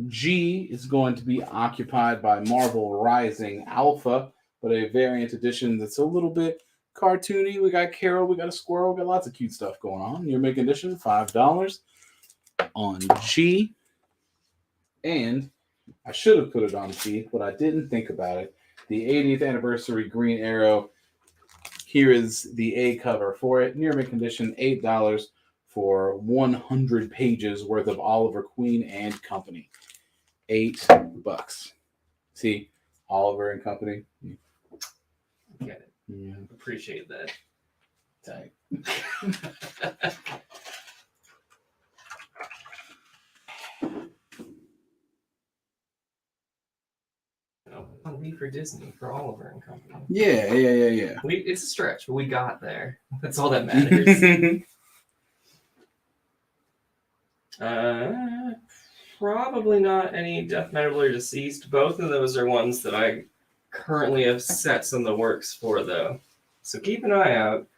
G is going to be occupied by Marvel Rising Alpha, but a variant edition that's a little bit cartoony. We got Carol, we got a squirrel, we got lots of cute stuff going on. Your make edition, $5 on G. And I should have put it on G, but I didn't think about it. The 80th anniversary Green Arrow. Here is the A cover for it. Near mint condition, $8 for 100 pages worth of Oliver Queen and Company. $8. See, Oliver and Company. Get it. Yeah. Appreciate that. Tight. On B for Disney for Oliver and Company. Yeah. It's a stretch, but we got there. That's all that matters. Probably not any Death Metal or Deceased. Both of those are ones that I currently have sets in the works for, though. So keep an eye out.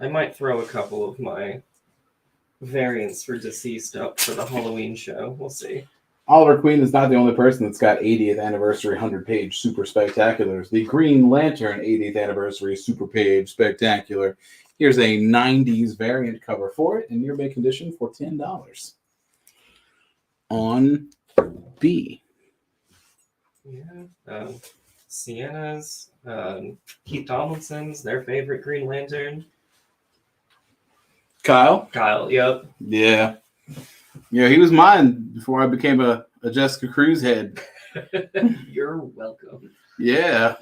I might throw a couple of my variants for Deceased up for the Halloween show. We'll see. Oliver Queen is not the only person that's got 80th anniversary 100-page super spectaculars. The Green Lantern 80th anniversary super page spectacular. Here's a 90s variant cover for it in near mint condition for $10 on B. Yeah. Sienna's, Keith Tomlinson's, their favorite Green Lantern. Kyle, yep. Yeah, he was mine before I became a Jessica Cruz head. You're welcome. Yeah.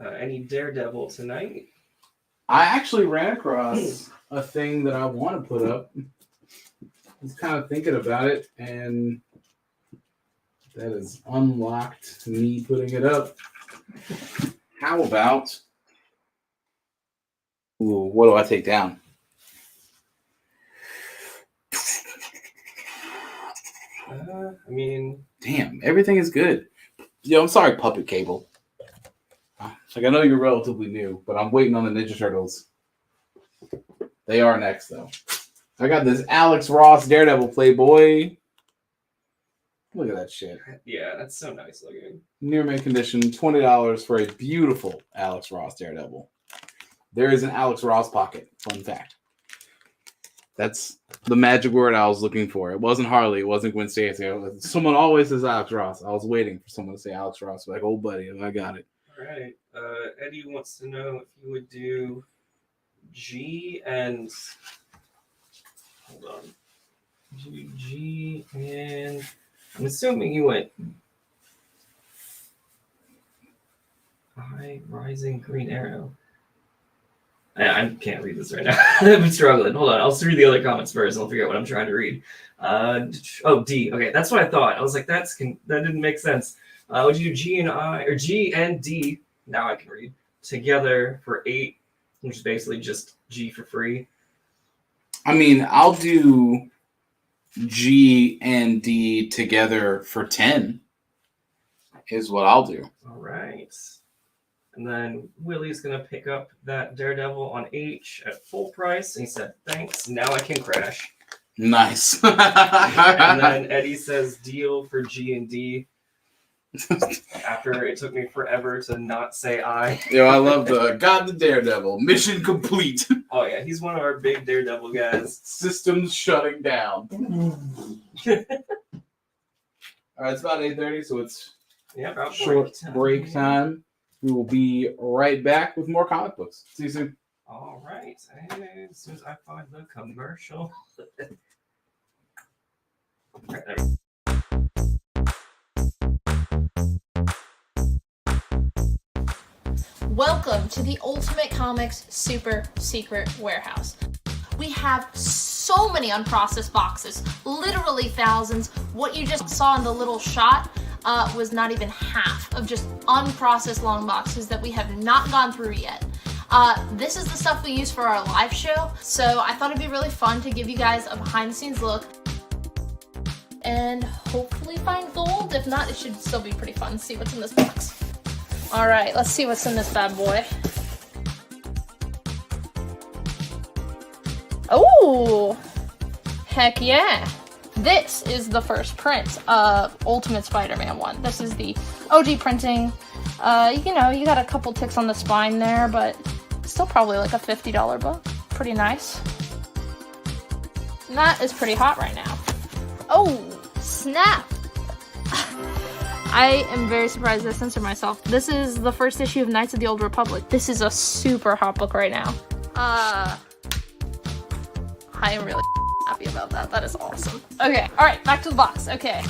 Any Daredevil tonight? I actually ran across a thing that I want to put up. I was kind of thinking about it, and that has unlocked me putting it up. How about... Ooh, what do I take down? Damn, everything is good. Yo, I'm sorry, Puppet Cable. Like, I know you're relatively new, but I'm waiting on the Ninja Turtles. They are next, though. I got this Alex Ross Daredevil Playboy. Look at that shit. Yeah, that's so nice looking. Near mint condition, $20 for a beautiful Alex Ross Daredevil. There is an Alex Ross pocket. Fun fact. That's the magic word I was looking for. It wasn't Harley. It wasn't Gwen Stacy. Someone always says Alex Ross. I was waiting for someone to say Alex Ross. Like, oh, buddy, I got it. All right. Eddie wants to know if you would do G and... Hold on. G and... I'm assuming you went... Rising Green Arrow. I can't read this right now. I'm struggling. Hold on. I'll just read the other comments first. I'll figure out what I'm trying to read. D. Okay, that's what I thought. I was like, that didn't make sense. Would you do G and D? Now I can read together for 8, which is basically just G for free. I mean, I'll do G and D together for 10 is what I'll do. All right. And then Willie's going to pick up that Daredevil on H at full price. And he said, thanks. Now I can crash. Nice. And then Eddie says deal for G and D. After it took me forever to not say I. Yo, I love the Daredevil. Mission complete. Oh, yeah. He's one of our big Daredevil guys. Systems shutting down. All right, it's about 8:30, so it's about short break time. We will be right back with more comic books. See you soon. All right. And as soon as I find the commercial. Right, there. Welcome to the Ultimate Comics Super Secret Warehouse. We have so many unprocessed boxes, literally thousands. What you just saw in the little shot was not even half of just unprocessed long boxes that we have not gone through yet. This is the stuff we use for our live show, so I thought it'd be really fun to give you guys a behind-the-scenes look and hopefully find gold. If not, it should still be pretty fun to see what's in this box. All right, let's see what's in this bad boy. Oh, heck yeah. This is the first print of Ultimate Spider-Man 1. This is the OG printing. You know, you got a couple ticks on the spine there, but still probably like a $50 book. Pretty nice. And that is pretty hot right now. Oh, snap. I am very surprised I censored myself. This is the first issue of Knights of the Old Republic. This is a super hot book right now. I am really happy about that. That is awesome. Okay, all right, back to the box. Okay.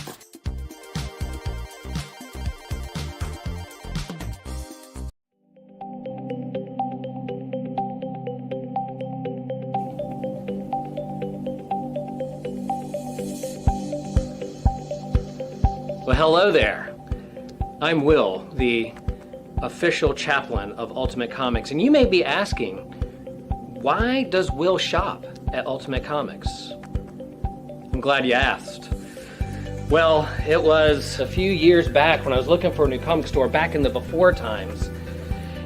Well, hello there. I'm Will, the official chaplain of Ultimate Comics, and you may be asking, why does Will shop at Ultimate Comics? I'm glad you asked. Well, it was a few years back when I was looking for a new comic store back in the before times,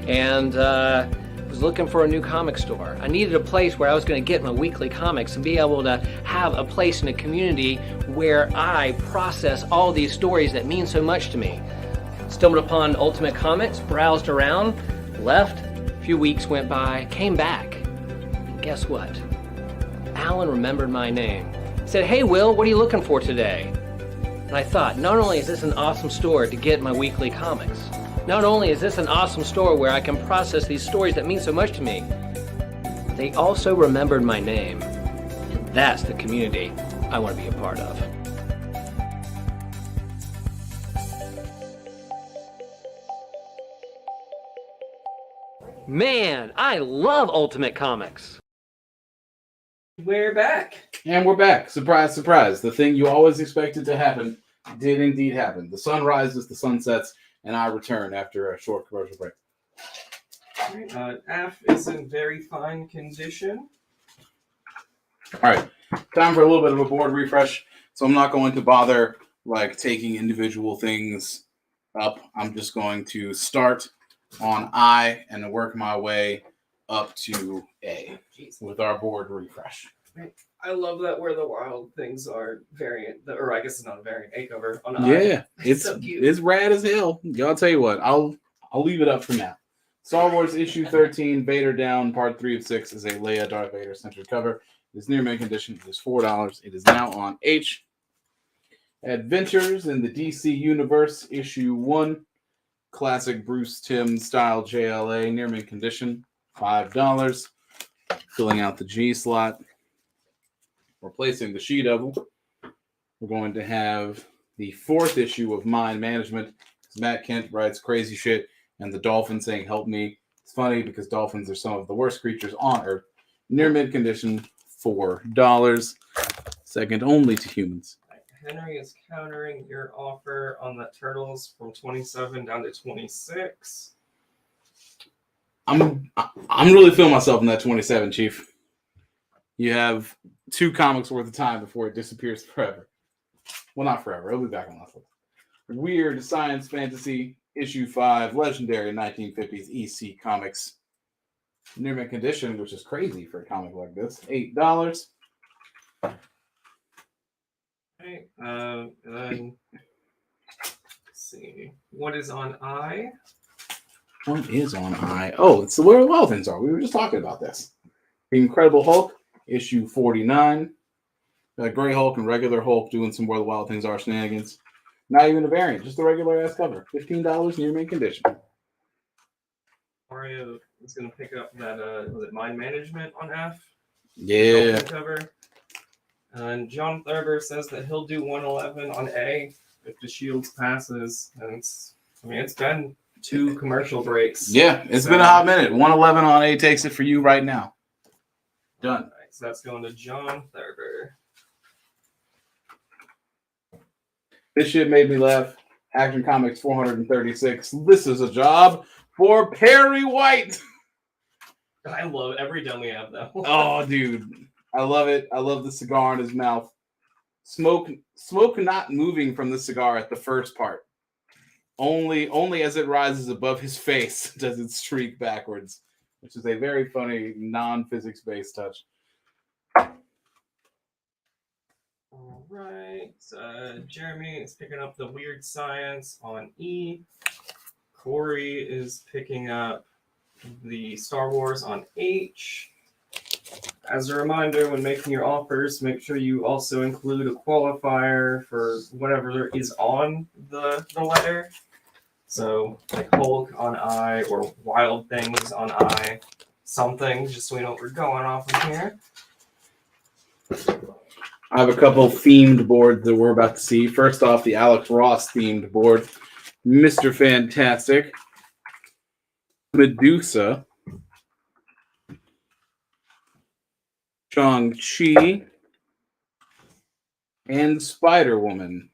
and I was looking for a new comic store. I needed a place where I was going to get my weekly comics and be able to have a place in a community where I process all these stories that mean so much to me. Stumbled upon Ultimate Comics, browsed around, left, a few weeks went by, came back, and guess what? Alan remembered my name. He said, "Hey Will, what are you looking for today?" And I thought, not only is this an awesome store to get my weekly comics, not only is this an awesome store where I can process these stories that mean so much to me, they also remembered my name. And that's the community I want to be a part of. Man, I love Ultimate Comics. We're back. And we're back. Surprise, surprise. The thing you always expected to happen did indeed happen. The sun rises, the sun sets, and I return after a short commercial break. Af is in very fine condition. All right, time for a little bit of a board refresh. So I'm not going to bother like taking individual things up. I'm just going to start on I and work my way up to A with our board refresh. I love that where the wild things are variant, or I guess it's not a variant, A cover on I. Yeah, it's so cute. It's rad as hell. Y'all tell you what, I'll leave it up for now. Star Wars issue 13, Vader Down, part 3 of 6 is a Leia Darth Vader centered cover. It's near mint condition. It is $4. It is now on H. Adventures in the DC Universe, issue 1, classic Bruce Timm style JLA, near mint condition, $5. Filling out the G slot. Replacing the She-Devil, we're going to have the 4th issue of Mind Management. Matt Kent writes crazy shit, and the dolphin saying, "Help me." It's funny because dolphins are some of the worst creatures on Earth. Near mid condition, $4. Second only to humans. Henry is countering your offer on the Turtles from 27 down to 26. I'm really feeling myself in that 27, Chief. You have 2 comics worth of time before it disappears forever. Well, not forever. It'll be back on last list. Weird Science Fantasy, issue 5, legendary 1950s EC Comics. New mint condition, which is crazy for a comic like this. $8. Okay, and then let's see. What is on I? What is on I? Oh, it's where the wild things are. We were just talking about this. The Incredible Hulk, issue 49. Gray Hulk and regular Hulk doing some where the wild things are shenanigans. Not even a variant, just a regular ass cover. $15 near mint condition. Mario is going to pick up that, was it Mind Management on F? Yeah. Cover. And John Thurber says that he'll do 111 on A if the Shields passes. And it's been 2 commercial breaks. Yeah, it's been a hot minute. 111 on A takes it for you right now. Done. Right, so that's going to John Thurber. This shit made me laugh. Action Comics 436. This is a job for Perry White. I love every dome we have, though. Oh, dude. I love it. I love the cigar in his mouth. Smoke not moving from the cigar at the first part. Only as it rises above his face does it streak backwards, which is a very funny non-physics based touch. All right. Jeremy is picking up the Weird Science on E. Corey is picking up the Star Wars on H. As a reminder, when making your offers, make sure you also include a qualifier for whatever is on the letter. So, like Hulk on I or Wild Things on I. Something, just so we know what we're going off of here. I have a couple themed boards that we're about to see. First off, the Alex Ross themed board. Mr. Fantastic. Medusa. Shang-Chi. And Spider-Woman.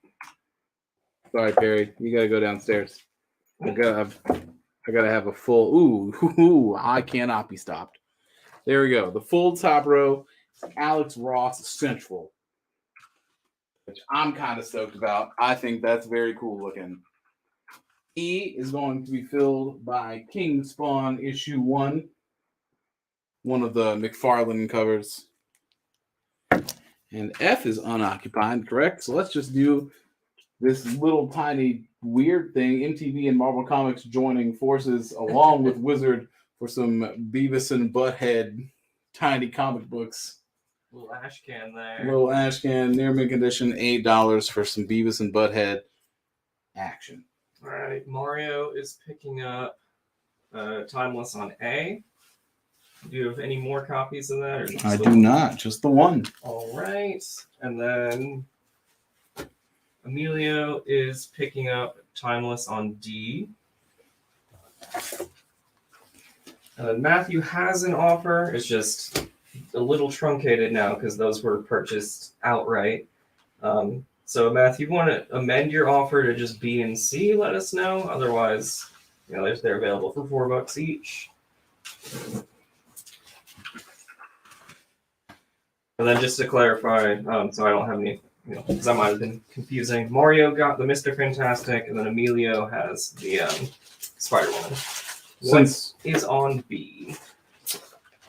Sorry, Perry. You gotta go downstairs. I gotta have a full... Ooh, I cannot be stopped. There we go. The full top row. Alex Ross Central, which I'm kind of stoked about. I think that's very cool looking. E is going to be filled by King Spawn issue 1, one of the McFarlane covers. And F is unoccupied, correct? So let's just do this little tiny weird thing. MTV and Marvel Comics joining forces along with Wizard for some Beavis and Butthead tiny comic books. Little ash can there. Little ash can, near mint condition, $8 for some Beavis and Butthead action. All right, Mario is picking up Timeless on A. Do you have any more copies of that? Or just I the do one? not, just the one. All right, and then Emilio is picking up Timeless on D. And then Matthew has an offer. It's just a little truncated now because those were purchased outright. So Matthew, if you want to amend your offer to just B and C, let us know. Otherwise, they're available for $4 each. And then just to clarify, so I don't have any, because that might have been confusing. Mario got the Mr. Fantastic, and then Emilio has the Spider-Woman. What is on B?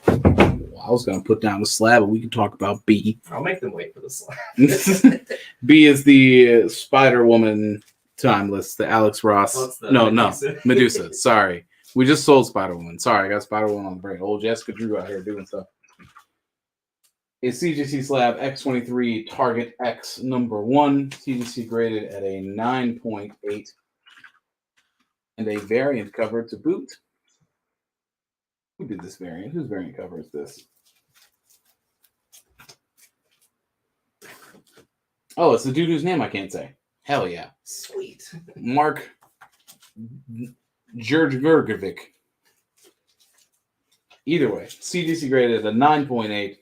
I was going to put down the slab, but we can talk about B. I'll make them wait for the slab. B is the Spider-Woman Timeless, the Alex Ross. No, Medusa. Sorry. We just sold Spider-Woman. Sorry, I got Spider-Woman on the brain. Old Jessica Drew out here doing stuff. A CGC slab X23 Target X number 1. CGC graded at a 9.8. And a variant cover to boot. Who did this variant? Whose variant cover is this? Oh, it's the dude whose name I can't say. Hell yeah. Sweet. Mark Jurgovic. Either way, CGC graded at a 9.8,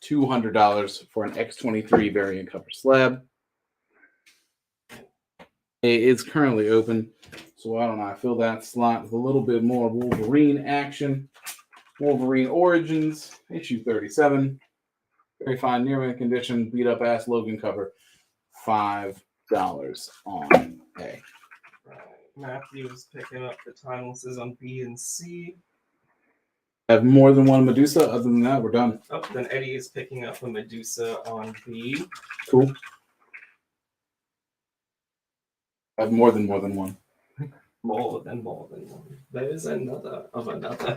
$200 for an X23 variant cover slab. It's currently open, so why don't I fill that slot with a little bit more Wolverine action. Wolverine Origins, issue 37. Very fine, near mint condition, beat up ass Logan cover. $5 on A. Right. Matthew is picking up the timelesses on B and C. Have more than one Medusa. Other than that, we're done. Oh, then Eddie is picking up a Medusa on B. Cool. Have more than one. More than one. There's another of another.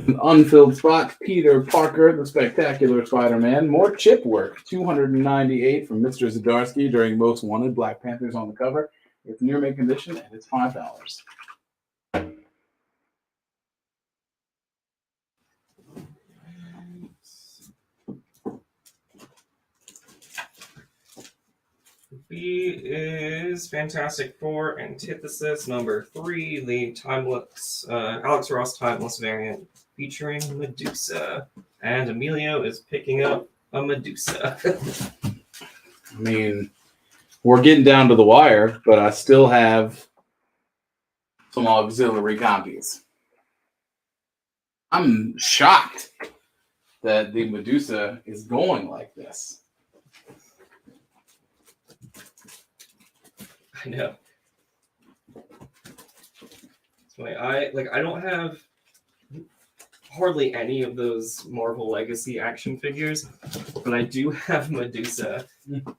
An unfilled spot, Peter Parker, the Spectacular Spider-Man. More chip work, 298 from Mr. Zdarsky during Most Wanted. Black Panther's on the cover. It's near mint condition, and it's $5. B is Fantastic Four Antithesis number 3, the timeless Alex Ross timeless variant featuring Medusa. And Emilio is picking up a Medusa. I mean, we're getting down to the wire, but I still have some auxiliary copies. I'm shocked that the Medusa is going like this. I know. It's funny. I don't have hardly any of those Marvel Legacy action figures, but I do have Medusa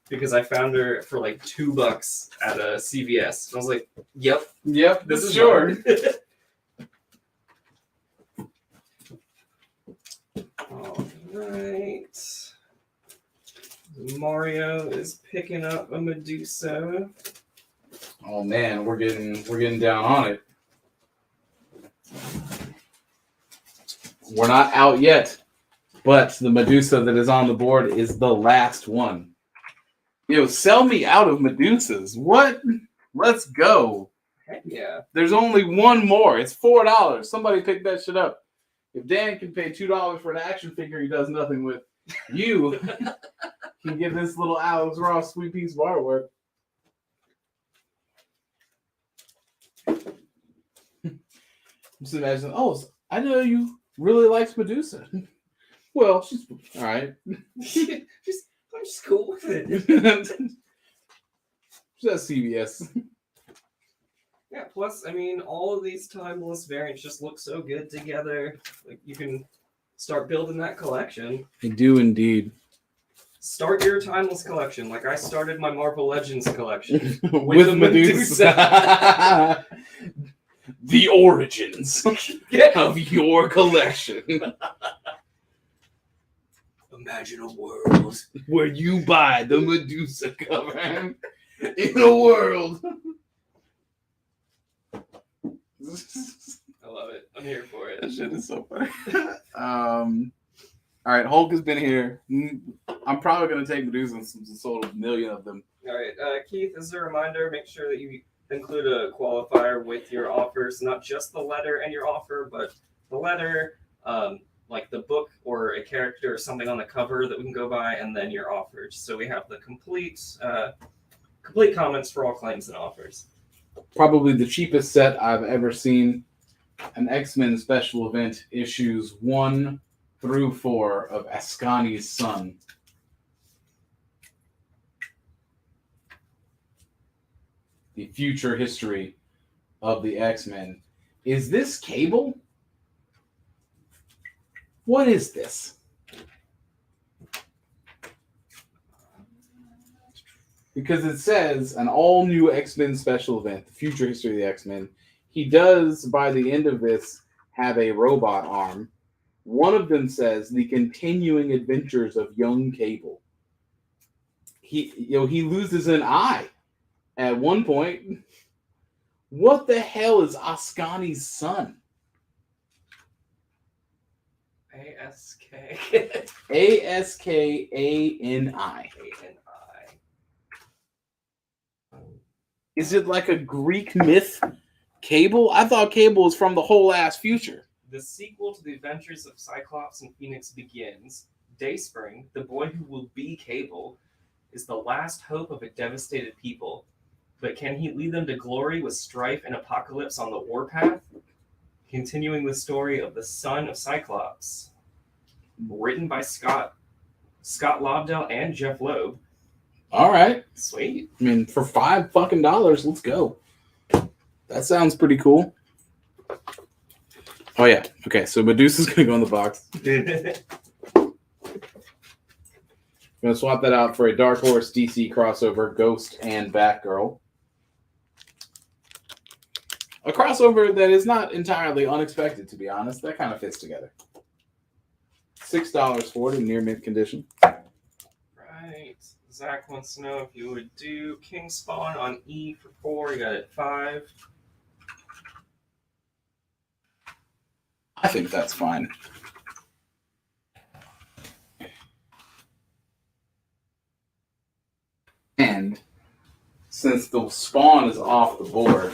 because I found her for like $2 at a CVS. And I was like, "Yep, this is sure." All right. Mario is picking up a Medusa. Oh man, we're getting down on it. We're not out yet, but the Medusa that is on the board is the last one. Sell me out of Medusas. What? Let's go. Heck yeah. There's only one more. It's $4. Somebody pick that shit up. If Dan can pay $2 for an action figure he does nothing with, you can get this little Alex Ross sweet piece of artwork. Just imagine, I know you really likes Medusa. Well, she's all right. I'm just cool with it. She's at CVS. Yeah, plus, I mean, all of these timeless variants just look so good together. Like, you can start building that collection. I do indeed. Start your timeless collection, like I started my Marvel Legends collection. with Medusa. The origins of your collection. Imagine a world where you buy the Medusa cover in a world. I love it. I'm here for it. That shit is so funny. All right, Hulk has been here. I'm probably going to take Medusa since sold a million of them. All right, Keith, as a reminder, make sure that you include a qualifier with your offers, not just the letter and your offer, but the letter, like the book or a character or something on the cover that we can go by, and then your offers. So we have the complete comments for all claims and offers. Probably the cheapest set I've ever seen. An X-Men special event issues 1 through 4 of Ascani's son. The future history of the X-Men. Is this Cable? What is this? Because it says an all-new X-Men special event, the future history of the X-Men. He does, by the end of this, have a robot arm. One of them says the continuing adventures of young Cable. He loses an eye at one point. What the hell is Ascani's son? A-S-K. A-S-K-A-N-I. Is it like a Greek myth Cable? I thought Cable was from the whole ass future. The sequel to the adventures of Cyclops and Phoenix begins. Dayspring, the boy who will be Cable, is the last hope of a devastated people. But can he lead them to glory with strife and apocalypse on the warpath? continuing the story of the son of Cyclops, written by Scott Lobdell and Jeff Loeb. All right. Sweet. I mean, for $5 fucking, let's go. That sounds pretty cool. Oh yeah. Okay, so Medusa's gonna go in the box. I'm gonna swap that out for a Dark Horse DC crossover, Ghost and Batgirl. A crossover that is not entirely unexpected, to be honest. That kind of fits together. $6 for it in near mint condition. Right. Zach wants to know if you would do King Spawn on E for 4. You got it 5. I think that's fine. And since the Spawn is off the board,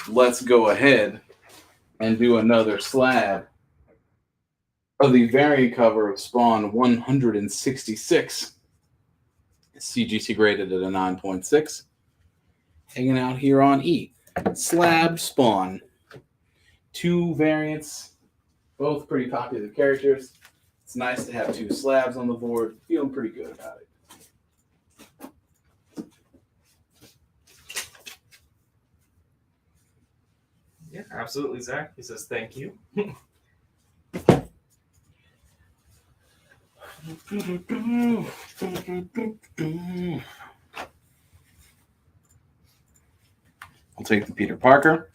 let's go ahead and do another slab of the variant cover of Spawn 166. CGC graded at a 9.6. Hanging out here on E. Slab Spawn. 2 variants, both pretty popular characters. It's nice to have 2 slabs on the board. Feeling pretty good about it. Yeah, absolutely, Zach. He says thank you. I'll take the Peter Parker.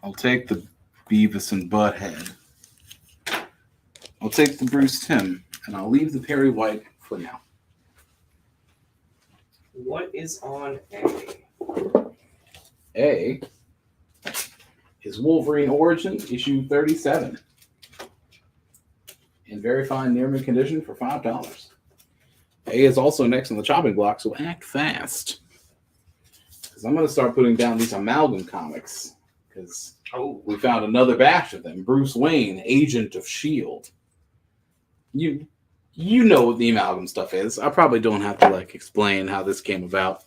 I'll take the Beavis and Butthead. I'll take the Bruce Timm, and I'll leave the Perry White for now. What is on A? A is Wolverine Origins, issue 37. In very fine near mint condition for $5. A is also next on the chopping block, so act fast. Because I'm going to start putting down these amalgam comics. Because we found another batch of them. Bruce Wayne, Agent of S.H.I.E.L.D. You know what the amalgam stuff is. I probably don't have to explain how this came about.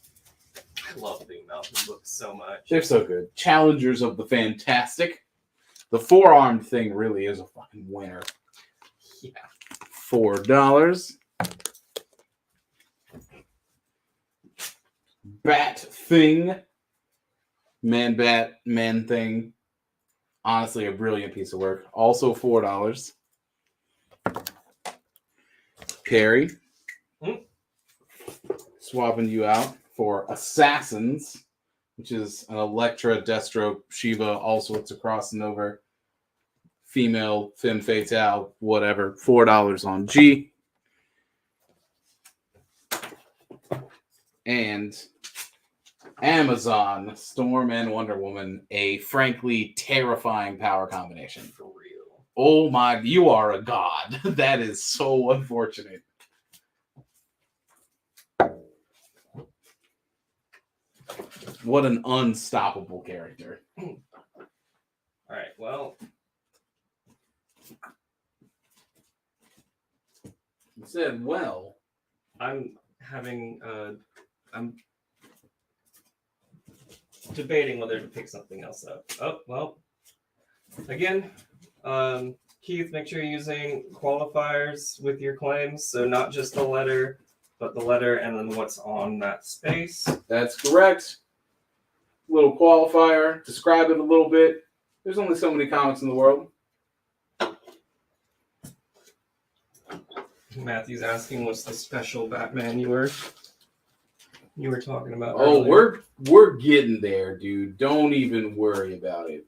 I love the amalgam books so much. They're so good. Challengers of the Fantastic. The four-armed thing really is a fucking winner. Yeah. $4. Bat Thing. Man Bat, Man Thing. Honestly, a brilliant piece of work. Also $4. Perry. Swapping you out for Assassins, which is an Elektra, Deathstroke, Shiva, all sorts of crossing over. Female, femme fatale, whatever. $4 on G. And Amazon, Storm and Wonder Woman, a frankly terrifying power combination. For real. Oh my, you are a god. That is so unfortunate. What an unstoppable character. All right, well. You said, well. I'm debating whether to pick something else up. Oh, well. Again, Keith, make sure you're using qualifiers with your claims. So not just the letter, but the letter and then what's on that space. That's correct. Little qualifier. Describe it a little bit. There's only so many comics in the world. Matthew's asking what's the special Batman you were talking about. Oh, earlier. we're getting there, dude. Don't even worry about it.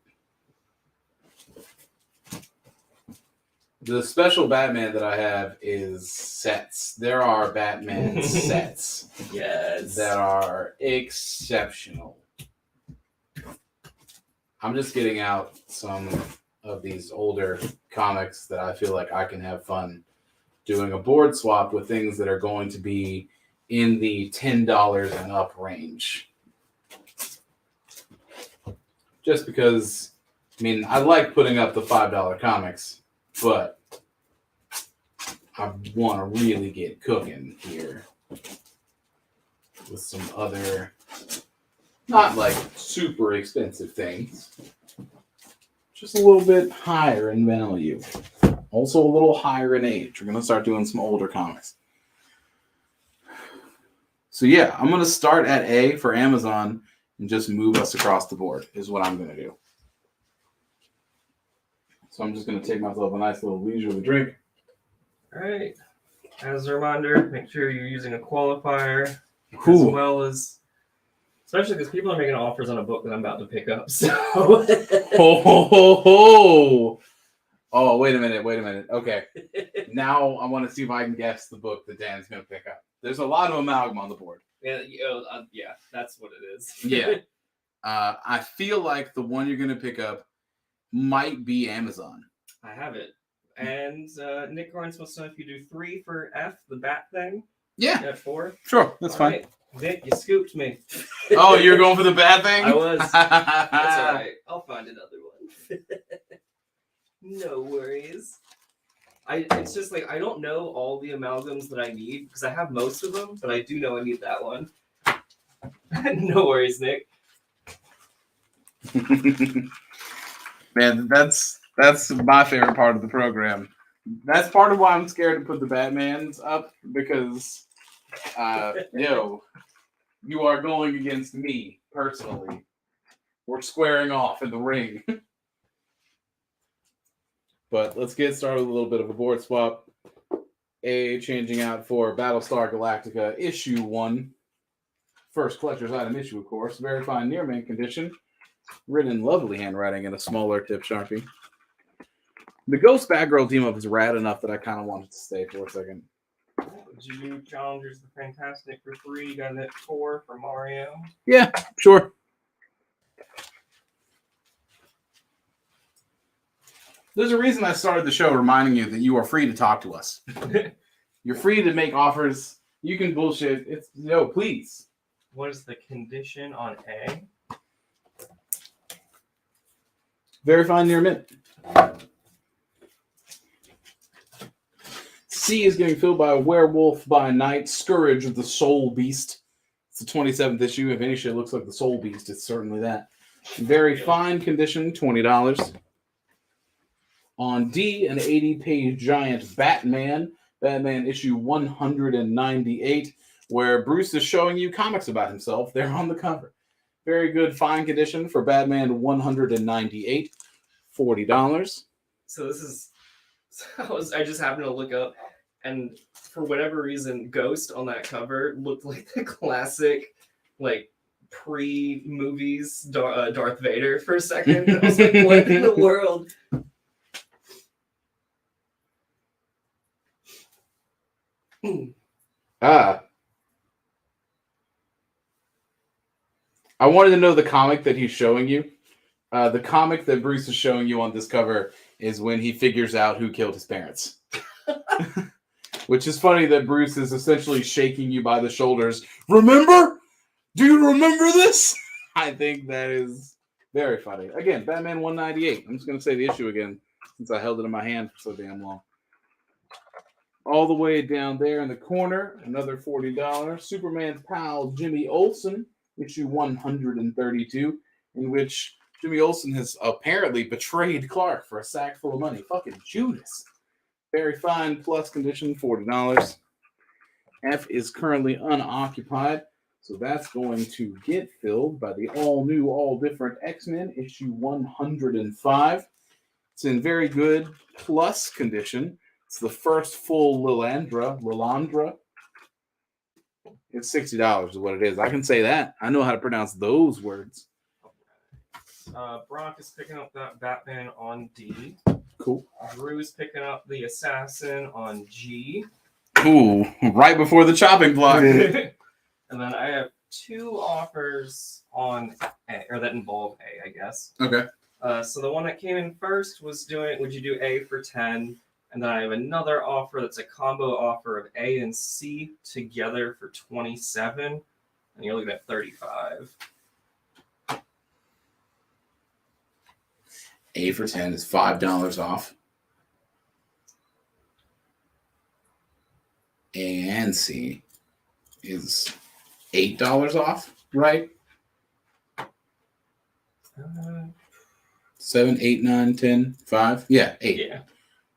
The special Batman that I have is sets. There are Batman sets. Yes. That are exceptional. I'm just getting out some of these older comics that I feel like I can have fun doing a board swap with things that are going to be in the $10 and up range. Just because, I mean, I like putting up the $5 comics, but I want to really get cooking here with some other, not like super expensive things. just a little bit higher in value. Also a little higher in age. We're going to start doing some older comics. So yeah, I'm going to start at A for Amazon and just move us across the board is what I'm going to do. So I'm just going to take myself a nice little leisurely drink. All right. As a reminder, make sure you're using a qualifier as well as, especially because people are making offers on a book that I'm about to pick up. So. Oh, wait a minute. Okay. Now I want to see if I can guess the book that Dan's going to pick up. There's a lot of amalgam on the board. Yeah, that's what it is. Yeah. I feel like the one you're going to pick up might be Amazon. I have it. And Nick Lawrence wants to know if you do 3 for F, the bat thing. Yeah. At 4. Sure, that's fine. Right. Nick, you scooped me. Oh, you're going for the bad thing? I was. That's all right. I'll find another one. No worries. It's just like I don't know all the amalgams that I need because I have most of them, but I do know I need that one. No worries, Nick. Man, that's my favorite part of the program. That's part of why I'm scared to put the Batmans up because, you are going against me personally. We're squaring off in the ring. But let's get started with a little bit of a board swap. A changing out for Battlestar Galactica issue 1. First collector's item issue, of course. Very fine near mint condition. Written in lovely handwriting in a smaller tip Sharpie. The Ghost Batgirl team up is rad enough that I kind of wanted to stay for a second. Did you do Challengers the Fantastic for 3? You got it at 4 for Mario? Yeah, sure. There's a reason I started the show reminding you that you are free to talk to us. You're free to make offers. You can bullshit. Please. What is the condition on A? Very fine near mint. C is getting filled by a Werewolf by Night, Scourge of the Soul Beast. It's the 27th issue. If any shit looks like the Soul Beast, it's certainly that. Very fine condition, $20. On D, an 80-page giant Batman issue 198, where Bruce is showing you comics about himself. They're on the cover. Very good, fine condition for Batman 198, $40. So this is, I just happened to look up, and for whatever reason, Ghost on that cover looked like the classic, like, pre-movies Darth Vader for a second. I was like, what in the world? I wanted to know the comic that he's showing you. The comic that Bruce is showing you on this cover is when he figures out who killed his parents. Which is funny that Bruce is essentially shaking you by the shoulders. Remember? Do you remember this? I think that is very funny. Again, Batman 198. I'm just going to say the issue again since I held it in my hand for so damn long. All the way down there in the corner, another $40. Superman's pal, Jimmy Olsen, issue 132, in which Jimmy Olsen has apparently betrayed Clark for a sack full of money. Fucking Judas. Very fine, plus condition, $40. F is currently unoccupied, so that's going to get filled by the all-new, all-different X-Men, issue 105. It's in very good plus condition. It's the first full Lilandra. It's $60 is what it is. I can say that. I know how to pronounce those words. Brock is picking up that Batman on D. Cool. Drew is picking up the Assassin on G. Ooh, right before the chopping block. And then I have 2 offers on A, or that involve A, I guess. Okay. So the one that came in first was would you do A for 10? And then I have another offer that's a combo offer of A and C together for 27. And you're looking at 35. A for 10 is $5 off. A and C is $8 off, right? 7, 8, 9, 10, 5. Yeah, 8. Yeah.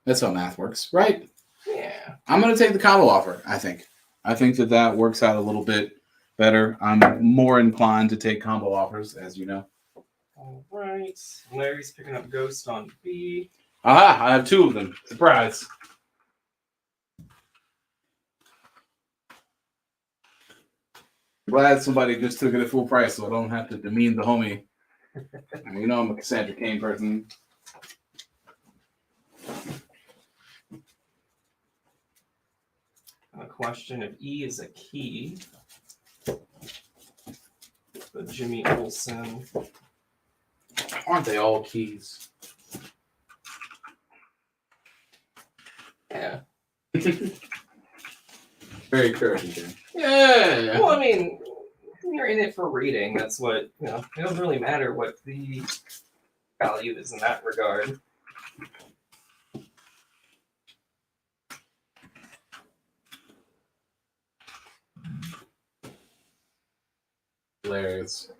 That's how math works, right? Yeah. I'm going to take the combo offer, I think. I think that works out a little bit better. I'm more inclined to take combo offers, as you know. All right. Larry's picking up Ghost on B. Aha, I have 2 of them. Surprise. Glad somebody just took it at full price so I don't have to demean the homie. You know I'm a Cassandra Cain person. A question if E is a key. But Jimmy Olsen. Aren't they all keys? Yeah. Very encouraging. Yeah. Well, I mean, you're in it for reading. That's what, you know, it doesn't really matter what the value is in that regard. Hilarious.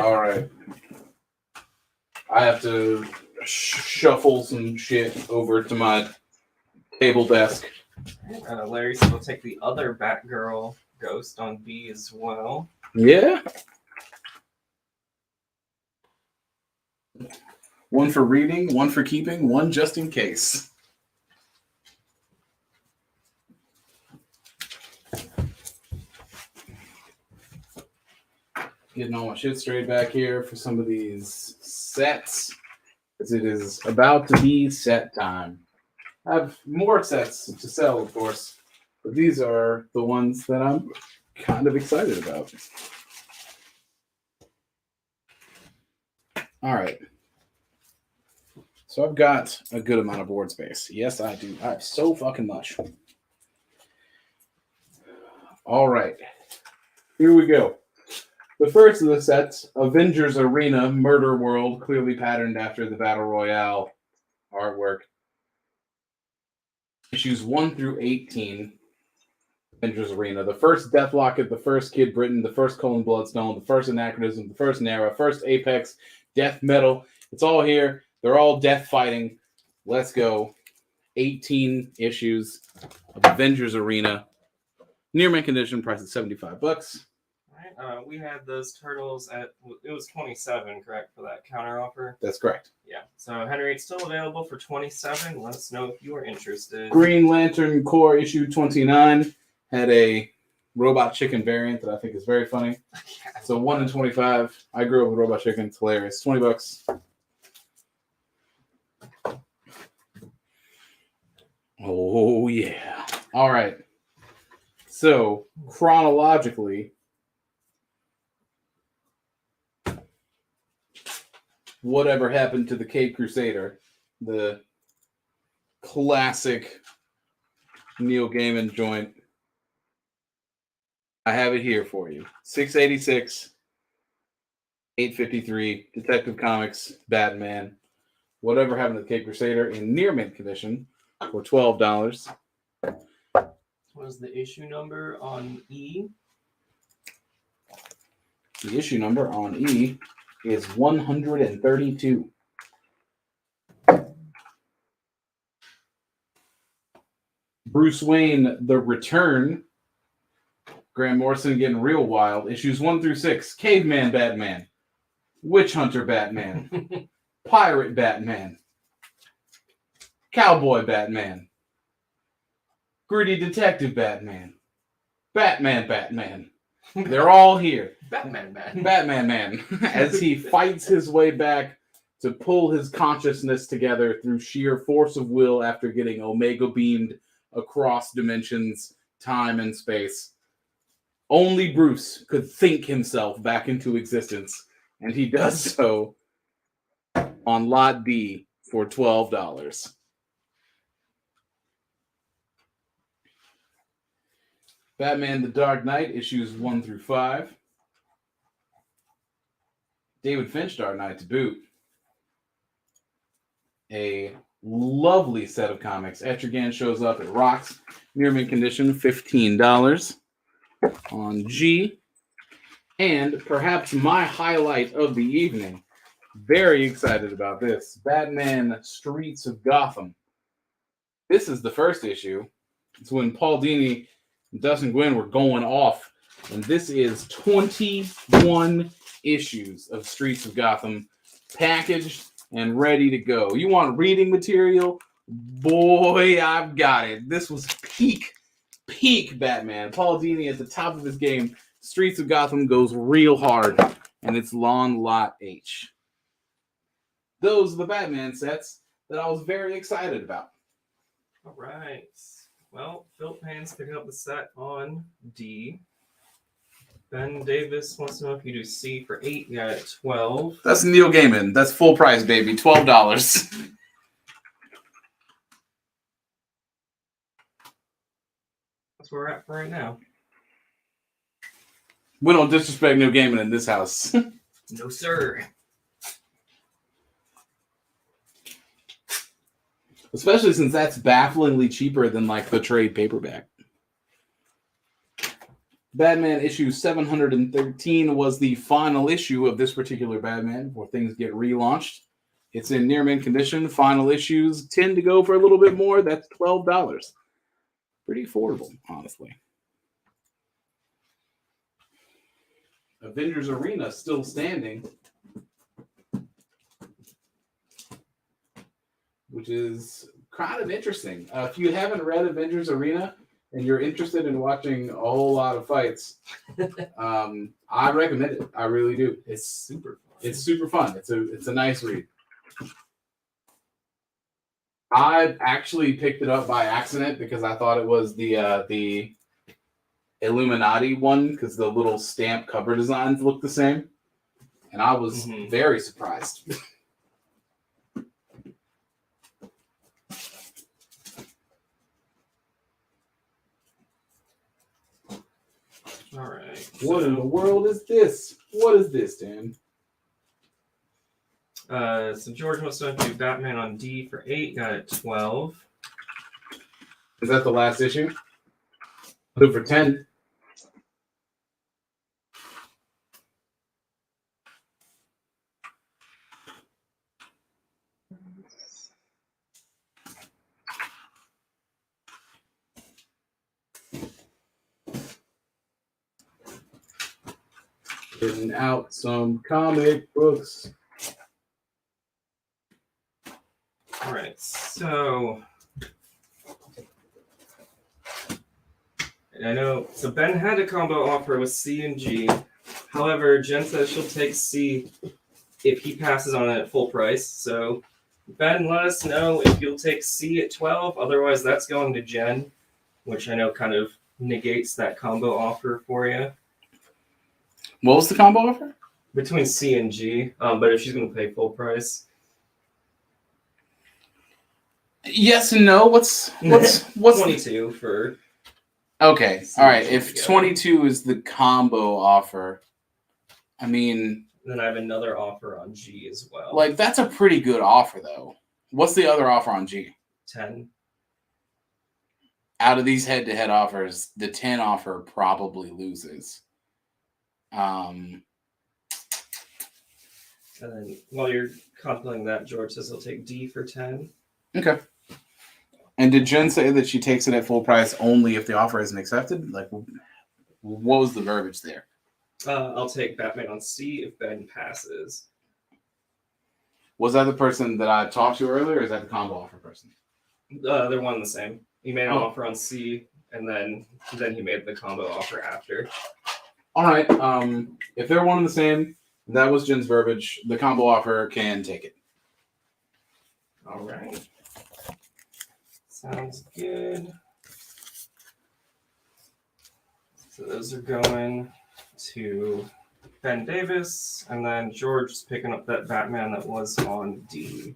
All right. I have to shuffle some shit over to my table desk. Larry said we'll take the other Batgirl Ghost on B as well. Yeah. One for reading, one for keeping, one just in case. Getting all my shit straight back here for some of these sets, as it is about to be set time. I have more sets to sell, of course, but these are the ones that I'm kind of excited about. All right. So I've got a good amount of board space. Yes, I do. I have so fucking much. All right. Here we go. The first of the sets, Avengers Arena Murder World, clearly patterned after the Battle Royale artwork. Issues 1 through 18. Avengers Arena. The first Death Locket, the first Kid Britain, the first Colin Bloodstone, the first Anachronism, the first Nara, first Apex, Death Metal. It's all here. They're all death fighting. Let's go. 18 issues of Avengers Arena. Near mint condition, price at $75. All right. We had those turtles at, it was 27, correct, for that counter offer? That's correct. Yeah. So, Henry, it's still available for 27. Let us know if you are interested. Green Lantern Corps issue 29 had a Robot Chicken variant that I think is very funny. So 1 in 25. I grew up with Robot Chicken. It's hilarious. $20. Oh, yeah. All right. So, chronologically, whatever happened to the Cape Crusader, the classic Neil Gaiman joint, I have it here for you. 686, 853, Detective Comics, Batman, whatever happened to the Cape Crusader in near mint condition for $12. What is the issue number on E? The issue number on E is 132. Bruce Wayne, The Return. Grant Morrison getting real wild. Issues 1 through 6. Caveman Batman. Witch Hunter Batman. Pirate Batman. Cowboy Batman. Gritty Detective Batman. Batman. They're all here. Batman Man. As he fights his way back to pull his consciousness together through sheer force of will after getting Omega beamed across dimensions, time, and space. Only Bruce could think himself back into existence, and he does so on Lot D for $12. Batman The Dark Knight, issues 1 through 5. David Finch Dark Knight to boot. A lovely set of comics. Etrigan shows up at Rocks. Near mint condition, $15 on G. And perhaps my highlight of the evening, Very excited about this. Batman Streets of Gotham. This is the first issue. It's when Paul Dini and Dustin Gwinn were going off. And this is 21 issues of Streets of Gotham packaged and ready to go. You want reading material? Boy, I've got it. This was peak Batman. Paul Dini at the top of his game. Streets of Gotham goes real hard, and it's Lawn Lot H. Those are the Batman sets that I was very excited about. All right. Well, Phil Payne's picking up the set on D. Ben Davis wants to know if you do C for 8. You got it at 12. That's Neil Gaiman. That's full price, baby. $12. That's where we're at for right now. We don't disrespect Neil Gaiman in this house. No, sir. Especially since that's bafflingly cheaper than like the trade paperback. Batman issue 713 was the final issue of this particular Batman before things get relaunched. It's in near mint condition. Final issues tend to go for a little bit more. That's $12. Pretty affordable, honestly. Avengers Arena still standing, which is kind of interesting. If you haven't read Avengers Arena and you're interested in watching a whole lot of fights, I recommend it. I really do. It's super fun. It's super fun. It's a nice read. I actually picked it up by accident because I thought it was the Illuminati one because the little stamp cover designs look the same, and I was very surprised. All right. What in the world is this? What is this, Dan? So George wants to do Batman on D for 8. Got it 12. Is that the last issue? I'll do it for 10. Getting out some comic books. All right, so I know. So Ben had a combo offer with C and G. However, Jen says she'll take C if he passes on it at full price. So Ben, let us know if you'll take C at 12. Otherwise, that's going to Jen, which I know kind of negates that combo offer for you. What was the combo offer? Between C and G, but if she's going to pay full price. Yes and no. What's 22 for? Okay, all right. If 22 is the combo offer, I mean, then I have another offer on G as well. like that's a pretty good offer, though. What's the other offer on G? 10. Out of these head-to-head offers, the 10 offer probably loses. And then while you're contemplating that, George says he'll take D for 10. Okay. And did Jen say that she takes it at full price only if the offer isn't accepted? Like, what was the verbiage there? I'll take Batman on C if Ben passes. Was that the person that I talked to earlier, or is that the combo offer person? They're one and the same. He made an offer on C, and then he made the combo offer after. All right. If they're one and the same, that was Jen's verbiage. The combo offer can take it. All right. Sounds good. So those are going to Ben Davis, and then George is picking up that Batman that was on D.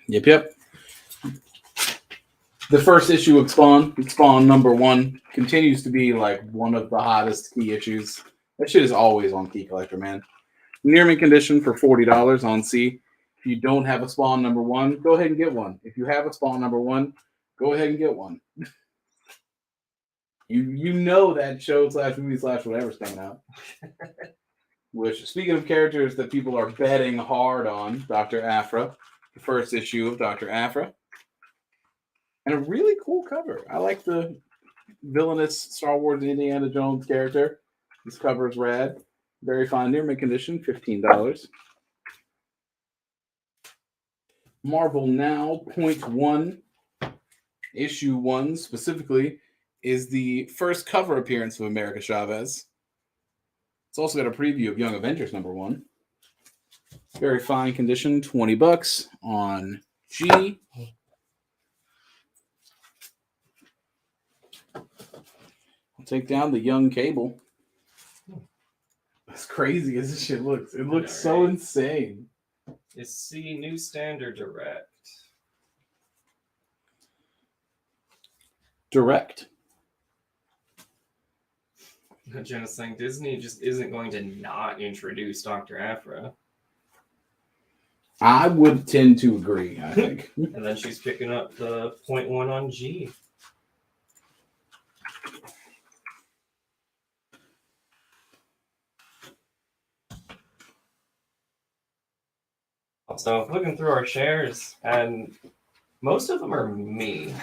Yep. The first issue of Spawn #1, continues to be like one of the hottest key issues. That shit is always on Key Collector, man. Near mint condition for $40 on C. If you don't have a Spawn #1, go ahead and get one. If you have a Spawn #1, go ahead and get one. You know that show /movie/whatever's coming out. which, speaking of characters that people are betting hard on, Dr. Aphra, the first issue of Dr. Aphra. And a really cool cover. I like the villainous Star Wars Indiana Jones character. This cover is rad. Very fine near mint condition, $15. Marvel Now, .1, issue 1 specifically, is the first cover appearance of America Chavez. It's also got a preview of Young Avengers #1. Very fine condition, $20 on G. I'll take down the Young Cable. As crazy as this shit looks, it looks so insane. Is C newsstand or direct? Direct. Jenna's saying Disney just isn't going to not introduce Dr. Aphra. I would tend to agree, I think. And then she's picking up the .1 on G. So looking through our shares, and most of them are me.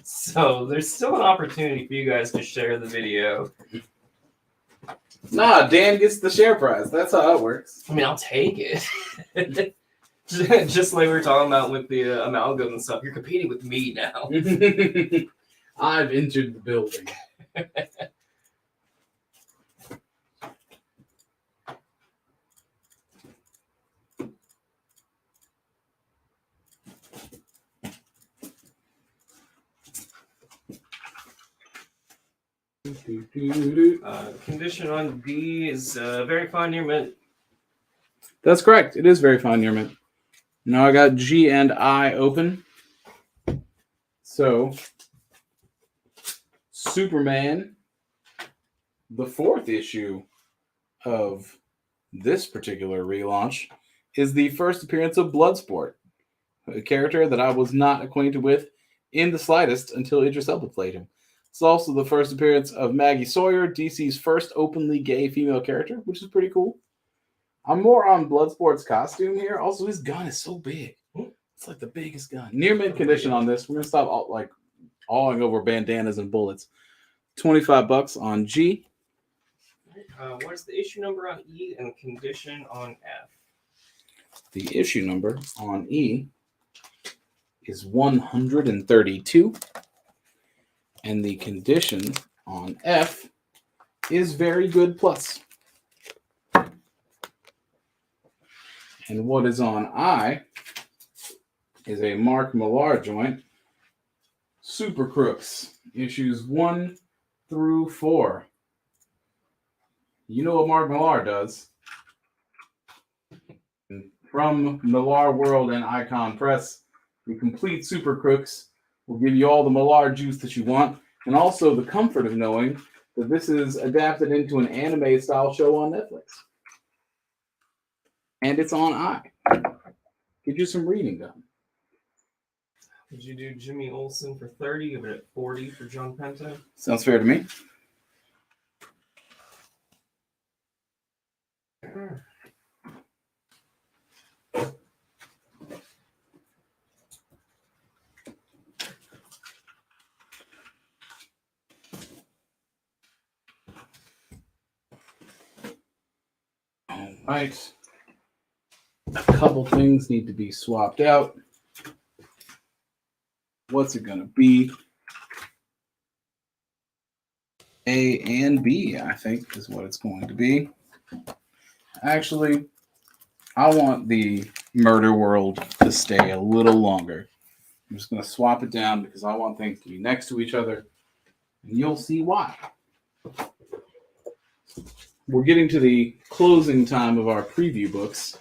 So there's still an opportunity for you guys to share the video. Nah, Dan gets the share prize. That's how it works. I mean, I'll take it. Just like we were talking about with the amalgam and stuff, you're competing with me now. I've entered the building. Condition on B is very fine near mint. That's correct. It is very fine near mint. Now I got G and I open. So, Superman, the 4th issue of this particular relaunch, is the first appearance of Bloodsport, a character that I was not acquainted with in the slightest until Idris Elba played him. It's also the first appearance of Maggie Sawyer, DC's first openly gay female character, which is pretty cool. I'm more on Bloodsport's costume here. Also, his gun is so big. It's like the biggest gun. Near mint condition on this. We're going to stop awing over bandanas and bullets. $25 on G. What's the issue number on E and condition on F? The issue number on E is 132. And the condition on F is very good plus. And what is on I is a Mark Millar joint. Super Crooks, issues 1 through 4. You know what Mark Millar does. From Millar World and Icon Press, the complete Super Crooks will give you all the Millar juice that you want, and also the comfort of knowing that this is adapted into an anime-style show on Netflix. And it's on I. Get you some reading done. Did you do Jimmy Olsen for 30, give it at 40 for John Penta? Sounds fair to me. All right. A couple things need to be swapped out. What's it going to be? A and B, I think, is what it's going to be. Actually, I want the Murder World to stay a little longer. I'm just going to swap it down because I want things to be next to each other. And you'll see why. We're getting to the closing time of our preview books.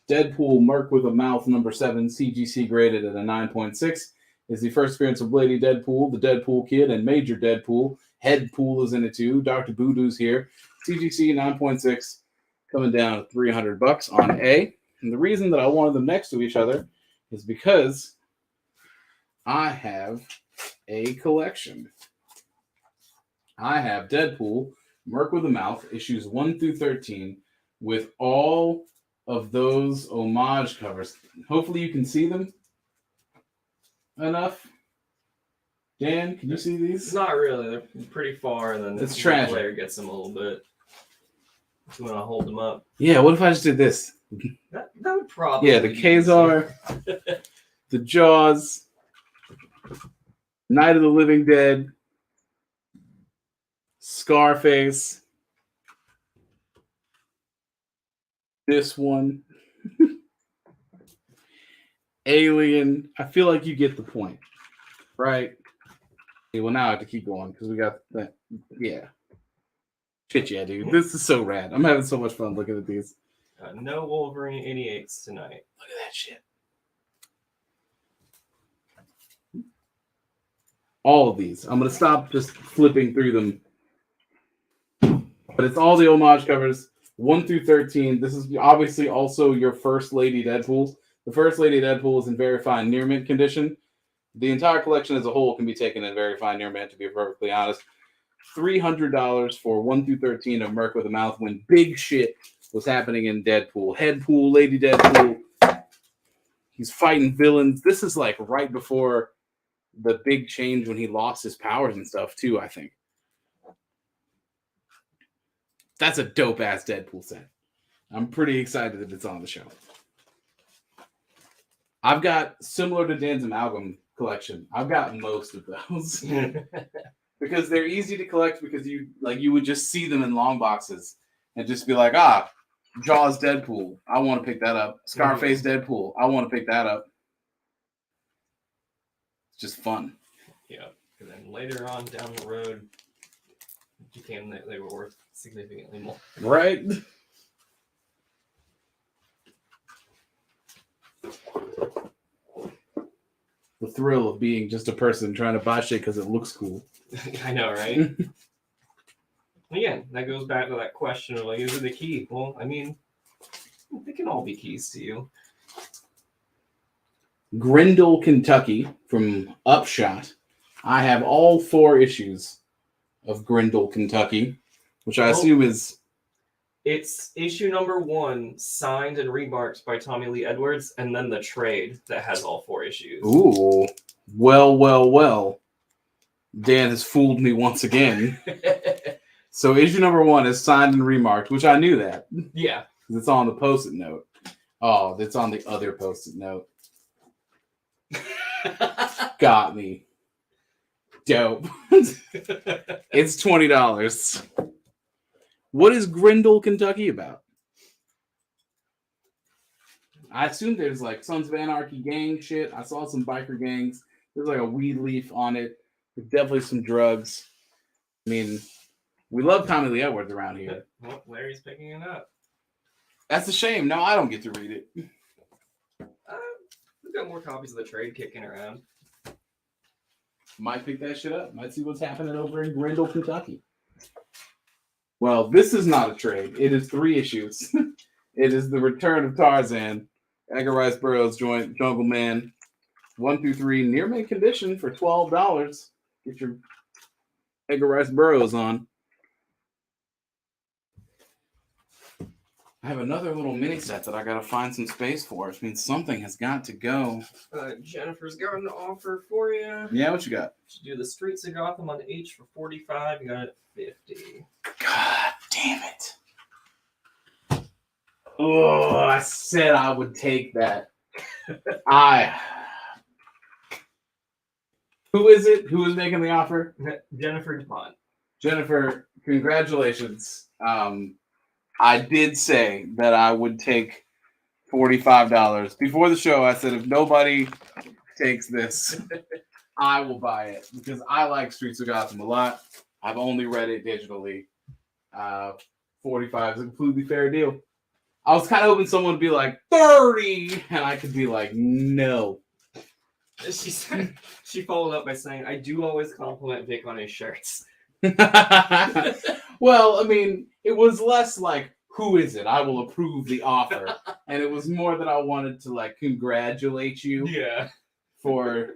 Deadpool Merc with a Mouth #7, CGC graded at a 9.6, is the first appearance of Lady Deadpool, the Deadpool Kid, and Major Deadpool. Headpool is in it too. Dr. Voodoo's here. CGC 9.6, coming down to $300 on A. And the reason that I wanted them next to each other is because I have a collection. I have Deadpool Merc with a Mouth, issues 1 through 13, with all of those homage covers. Hopefully you can see them enough. Dan, can you see these? Not really. They're pretty far, and then It's the tragic. player gets them a little bit. If you want to hold them up. Yeah, what if I just did this? That would probably. Yeah, the be Khazar, the Jaws, Night of the Living Dead, Scarface, this one, Alien. I feel like you get the point, right? Okay, well, now I have to keep going because we got that. Yeah. Shit, yeah, dude. This is so rad. I'm having so much fun looking at these. No Wolverine 88s tonight. Look at that shit. All of these. I'm going to stop just flipping through them. But it's all the homage covers, 1 through 13. This is obviously also your First Lady Deadpool. The First Lady Deadpool is in very fine near mint condition. The entire collection as a whole can be taken in very fine near mint, to be perfectly honest. $300 for 1 through 13 of Merc with a Mouth when big shit was happening in Deadpool. Headpool, Lady Deadpool. He's fighting villains. This is like right before the big change when he lost his powers and stuff too, I think. That's a dope-ass Deadpool set. I'm pretty excited that it's on the show. I've got, similar to Dan's Amalgam collection, I've got most of those. Because they're easy to collect because you would just see them in long boxes and just be like, Jaws Deadpool, I want to pick that up. Scarface Deadpool, I want to pick that up. It's just fun. Yeah. And then later on down the road, it became that they were worth significantly more. Right? The thrill of being just a person trying to buy shit because it looks cool. I know, right? Again, that goes back to that question of like, is it the key? Well, I mean, they can all be keys to you. Grindel, Kentucky from Upshot. I have all 4 issues of Grindel, Kentucky, which I assume is... It's issue number 1, signed and remarked by Tommy Lee Edwards, and then the trade that has all 4 issues. Ooh. Well. Dan has fooled me once again. So issue number 1 is signed and remarked, which I knew that. Yeah. Because it's on the Post-it note. Oh, it's on the other Post-it note. Got me. Dope. It's $20. What is Grindel, Kentucky about? I assume there's like Sons of Anarchy gang shit. I saw some biker gangs. There's like a weed leaf on it. There's definitely some drugs. I mean, we love Tommy Lee Edwards around here. Well, Larry's picking it up. That's a shame. No, I don't get to read it. We've got more copies of the trade kicking around. Might pick that shit up. Might see what's happening over in Grindel, Kentucky. Well, this is not a trade. It is 3 issues. It is the return of Tarzan, Edgar Rice Burroughs joint, Jungle Man, 1 through 3, near mint condition for $12. Get your Edgar Rice Burroughs on. I have another little mini set that I gotta find some space for. Which means something has got to go. Jennifer's got an offer for you. Yeah, what you got? You do the Streets of Gotham on H for $45. You got it at $50. God damn it. Oh, I said I would take that. Who is it? Who is making the offer? Jennifer DuPont. Jennifer, congratulations. I did say that I would take $45. Before the show, I said if nobody takes this, I will buy it because I like Streets of Gotham a lot. I've only read it digitally. 45 is a completely fair deal. I was kind of hoping someone would be like 30, and I could be like, no. She followed up by saying, "I do always compliment Vic on his shirts." Well, I mean, it was less like, who is it? I will approve the offer. And it was more that I wanted to like congratulate you Yeah. for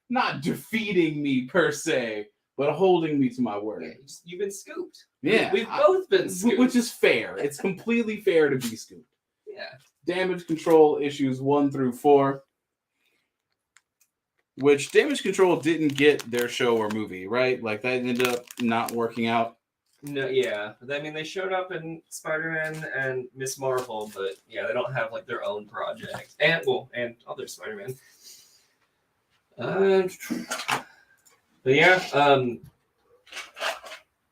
not defeating me per se, but holding me to my word. Yeah, you've been scooped. Yeah, We've both been scooped. Which is fair. It's completely fair to be scooped. Yeah. Damage Control issues 1 through 4. Which Damage Control didn't get their show or movie, right? Like that ended up not working out. No, yeah. I mean, they showed up in Spider-Man and Miss Marvel, but yeah, they don't have like their own project, and other Spider-Man. But yeah,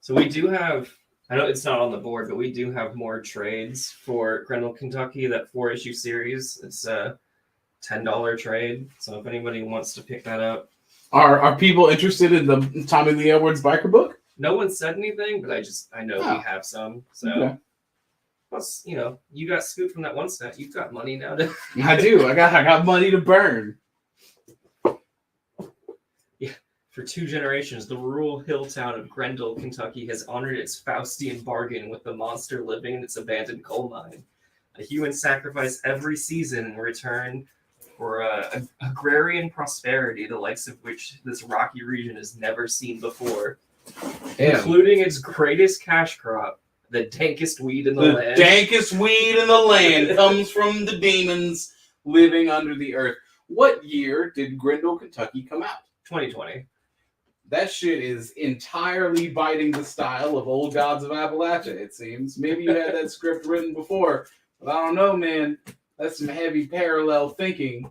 so we do have. I know it's not on the board, but we do have more trades for Grendel, Kentucky. That 4-issue series. It's a $10 trade. So if anybody wants to pick that up, are people interested in the Tommy Lee Edwards biker book? No one said anything, but I know we have some. So okay. Plus, you got scooped from that one set. You've got money now I do. I got money to burn. Yeah. For 2 generations, the rural hill town of Grendel, Kentucky has honored its Faustian bargain with the monster living in its abandoned coal mine. A human sacrifice every season in return for agrarian prosperity, the likes of which this rocky region has never seen before. Damn. Including its greatest cash crop, the dankest weed in the land. The dankest weed in the land comes from the demons living under the earth. What year did Grendel, Kentucky come out? 2020. That shit is entirely biting the style of Old Gods of Appalachia, it seems. Maybe you had that script written before, but I don't know, man. That's some heavy parallel thinking.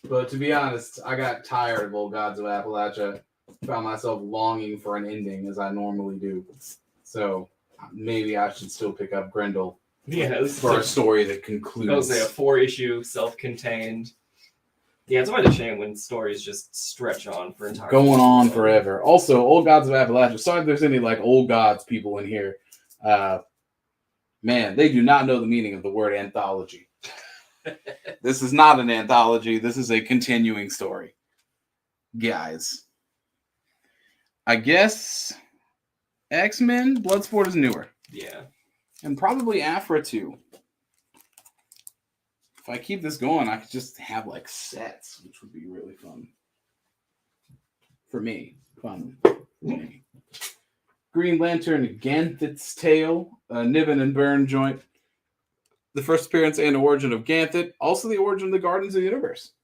But to be honest, I got tired of Old Gods of Appalachia. Found myself longing for an ending, as I normally do. So maybe I should still pick up Grendel for a story that concludes. I would say a 4-issue, self-contained. Yeah, it's always a shame when stories just stretch on for entire going on forever. Also, Old Gods of Appalachia. Sorry if there's any like Old Gods people in here. Man, they do not know the meaning of the word anthology. This is not an anthology. This is a continuing story. Guys. I guess X-Men Bloodsport is newer. Yeah. And probably Afra too. If I keep this going, I could just have like sets, which would be really fun. For me. Fun. For me. Green Lantern Ganthet's Tale, a Niven and Byrne joint. The first appearance and origin of Ganthet. Also the origin of the Guardians of the Universe.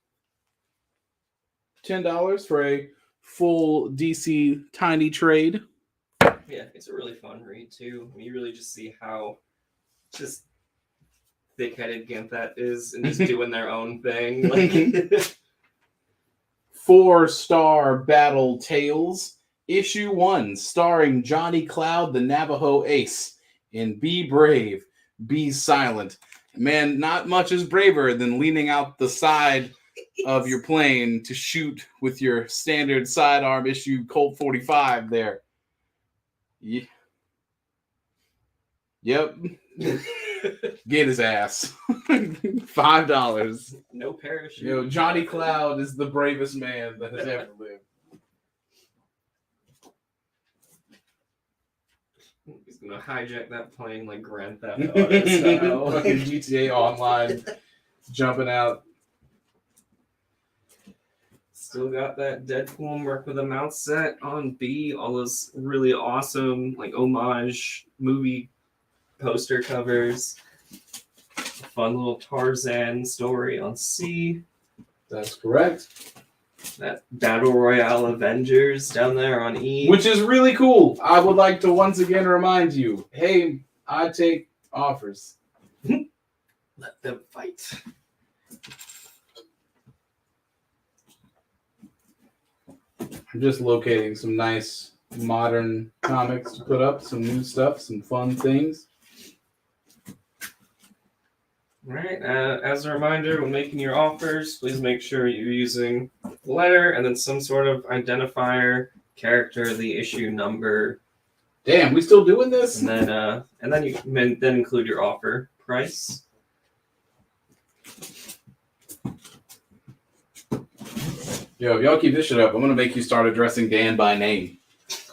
$10 for a full DC tiny trade. Yeah, it's a really fun read too. I mean, you really just see how just thick-headed Ganthet is and just doing their own thing. Like 4-star Battle Tales, issue 1, starring Johnny Cloud, the Navajo Ace, in Be Brave, Be Silent. Man, not much is braver than leaning out the side of your plane to shoot with your standard sidearm issue Colt 45 there. Yeah. Yep. Get his ass. $5. No parachute. Johnny Cloud is the bravest man that has ever lived. He's gonna hijack that plane like Grand Theft Auto style. Fucking GTA Online jumping out. Still got that Deadpool Merc with a Mouth set on B. All those really awesome like homage movie poster covers. A fun little Tarzan story on C. That's correct. That Battle Royale Avengers down there on E. Which is really cool. I would like to once again remind you, hey, I take offers. Let them fight. I'm just locating some nice modern comics to put up, some new stuff, some fun things. All right. As a reminder, when making your offers, please make sure you're using the letter and then some sort of identifier, character, the issue number. Damn, we still doing this? And then you then include your offer price. Yo, if y'all keep this shit up, I'm gonna make you start addressing Dan by name.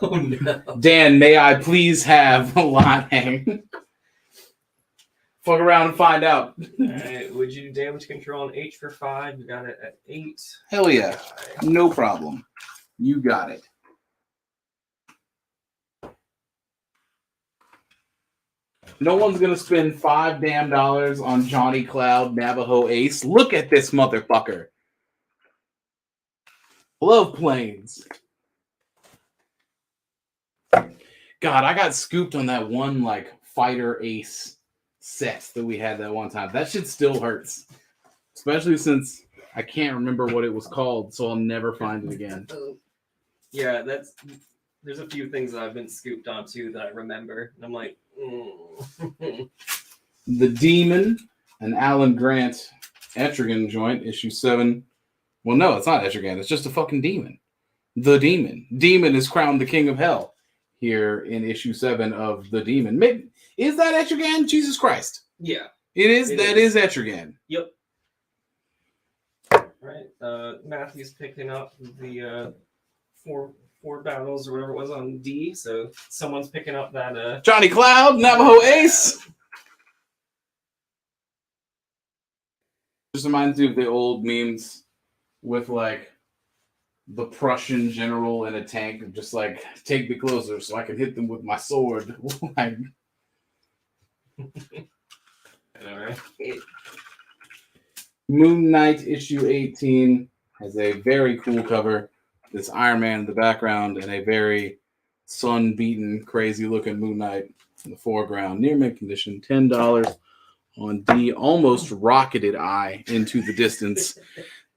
Oh no. Dan, may I please have a line? Fuck around and find out. Alright, would you do damage control on H for 5? You got it at 8. Hell yeah. No problem. You got it. No one's gonna spend $5 damn on Johnny Cloud Navajo Ace. Look at this motherfucker. Love planes. God, I got scooped on that one like fighter ace set that we had that one time. That shit still hurts. Especially since I can't remember what it was called, so I'll never find it again. Yeah, there's a few things that I've been scooped onto that I remember, and I'm like, The Demon, an Alan Grant Etrigan joint, issue 7. Well, no, it's not Etrigan. It's just a fucking demon. The Demon. Demon is crowned the king of hell here in issue 7 of The Demon. Is that Etrigan? Jesus Christ. Yeah. It is. That is Etrigan. Yep. Right. Matthew's picking up the four battles or whatever it was on D, so someone's picking up that Johnny Cloud, Navajo Ace. Just reminds you of the old memes with like the Prussian general in a tank, just like, take me closer so I can hit them with my sword. Like, all right. Moon Knight issue 18 has a very cool cover. This Iron Man in the background and a very sun-beaten, crazy-looking Moon Knight in the foreground. Near mint condition, $10 on D. Almost rocketed I into the distance.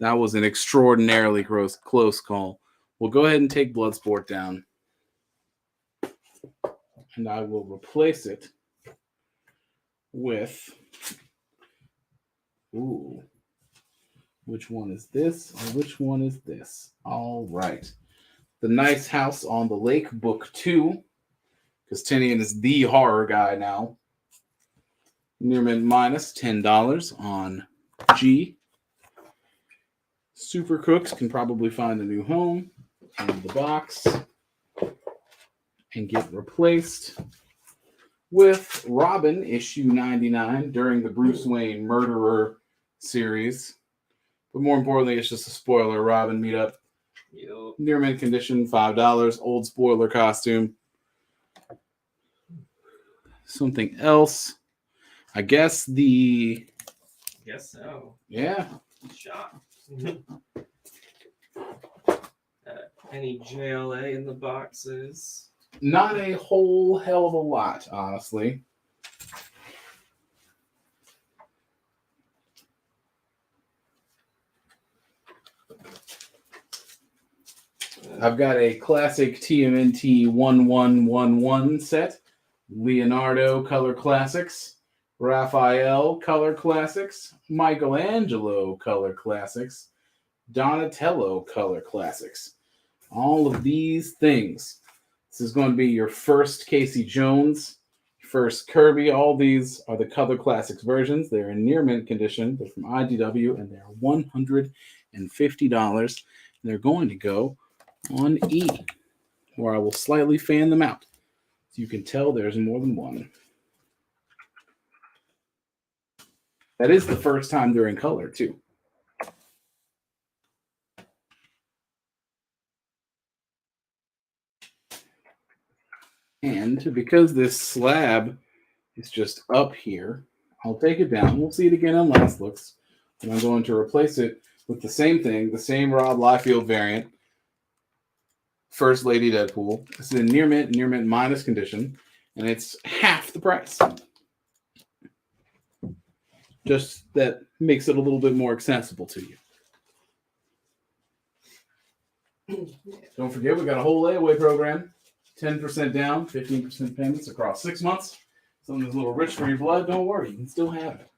That was an extraordinarily close call. We'll go ahead and take Bloodsport down. And I will replace it with... Ooh. Which one is this? Or which one is this? All right. The Nice House on the Lake, Book 2. Because Tinian is the horror guy now. Near mint minus $10 on G. Super Crooks can probably find a new home in the box and get replaced with Robin, issue 99, during the Bruce Wayne Murderer series. But more importantly, it's just a spoiler Robin meetup. Yep. Near mint condition, $5. Old spoiler costume. Something else. I guess Guess so. Yeah. Shot. Any JLA in the boxes? Not a whole hell of a lot, honestly. I've got a classic TMNT 1111 set. Leonardo Color Classics. Raphael Color Classics. Michelangelo Color Classics. Donatello Color Classics. All of these things. This is going to be your first Casey Jones, first Kirby. All these are the Color Classics versions. They're in near mint condition. They're from IDW, and they're $150. They're going to go on E, where I will slightly fan them out. So you can tell there's more than one. That is the first time they're in color, too. And because this slab is just up here, I'll take it down. We'll see it again on last looks. And I'm going to replace it with the same thing, the same Rob Liefeld variant. First Lady Deadpool. This is in near mint minus condition, and it's half the price. Just that makes it a little bit more accessible to you. Don't forget, we got a whole layaway program. 10% down, 15% payments across 6 months. Something's a little rich for your blood, don't worry, you can still have it.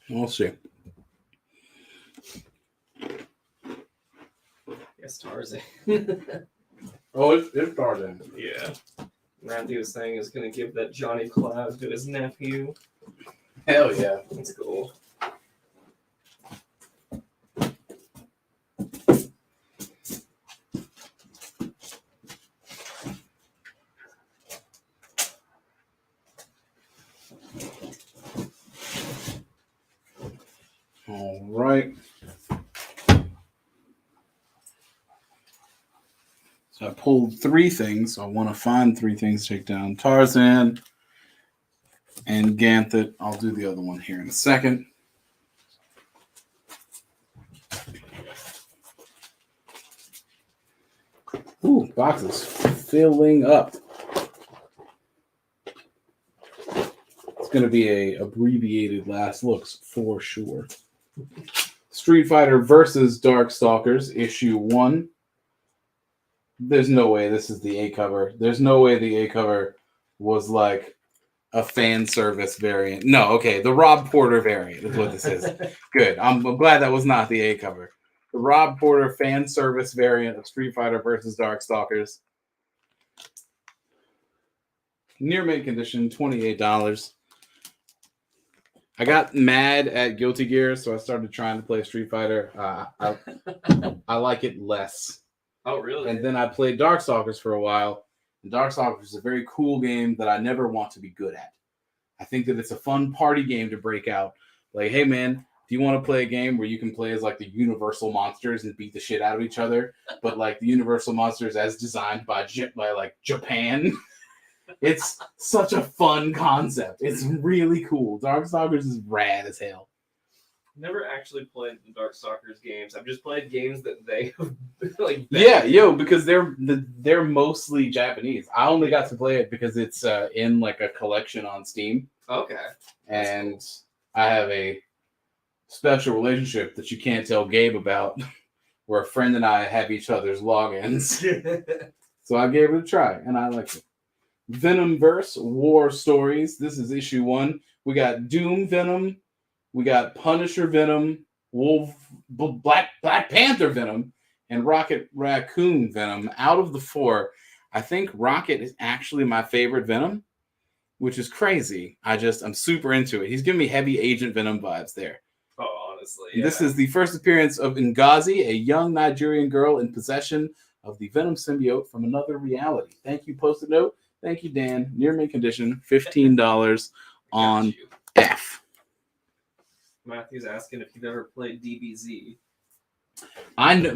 We'll see. Yes, Tarzan. Oh, it's Tarzan. Yeah. Matthew was saying he's going to give that Johnny Cloud to his nephew. Hell yeah. That's cool. right. So I pulled 3 things. So I want to find 3 things to take down. Tarzan and Ganthet. I'll do the other one here in a second. Ooh, boxes filling up. It's going to be a abbreviated last looks for sure. Street Fighter versus Darkstalkers, issue 1. There's no way this is the A cover. There's no way the A cover was like a fan service variant. No, okay, the Rob Porter variant is what this is. Good. I'm glad that was not the A cover. The Rob Porter fan service variant of Street Fighter versus Darkstalkers. Near mint condition, $28. I got mad at Guilty Gear, so I started trying to play Street Fighter. I like it less. Oh, really? And then I played Darkstalkers for a while. And Darkstalkers is a very cool game that I never want to be good at. I think that it's a fun party game to break out. Like, hey, man, do you want to play a game where you can play as like the Universal monsters and beat the shit out of each other? But like the Universal monsters as designed by like Japan. It's such a fun concept. It's really cool. Darkstalkers is rad as hell. Never actually played the Darkstalkers games. I've just played games that they like. Yeah, because they're mostly Japanese. I only got to play it because it's in like a collection on Steam. Okay. And cool. I have a special relationship that you can't tell Gabe about, where a friend and I have each other's logins. So I gave it a try, and I liked it. Venomverse War Stories. This is issue 1. We got Doom Venom. We got Punisher Venom, Black Panther Venom, and Rocket Raccoon Venom. Out of the 4, I think Rocket is actually my favorite Venom, which is crazy. I'm super into it. He's giving me heavy Agent Venom vibes there. Oh, honestly. Yeah. This is the first appearance of Ngozi, a young Nigerian girl in possession of the Venom symbiote from another reality. Thank you, Post-it note. Thank you, Dan. Near mint condition, $15 on F. Matthew's asking if you've ever played DBZ. I know.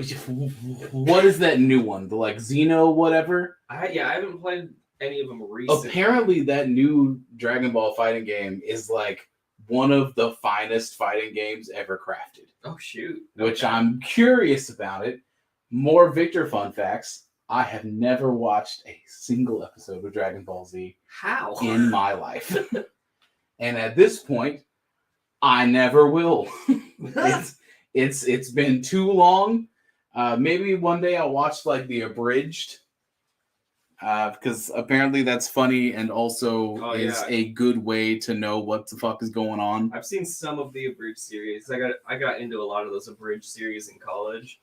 What is that new one? The like Xeno whatever? I haven't played any of them recently. Apparently, that new Dragon Ball fighting game is like one of the finest fighting games ever crafted. Oh shoot! Which I'm curious about it. More Victor fun facts. I have never watched a single episode of Dragon Ball Z. How? In my life. And at this point, I never will. It's been too long. Maybe one day I'll watch like the abridged, because apparently that's funny and also a good way to know what the fuck is going on. I've seen some of the abridged series. I got into a lot of those abridged series in college.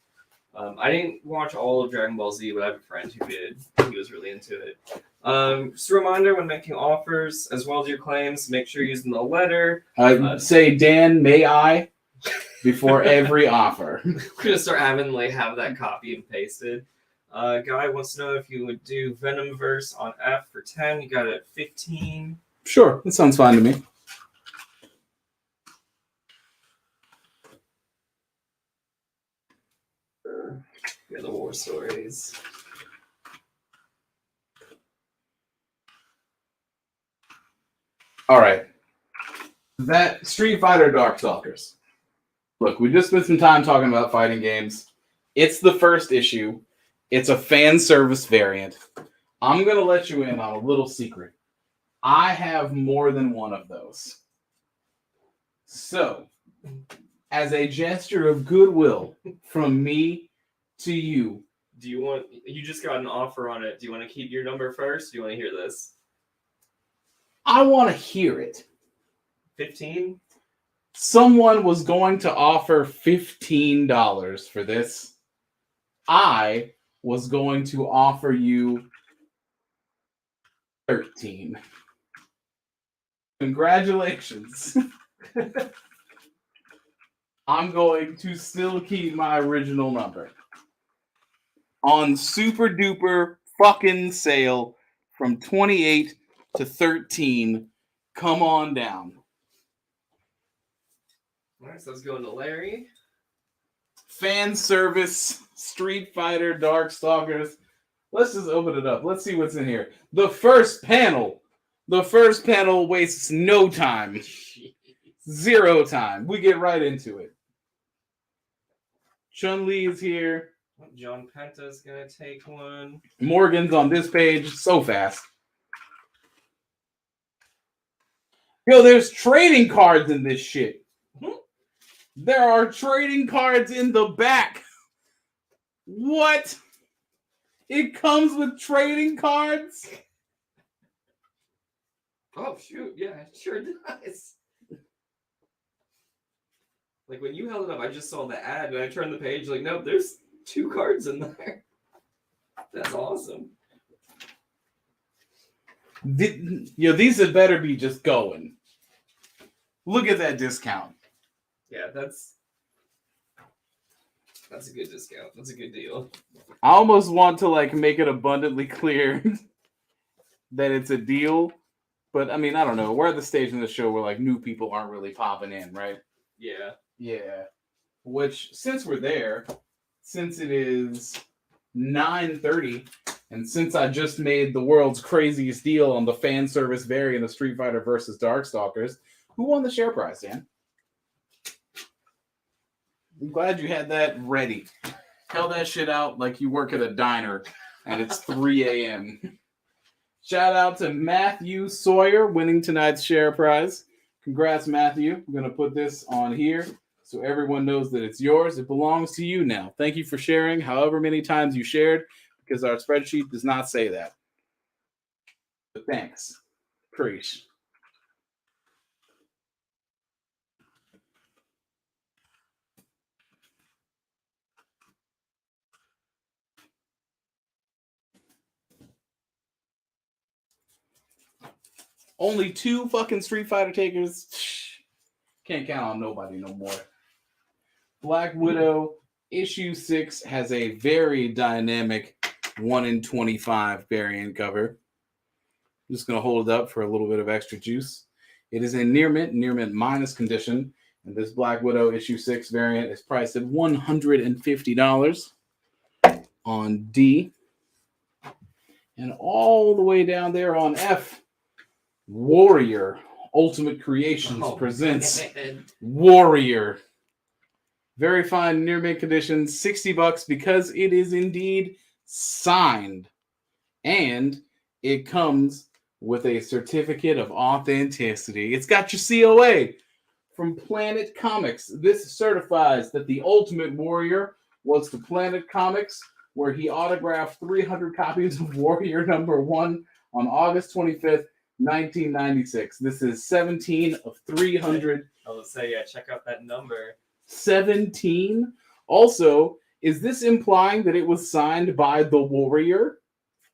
I didn't watch all of Dragon Ball Z, but I have a friend who did. He was really into it. Just a reminder, when making offers, as well as your claims, make sure you're using the letter. Say, Dan, may I? Before every offer. We're going to start having have that copy and pasted. Guy wants to know if you would do Venomverse on F for 10. You got it at 15. Sure, that sounds fine to me. Yeah, the war stories. All right. That Street Fighter Darkstalkers. Look, we just spent some time talking about fighting games. It's the first issue. It's a fan service variant. I'm going to let you in on a little secret. I have more than one of those. So, as a gesture of goodwill from me to you. You just got an offer on it. Do you want to keep your number first? Do you want to hear this? I want to hear it. 15? Someone was going to offer $15 for this. I was going to offer you 13. Congratulations. I'm going to still keep my original number. On super duper fucking sale from 28 to 13. Come on down. Alright, so let's go into Larry. Fan service, Street Fighter, Darkstalkers. Let's just open it up. Let's see what's in here. The first panel wastes no time. 0 time. We get right into it. Chun-Li is here. John Penta's gonna take one. Morgan's on this page so fast. Yo, there's trading cards in this shit. There are trading cards in the back. What? It comes with trading cards? Oh, shoot. Yeah, it sure does. Like, when you held it up, I just saw the ad, and I turned the page, like, nope, there's 2 cards in there. That's awesome. These had better be just going. Look at that discount. Yeah, that's a good discount. That's a good deal. I almost want to, like, make it abundantly clear that it's a deal. But, I mean, I don't know. We're at the stage in the show where, like, new people aren't really popping in, right? Yeah. Yeah. Which, since we're there, since it is 9:30, and since I just made the world's craziest deal on the fan service variant of Street Fighter versus Darkstalkers, who won the share prize, Dan? I'm glad you had that ready. Tell that shit out like you work at a diner and it's 3 a.m. Shout out to Matthew Sawyer winning tonight's share prize. Congrats, Matthew. I'm going to put this on here so everyone knows that it's yours. It belongs to you now. Thank you for sharing however many times you shared, because our spreadsheet does not say that. But thanks. Preach. Only 2 fucking Street Fighter takers. Can't count on nobody no more. Black Widow issue 6 has a very dynamic 1 in 25 variant cover. I'm just going to hold it up for a little bit of extra juice. It is in near mint minus condition. And this Black Widow issue 6 variant is priced at $150 on D. And all the way down there on F, Warrior Ultimate Creations presents Warrior. Very fine near mint condition, $60 because it is indeed signed. And it comes with a certificate of authenticity. It's got your COA from Planet Comics. This certifies that the Ultimate Warrior was to Planet Comics, where he autographed 300 copies of Warrior #1 on August 25th, 1996. This is 17 of 300. I was say, yeah, check out that number. 17? Also, is this implying that it was signed by the Warrior?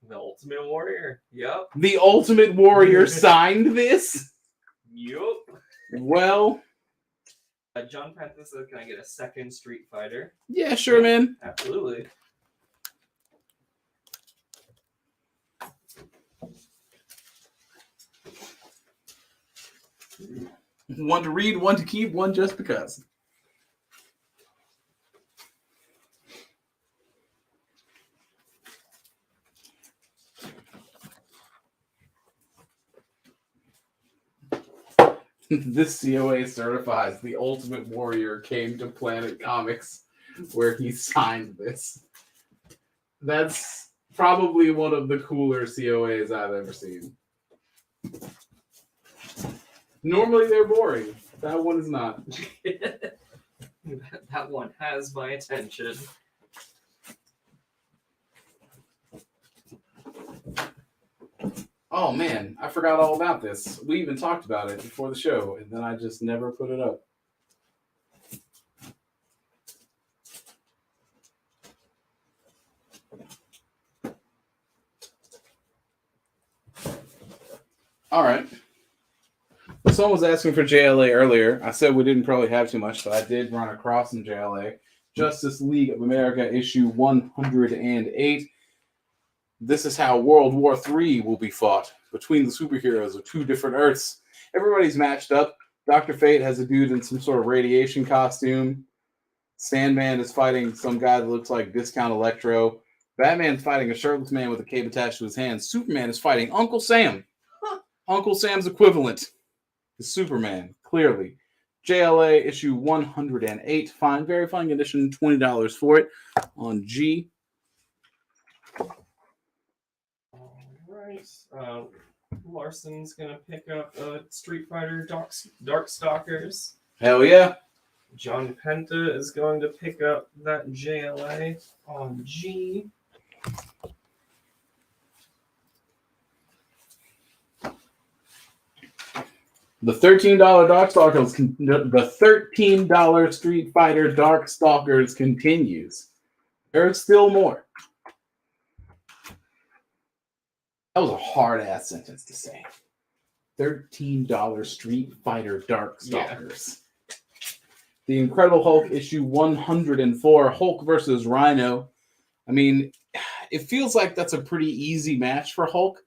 The Ultimate Warrior. Yep. The Ultimate Warrior signed this? Yup. Well, John Penta said, can I get a second Street Fighter? yeah, sure, man. Absolutely. One to read, one to keep, one just because. This COA certifies the Ultimate Warrior came to Planet Comics where he signed this. That's probably one of the cooler COAs I've ever seen. Normally they're boring. That one is not. That one has my attention. Oh man, I forgot all about this. We even talked about it before the show, and then I just never put it up. All right. Someone was asking for JLA earlier. I said we didn't probably have too much, but I did run across some JLA. Justice League of America issue 108. This is how World War III will be fought between the superheroes of two different Earths. Everybody's matched up Dr. Fate has a dude in some sort of radiation costume. Sandman is fighting some guy that looks like Discount Electro. Batman's fighting a shirtless man with a cape attached to his hand. Superman is fighting Uncle Sam. Uncle Sam's equivalent is Superman, clearly. JLA issue 108. Fine, very fine condition. $20 for it on G. All right. Larson's gonna pick up Street Fighter Darkstalkers. Hell yeah. John Penta is going to pick up that JLA on G. The $13 Darkstalkers, the $13 Street Fighter Darkstalkers continues. There's still more. That was a hard ass sentence to say. $13 Street Fighter Darkstalkers. Yeah. The Incredible Hulk issue 104, Hulk versus Rhino. I mean, it feels like that's a pretty easy match for Hulk.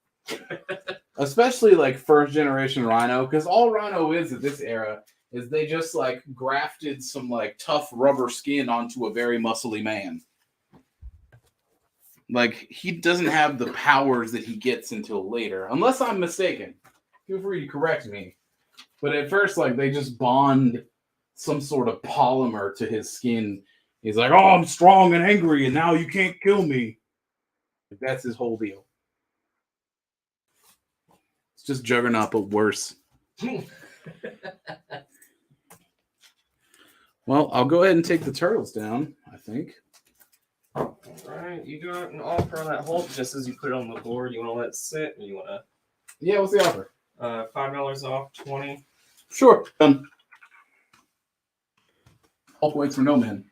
Especially like first generation Rhino, because all Rhino is at this era is they just like grafted some like tough rubber skin onto a very muscly man. Like he doesn't have the powers that he gets until later, unless I'm mistaken. Feel free to correct me. But at first, like they just bond some sort of polymer to his skin. He's like, "Oh, I'm strong and angry, and now you can't kill me." That's his whole deal. It's just Juggernaut, but worse. Well, I'll go ahead and take the turtles down, I think. All right, you got an offer on that Hulk just as you put it on the board. You want to let it sit, or you want to? Yeah, what's the offer? $5 off, 20. Sure. Hulk waits for no man.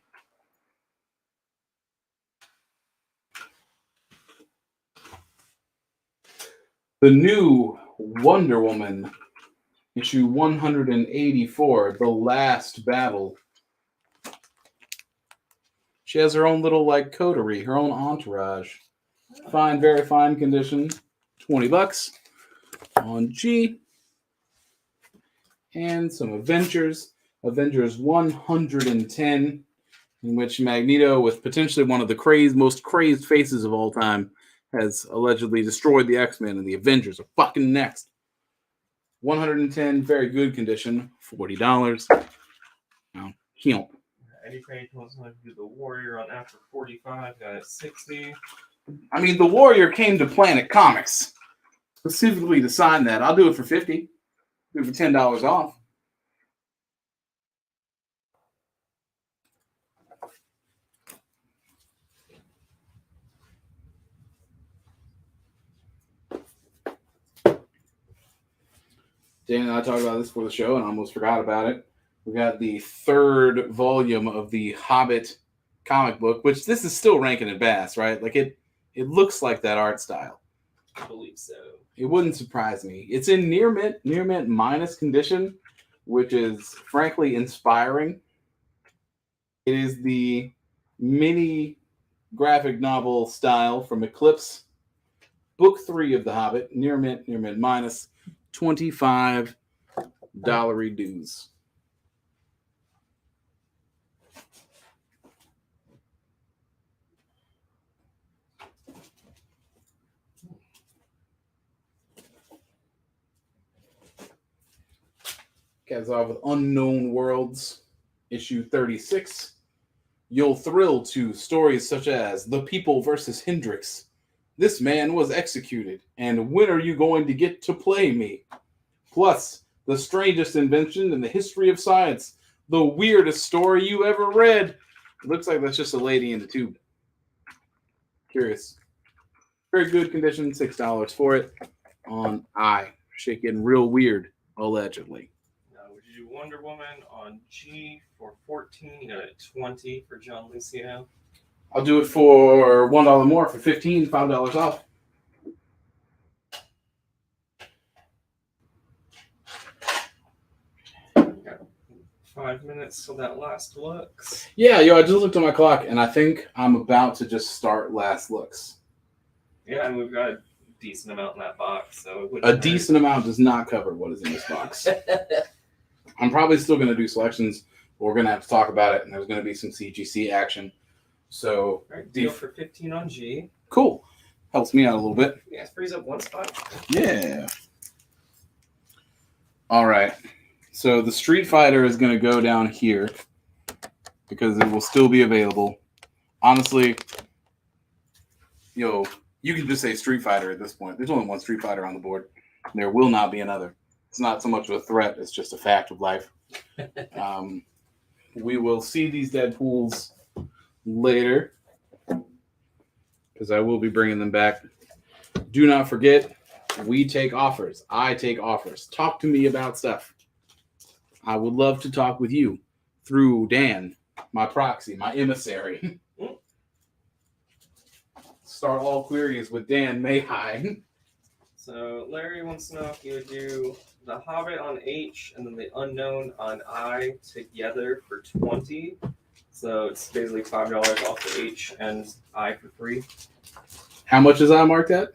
The new Wonder Woman, issue 184, The Last Battle. She has her own little like coterie, her own entourage. Fine, very fine condition. $20 on G. And some Avengers. Avengers 110, in which Magneto, with potentially one of the most crazed faces of all time, has allegedly destroyed the X-Men, and the Avengers are fucking next. 110, very good condition, $40. Now, heal. Eddie Page wants to do the Warrior on after 45, got it 60. I mean, the Warrior came to Planet Comics specifically to sign that. I'll do it for $50. Do it for $10 off. Dan and I talked about this for the show and I almost forgot about it. We got the third volume of the Hobbit comic book, which this is still Rankin and Bass, right? Like it looks like that art style. I believe so. It wouldn't surprise me. It's in near mint minus condition, which is frankly inspiring. It is the mini graphic novel style from Eclipse, book 3 of The Hobbit, near mint minus. $25 dues. Cats off with Unknown Worlds, issue 36. You'll thrill to stories such as The People versus Hendrix. This man was executed, and when are you going to get to play me? Plus, the strangest invention in the history of science, the weirdest story you ever read. It looks like that's just a lady in the tube. Curious. Very good condition, $6 for it on I. Shit getting real weird, allegedly. Now, would you do Wonder Woman on G for 14? You got it 20 for John Lucio. I'll do it for $1 more for 15, $5 off. Got 5 minutes till that last looks. Yeah, I just looked at my clock and I think I'm about to just start last looks. Yeah, and we've got a decent amount in that box, so it a decent amount does not cover what is in this box. I'm probably still going to do selections. But we're going to have to talk about it, and there's going to be some CGC action. So, All right, deal for 15 on G. Cool. Helps me out a little bit. Yeah, it frees up one spot. Yeah. All right. So the Street Fighter is going to go down here because it will still be available. Honestly, you can just say Street Fighter at this point. There's only one Street Fighter on the board. There will not be another. It's not so much of a threat. It's just a fact of life. We will see these Deadpools later because I will be bringing them back. Do not forget, we take offers. I take offers. Talk to me about stuff. I would love to talk with you through Dan, my proxy, my emissary. Start all queries with Dan Mayhigh. So Larry wants to know if you would do the Hobbit on H and then the Unknown on I together for 20. So it's basically $5 off the H and I for free. How much is I marked at?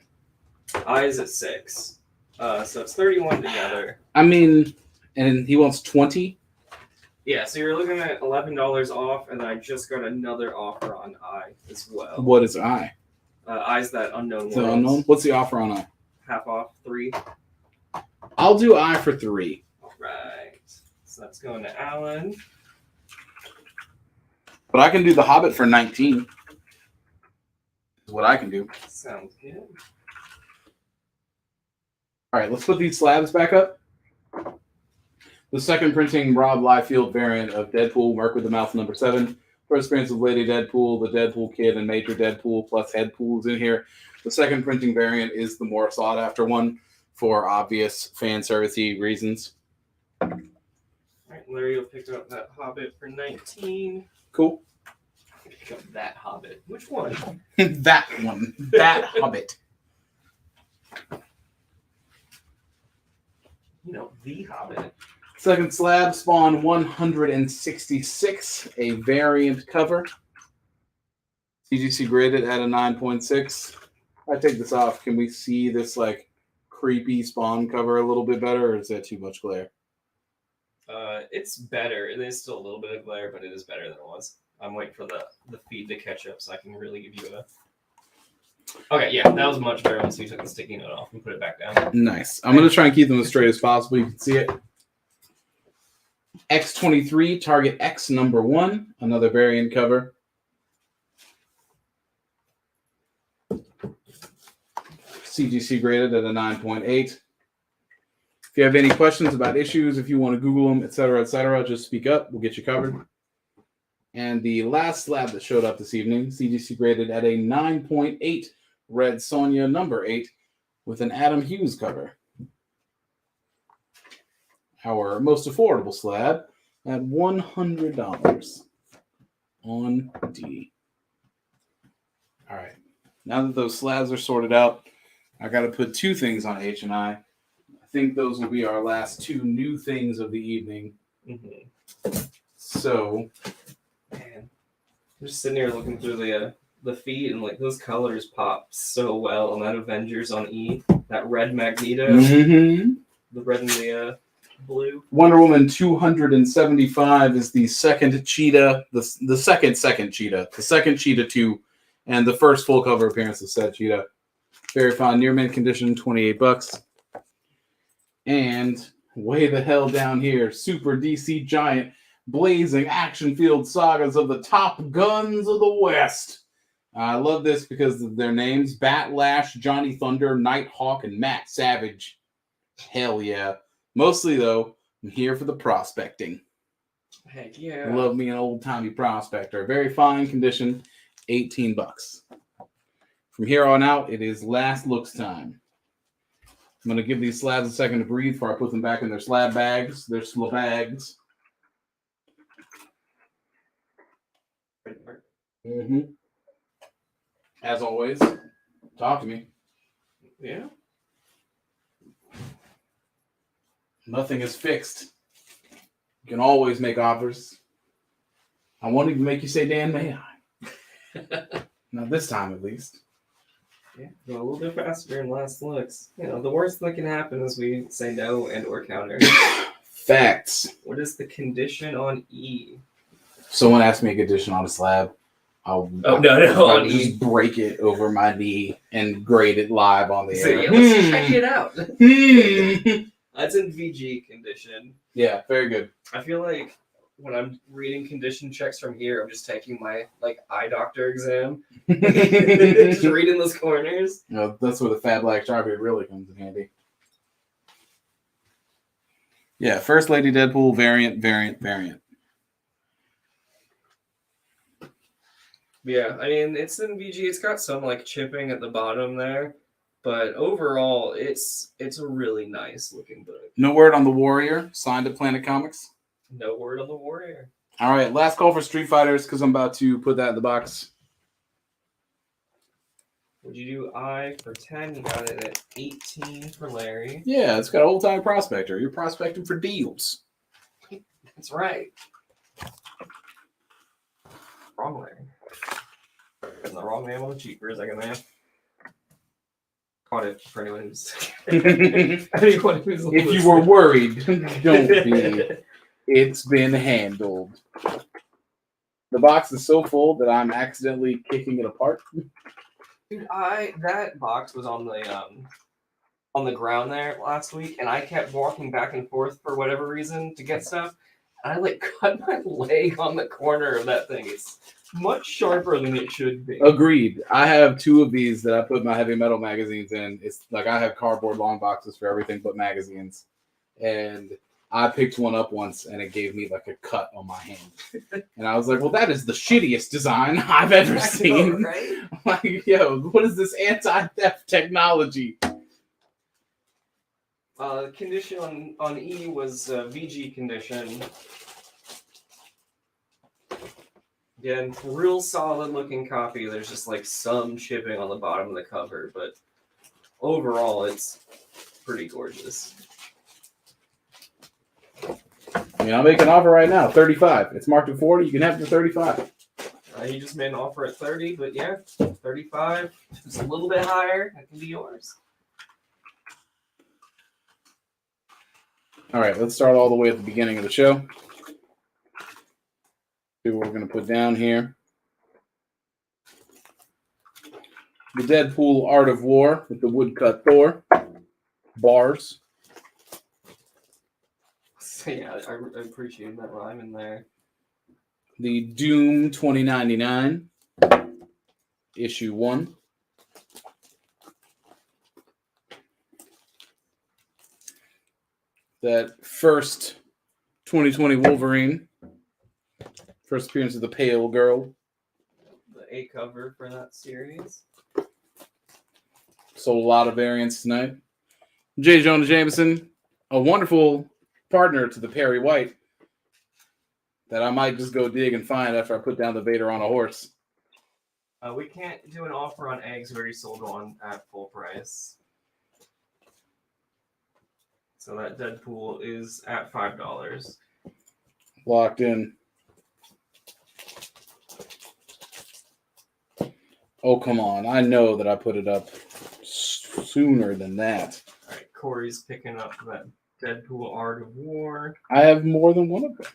I is at 6. So it's 31 together. I mean, and he wants 20? Yeah, so you're looking at $11 off, and I just got another offer on I as well. What is I? I's that Unknown The Worlds. Unknown? What's the offer on I? Half off, 3. I'll do I for 3. All right. So that's going to Alan. But I can do the Hobbit for 19. Is what I can do. Sounds good. All right, let's put these slabs back up. The second printing Rob Liefeld variant of Deadpool, Merc with the Mouth number 7. First appearance of Lady Deadpool, the Deadpool Kid, and Major Deadpool, plus Headpool's in here. The second printing variant is the more sought after one for obvious fan servicey reasons. All right, Larry will pick up that Hobbit for 19. Cool. Pick up that Hobbit. Which one? That one. That Hobbit. The Hobbit. Second slab, Spawn 166, a variant cover. CGC graded at a 9.6. I take this off. Can we see this like creepy Spawn cover a little bit better, or is that too much glare? It's better. It is still a little bit of glare, but it is better than it was. I'm waiting for the feed to catch up so I can really give you a... Okay, yeah, that was much better once we took the sticky note off and put it back down. Nice. I'm going to try and keep them as straight as possible. You can see it. X23, Target X number 1, another variant cover. CGC graded at a 9.8. If you have any questions about issues, if you want to Google them, etc., just speak up. We'll get you covered. And the last slab that showed up this evening, CGC graded at a 9.8, Red Sonja number 8, with an Adam Hughes cover. Our most affordable slab at $100 on D. All right. Now that those slabs are sorted out, I got to put 2 things on H and I. I think those will be our last 2 new things of the evening. Mm-hmm. So, man, I'm just sitting here looking through the feed, and like those colors pop so well on that Avengers on E. That red Magneto, the red and the blue. Wonder Woman 275 is the second Cheetah, the second Cheetah, the second Cheetah 2, and the first full cover appearance of said Cheetah. Very fine, near mint condition, $28. And way the hell down here, Super DC Giant, blazing action-filled sagas of the top guns of the West. I love this because of their names: Batlash, Johnny Thunder, Nighthawk, and Matt Savage. Hell yeah. Mostly, though, I'm here for the prospecting. Heck yeah. Love me an old-timey prospector. Very fine condition, $18. From here on out, it is last looks time. I'm going to give these slabs a second to breathe before I put them back in their slab bags, their slab bags. Mm-hmm. As always, talk to me. Yeah. Nothing is fixed. You can always make offers. I won't even make you say Dan may I. Not this time, at least. Yeah, go a little bit faster in last looks. The worst that can happen is we say no and or counter. Facts. What is the condition on E? Someone asked me a condition on a slab. I'll on just E. break it over my knee and grade it live on the So, air. yeah, let's check it out. That's in VG condition. Yeah, very good. I feel like when I'm reading condition checks from here, I'm just taking my eye doctor exam. Just reading those corners. You know, that's where the Fat Black Sharpie really comes in handy. Yeah, First Lady Deadpool variant. Yeah, I mean, it's in VG. It's got some chipping at the bottom there, but overall, it's a really nice looking book. No word on the Warrior, signed at Planet Comics. No word on the Warrior. All right, last call for Street Fighters because I'm about to put that in the box. Would you do I for 10? You got it at 18 for Larry. Yeah, it's got Old Time Prospector. You're prospecting for deals. That's right. Wrong Larry. Putting the wrong name on the cheat for a second there. Caught it for anyone who's... If you were worried, don't be. It's been handled. The box is so full that I'm accidentally kicking it apart. Dude, that box was on the ground there last week, and I kept walking back and forth for whatever reason to get stuff. And I cut my leg on the corner of that thing. It's much sharper than it should be. Agreed. I have 2 of these that I put my heavy metal magazines in. It's like I have cardboard long boxes for everything but magazines. And I picked one up once and it gave me a cut on my hand. And I was like, well, that is the shittiest design I've ever seen. Know, right? Like, yo, what is this anti-theft technology? Condition on E was VG condition. Again, real solid looking copy. There's just some chipping on the bottom of the cover, but overall it's pretty gorgeous. I mean, I'll make an offer right now, 35. It's marked at 40. You can have it for 35. He just made an offer at 30, but yeah, 35. Just a little bit higher. That can be yours. All right, let's start all the way at the beginning of the show. See what we're going to put down here. The Deadpool Art of War with the woodcut Thor. Bars. So yeah, I appreciate that rhyme in there. The Doom 2099. Issue 1. That first 2020 Wolverine. First appearance of the Pale Girl. The A cover for that series. Sold a lot of variants tonight. J. Jonah Jameson, a wonderful partner to the Perry White that I might just go dig and find after I put down the Vader on a horse. We can't do an offer on eggs. We already sold one at full price. So that Deadpool is at $5. Locked in. Oh, come on. I know that I put it up sooner than that. All right, Corey's picking up that Deadpool Art of War. I have more than one of them.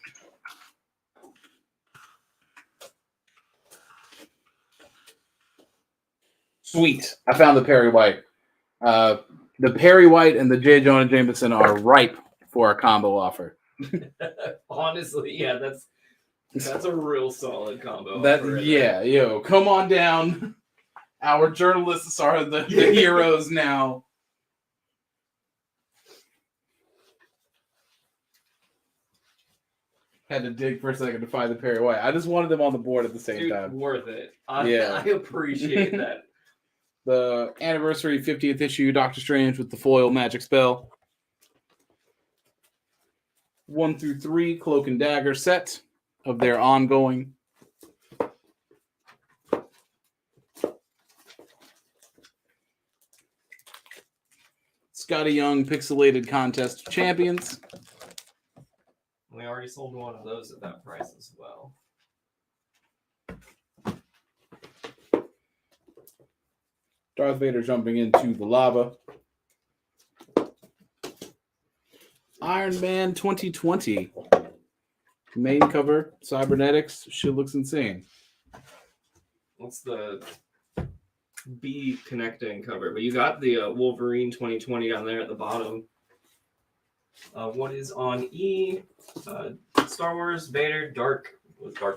Sweet. I found the Perry White. The Perry White and the J. Jonah Jameson are ripe for a combo offer. Honestly, yeah, that's a real solid combo. Yo, come on down. Our journalists are the heroes now. Had to dig for a second to find the Perry White. I just wanted them on the board at the same time. Worth it. I appreciate that. The anniversary 50th issue Doctor Strange with the foil magic spell. 1 through 3 Cloak and Dagger set of their ongoing. Scotty Young Pixelated Contest of Champions. We already sold one of those at that price as well. Darth Vader jumping into the lava. Iron Man 2020. Main cover, cybernetics. Shit looks insane. What's the B connecting cover? But you got the Wolverine 2020 down there at the bottom. What is on E? Star Wars Vader Dark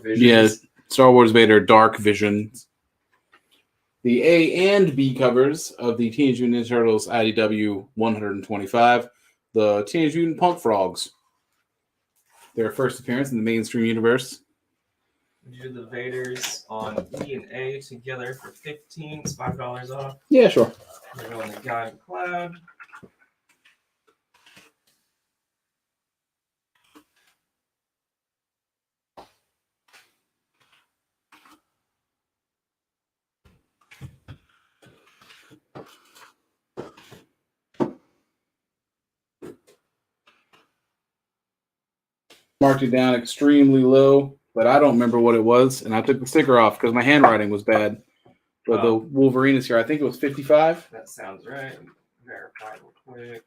Visions. Yeah, Star Wars Vader Dark Visions. The A and B covers of the Teenage Mutant Ninja Turtles IDW 125. The Teenage Mutant Punk Frogs. Their first appearance in the mainstream universe. We do the Vaders on E and A together for 15. It's $5 off. Yeah, sure. We're going to Guy McCloud. Marked it down extremely low, but I don't remember what it was, and I took the sticker off because my handwriting was bad. But the Wolverine is here. I think it was 55. That sounds right. Verify real quick.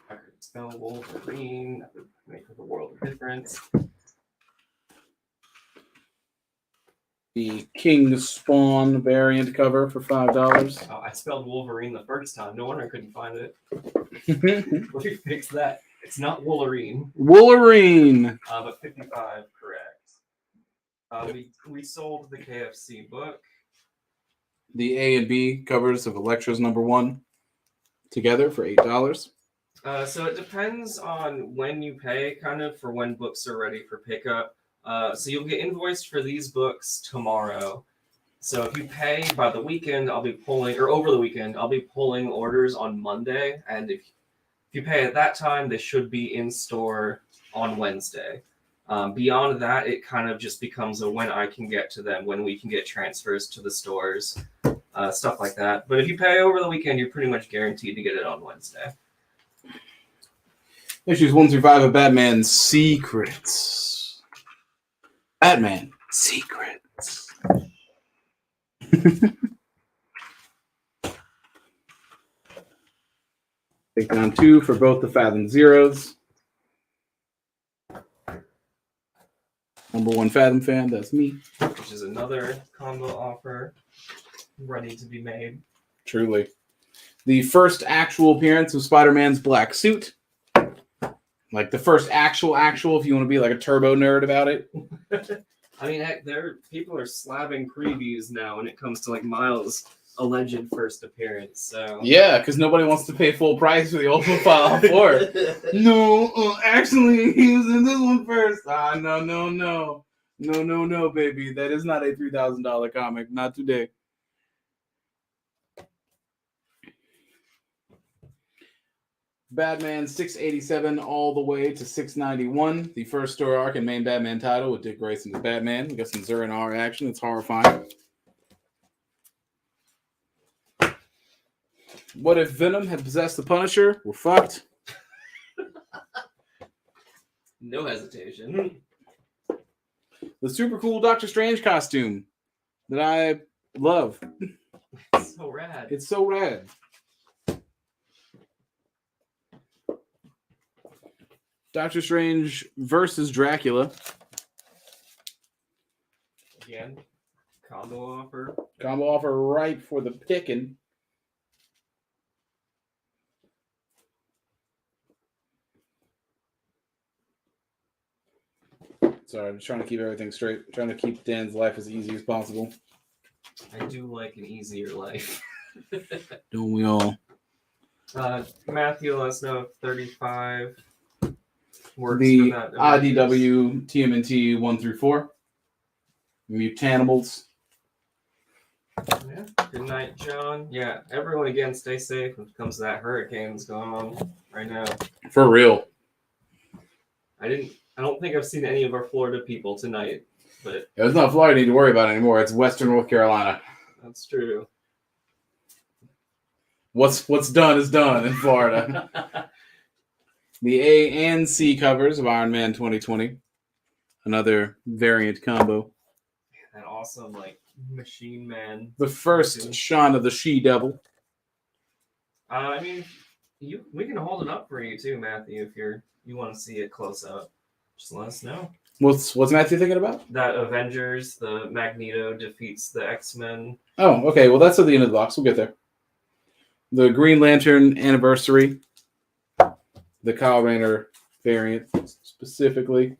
I could spell Wolverine. That would make a world of difference. The King Spawn variant cover for $5. Oh, I spelled Wolverine the first time. No wonder I couldn't find it. Let me fix that. It's not Wolverine. Wolverine. But 55, correct. We sold the KFC book. The A and B covers of Elektra's #1 together for $8. So it depends on when you pay, kind of, for when books are ready for pickup. So you'll get invoiced for these books tomorrow. So if you pay by the weekend, I'll be pulling, or over the weekend, I'll be pulling orders on Monday. And if you pay at that time, they should be in store on Wednesday. Beyond that, it kind of just becomes a when I can get to them, when we can get transfers to the stores, stuff like that. But if you pay over the weekend, you're pretty much guaranteed to get it on Wednesday. Issues 1 through 5 of Batman Secrets. Batman Secrets. Take down 2 for both the Fathom Zeros. #1 Fathom fan, that's me. Which is another combo offer ready to be made. Truly. The first actual appearance of Spider-Man's black suit. Like the first actual, if you want to be like a turbo nerd about it. I mean, heck, people are slabbing previews now when it comes to like Miles' alleged first appearance. So Yeah, because nobody wants to pay full price for the Ultimate Fallout 4. No, actually, he was in this one first. No, baby. That is not a $3,000 comic. Not today. Batman 687 all the way to 691. The first story arc and main Batman title with Dick Grayson as Batman. We got some Zur-En-R action. It's horrifying. What if Venom had possessed the Punisher? We're fucked. no hesitation. The super cool Doctor Strange costume that I love. It's so rad. It's so rad. Doctor Strange versus Dracula. Again, combo offer. Combo offer right for the picking. Sorry, I'm just trying to keep everything straight. I'm trying to keep Dan's life as easy as possible. I do like an easier life. Don't we all? Matthew, let us know if 35 works The for that. IDW TMNT 1 through 4. Mutanimals. Yeah. Good night, John. Yeah, everyone again, stay safe when it comes to that hurricane that's going on right now. For real. I don't think I've seen any of our Florida people tonight, but It's not Florida you need to worry about anymore. It's Western North Carolina. that's true. What's done is done in Florida. The A and C covers of Iron Man 2020. Another variant combo. That awesome, like, Machine Man. The first Shaun of the She-Devil. I mean, We can hold it up for you too, Matthew, if you want to see it close up. Just let us know. What's Matthew thinking about? That Avengers, the Magneto defeats the X-Men. Oh, okay. Well, that's at the end of the box. We'll get there. The Green Lantern anniversary, the Kyle Rayner variant specifically.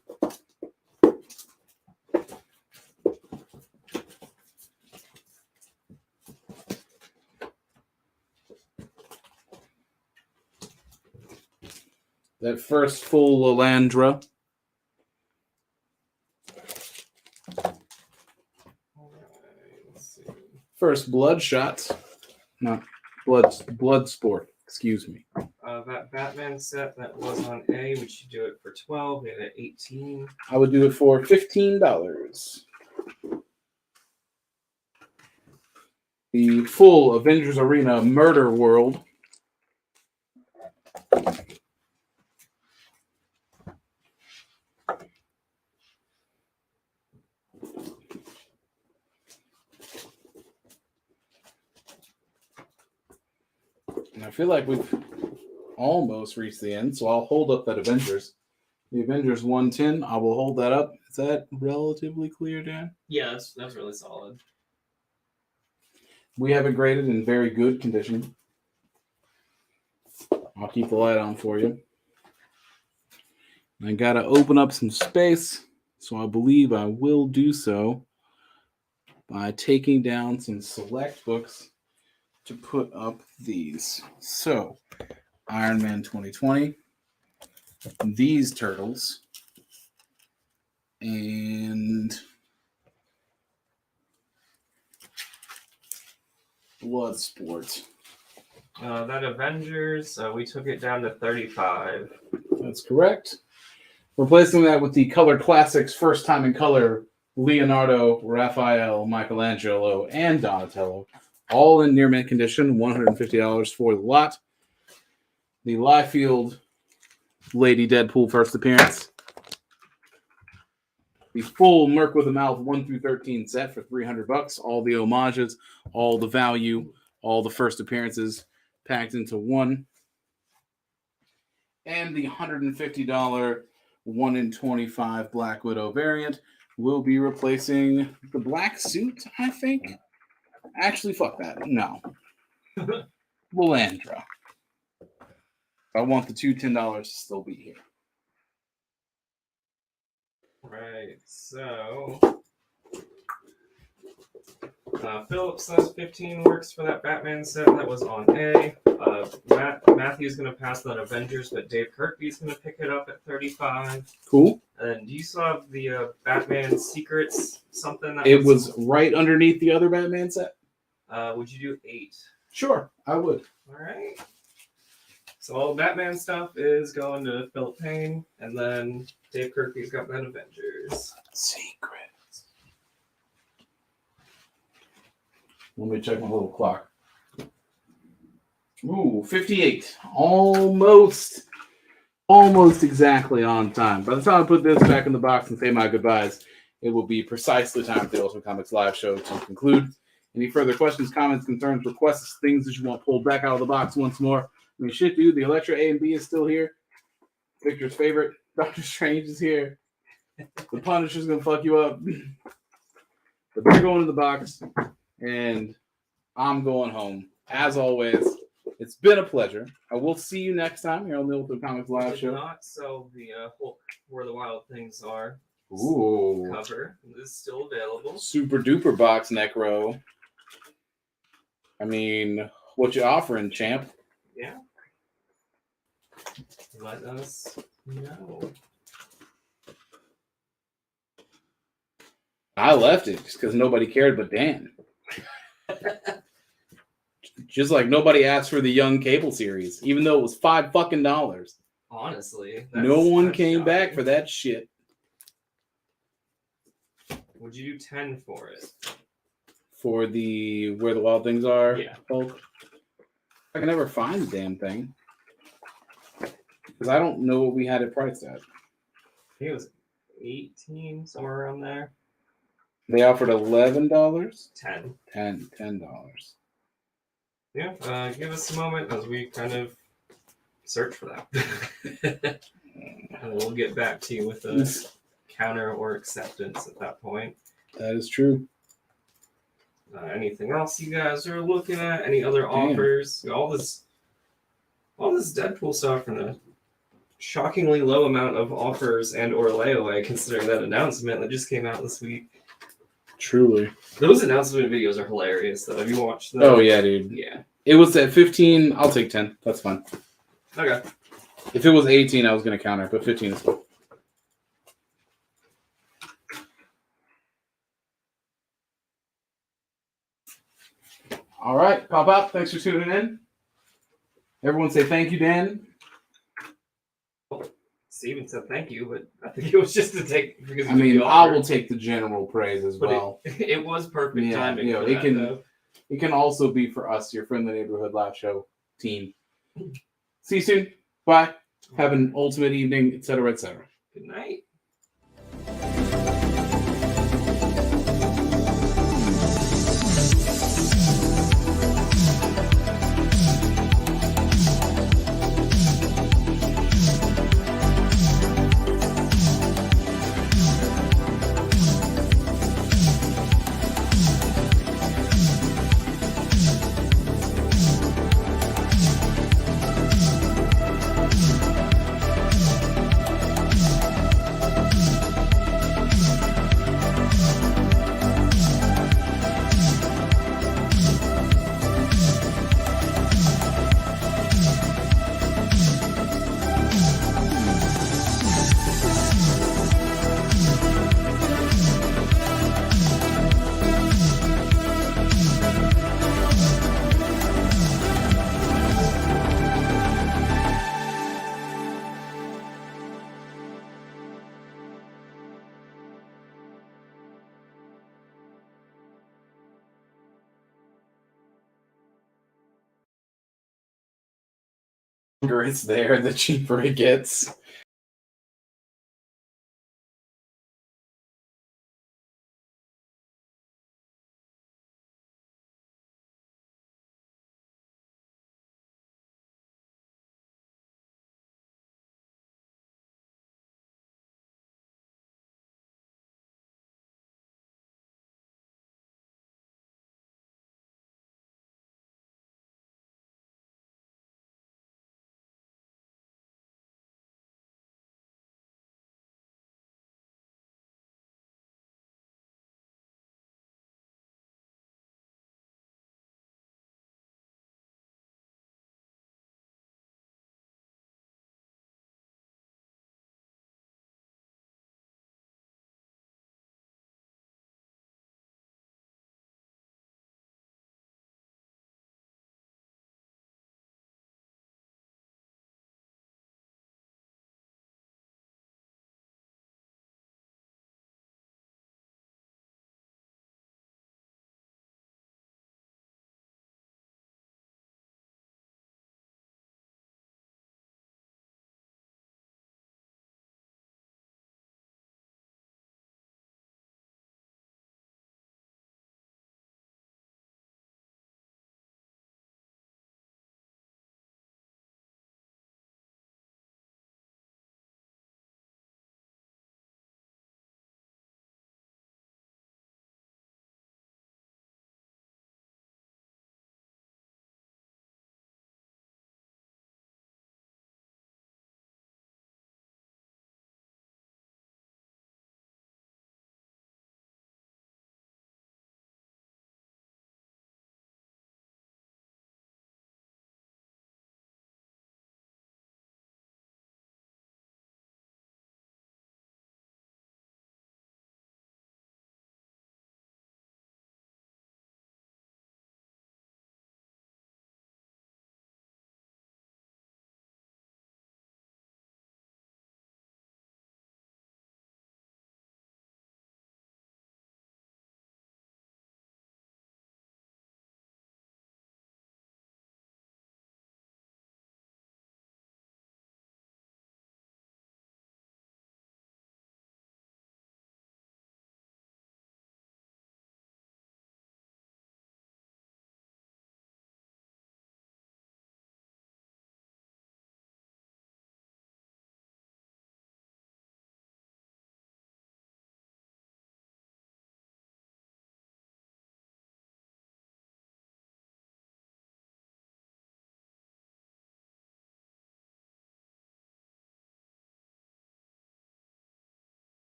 That first full Lalandra. First Bloodshot. Not Bloodsport. Excuse me. That Batman set that was on A, would you do it for 12? Maybe at 18? I would do it for $15. The full Avengers Arena Murder World. And I feel like we've almost reached the end, so I'll hold up that Avengers. The Avengers 110, I will hold that up. Is that relatively clear, Dan? Yeah, that's really solid. We have it graded in very good condition. I'll keep the light on for you. I got to open up some space, so I believe I will do so by taking down some select books to put up these. So, Iron Man 2020, these turtles, and Bloodsport. That Avengers, we took it down to 35. That's correct. Replacing that with the Color Classics, first time in color, Leonardo, Raphael, Michelangelo, and Donatello. All in near mint condition, $150 for the lot. The Liefeld Lady Deadpool first appearance. The full Merc with a Mouth 1 through 13 set for $300. All the homages, all the value, all the first appearances packed into one. And the $150 1 in 25 Black Widow variant will be replacing the black suit, I think. Actually, fuck that. No. Lilandra. I want the two $10 to still be here. Right, so Philip says 15 works for that Batman set that was on A. Matthew's going to pass that Avengers, but Dave Kirby's going to pick it up at 35. Cool. And do you still have the Batman Secrets something? That It was right underneath the other Batman set. Would you do 8? Sure, I would. All right. So all Batman stuff is going to Philip Payne, and then Dave Kirby's got that Avengers. Secrets. Let me check my little clock. Ooh, 58. Almost exactly on time. By the time I put this back in the box and say my goodbyes, it will be precisely time for the Ultimate Comics live show to conclude. Any further questions, comments, concerns, requests, things that you want pulled back out of the box once more? I mean, shit, dude, the Electra A and B is still here. Victor's favorite, Doctor Strange, is here. The Punisher's going to fuck you up. But they're going to the box, and I'm going home. As always, it's been a pleasure. I will see you next time here on the Ultimate Comics Live Show. Not sell the Hulk Where the Wild Things Are Ooh. cover. This is still available. Super duper box, Necro. I mean, what you offering, champ? Yeah. Let us know. I left it just because nobody cared but Dan. Just like nobody asked for the Young Cable series, even though it was $5 fucking. Honestly. No one that's came shocking. back for that shit. Would you do 10 for it? For the Where the Wild Things Are? Yeah. Hulk? I can never find the damn thing. Because I don't know what we had it priced at. I think it was 18, somewhere around there. They offered $11? 10. $10. Yeah, give us a moment as we kind of search for that. And we'll get back to you with a counter or acceptance at that point. That is true. Anything else you guys are looking at? Any other offers? All this Deadpool stuff and a shockingly low amount of offers and or layaway considering that announcement that just came out this week. Truly. Those announcement videos are hilarious though. Have you watched them? Oh yeah, dude. Yeah. It was at 15. I'll take 10. That's fine. Okay. If it was 18, I was going to counter, but 15 is fine. All right, Pop. Thanks for tuning in. Everyone say thank you, Dan. Steven said thank you, but I think it was just to take because I mean, I will take the general praise as well. It was perfect timing. You know, it can also be for us, your friendly neighborhood live show team. See you soon. Bye. Have an ultimate evening, etc., etc. Good night. The longer it's there, the cheaper it gets.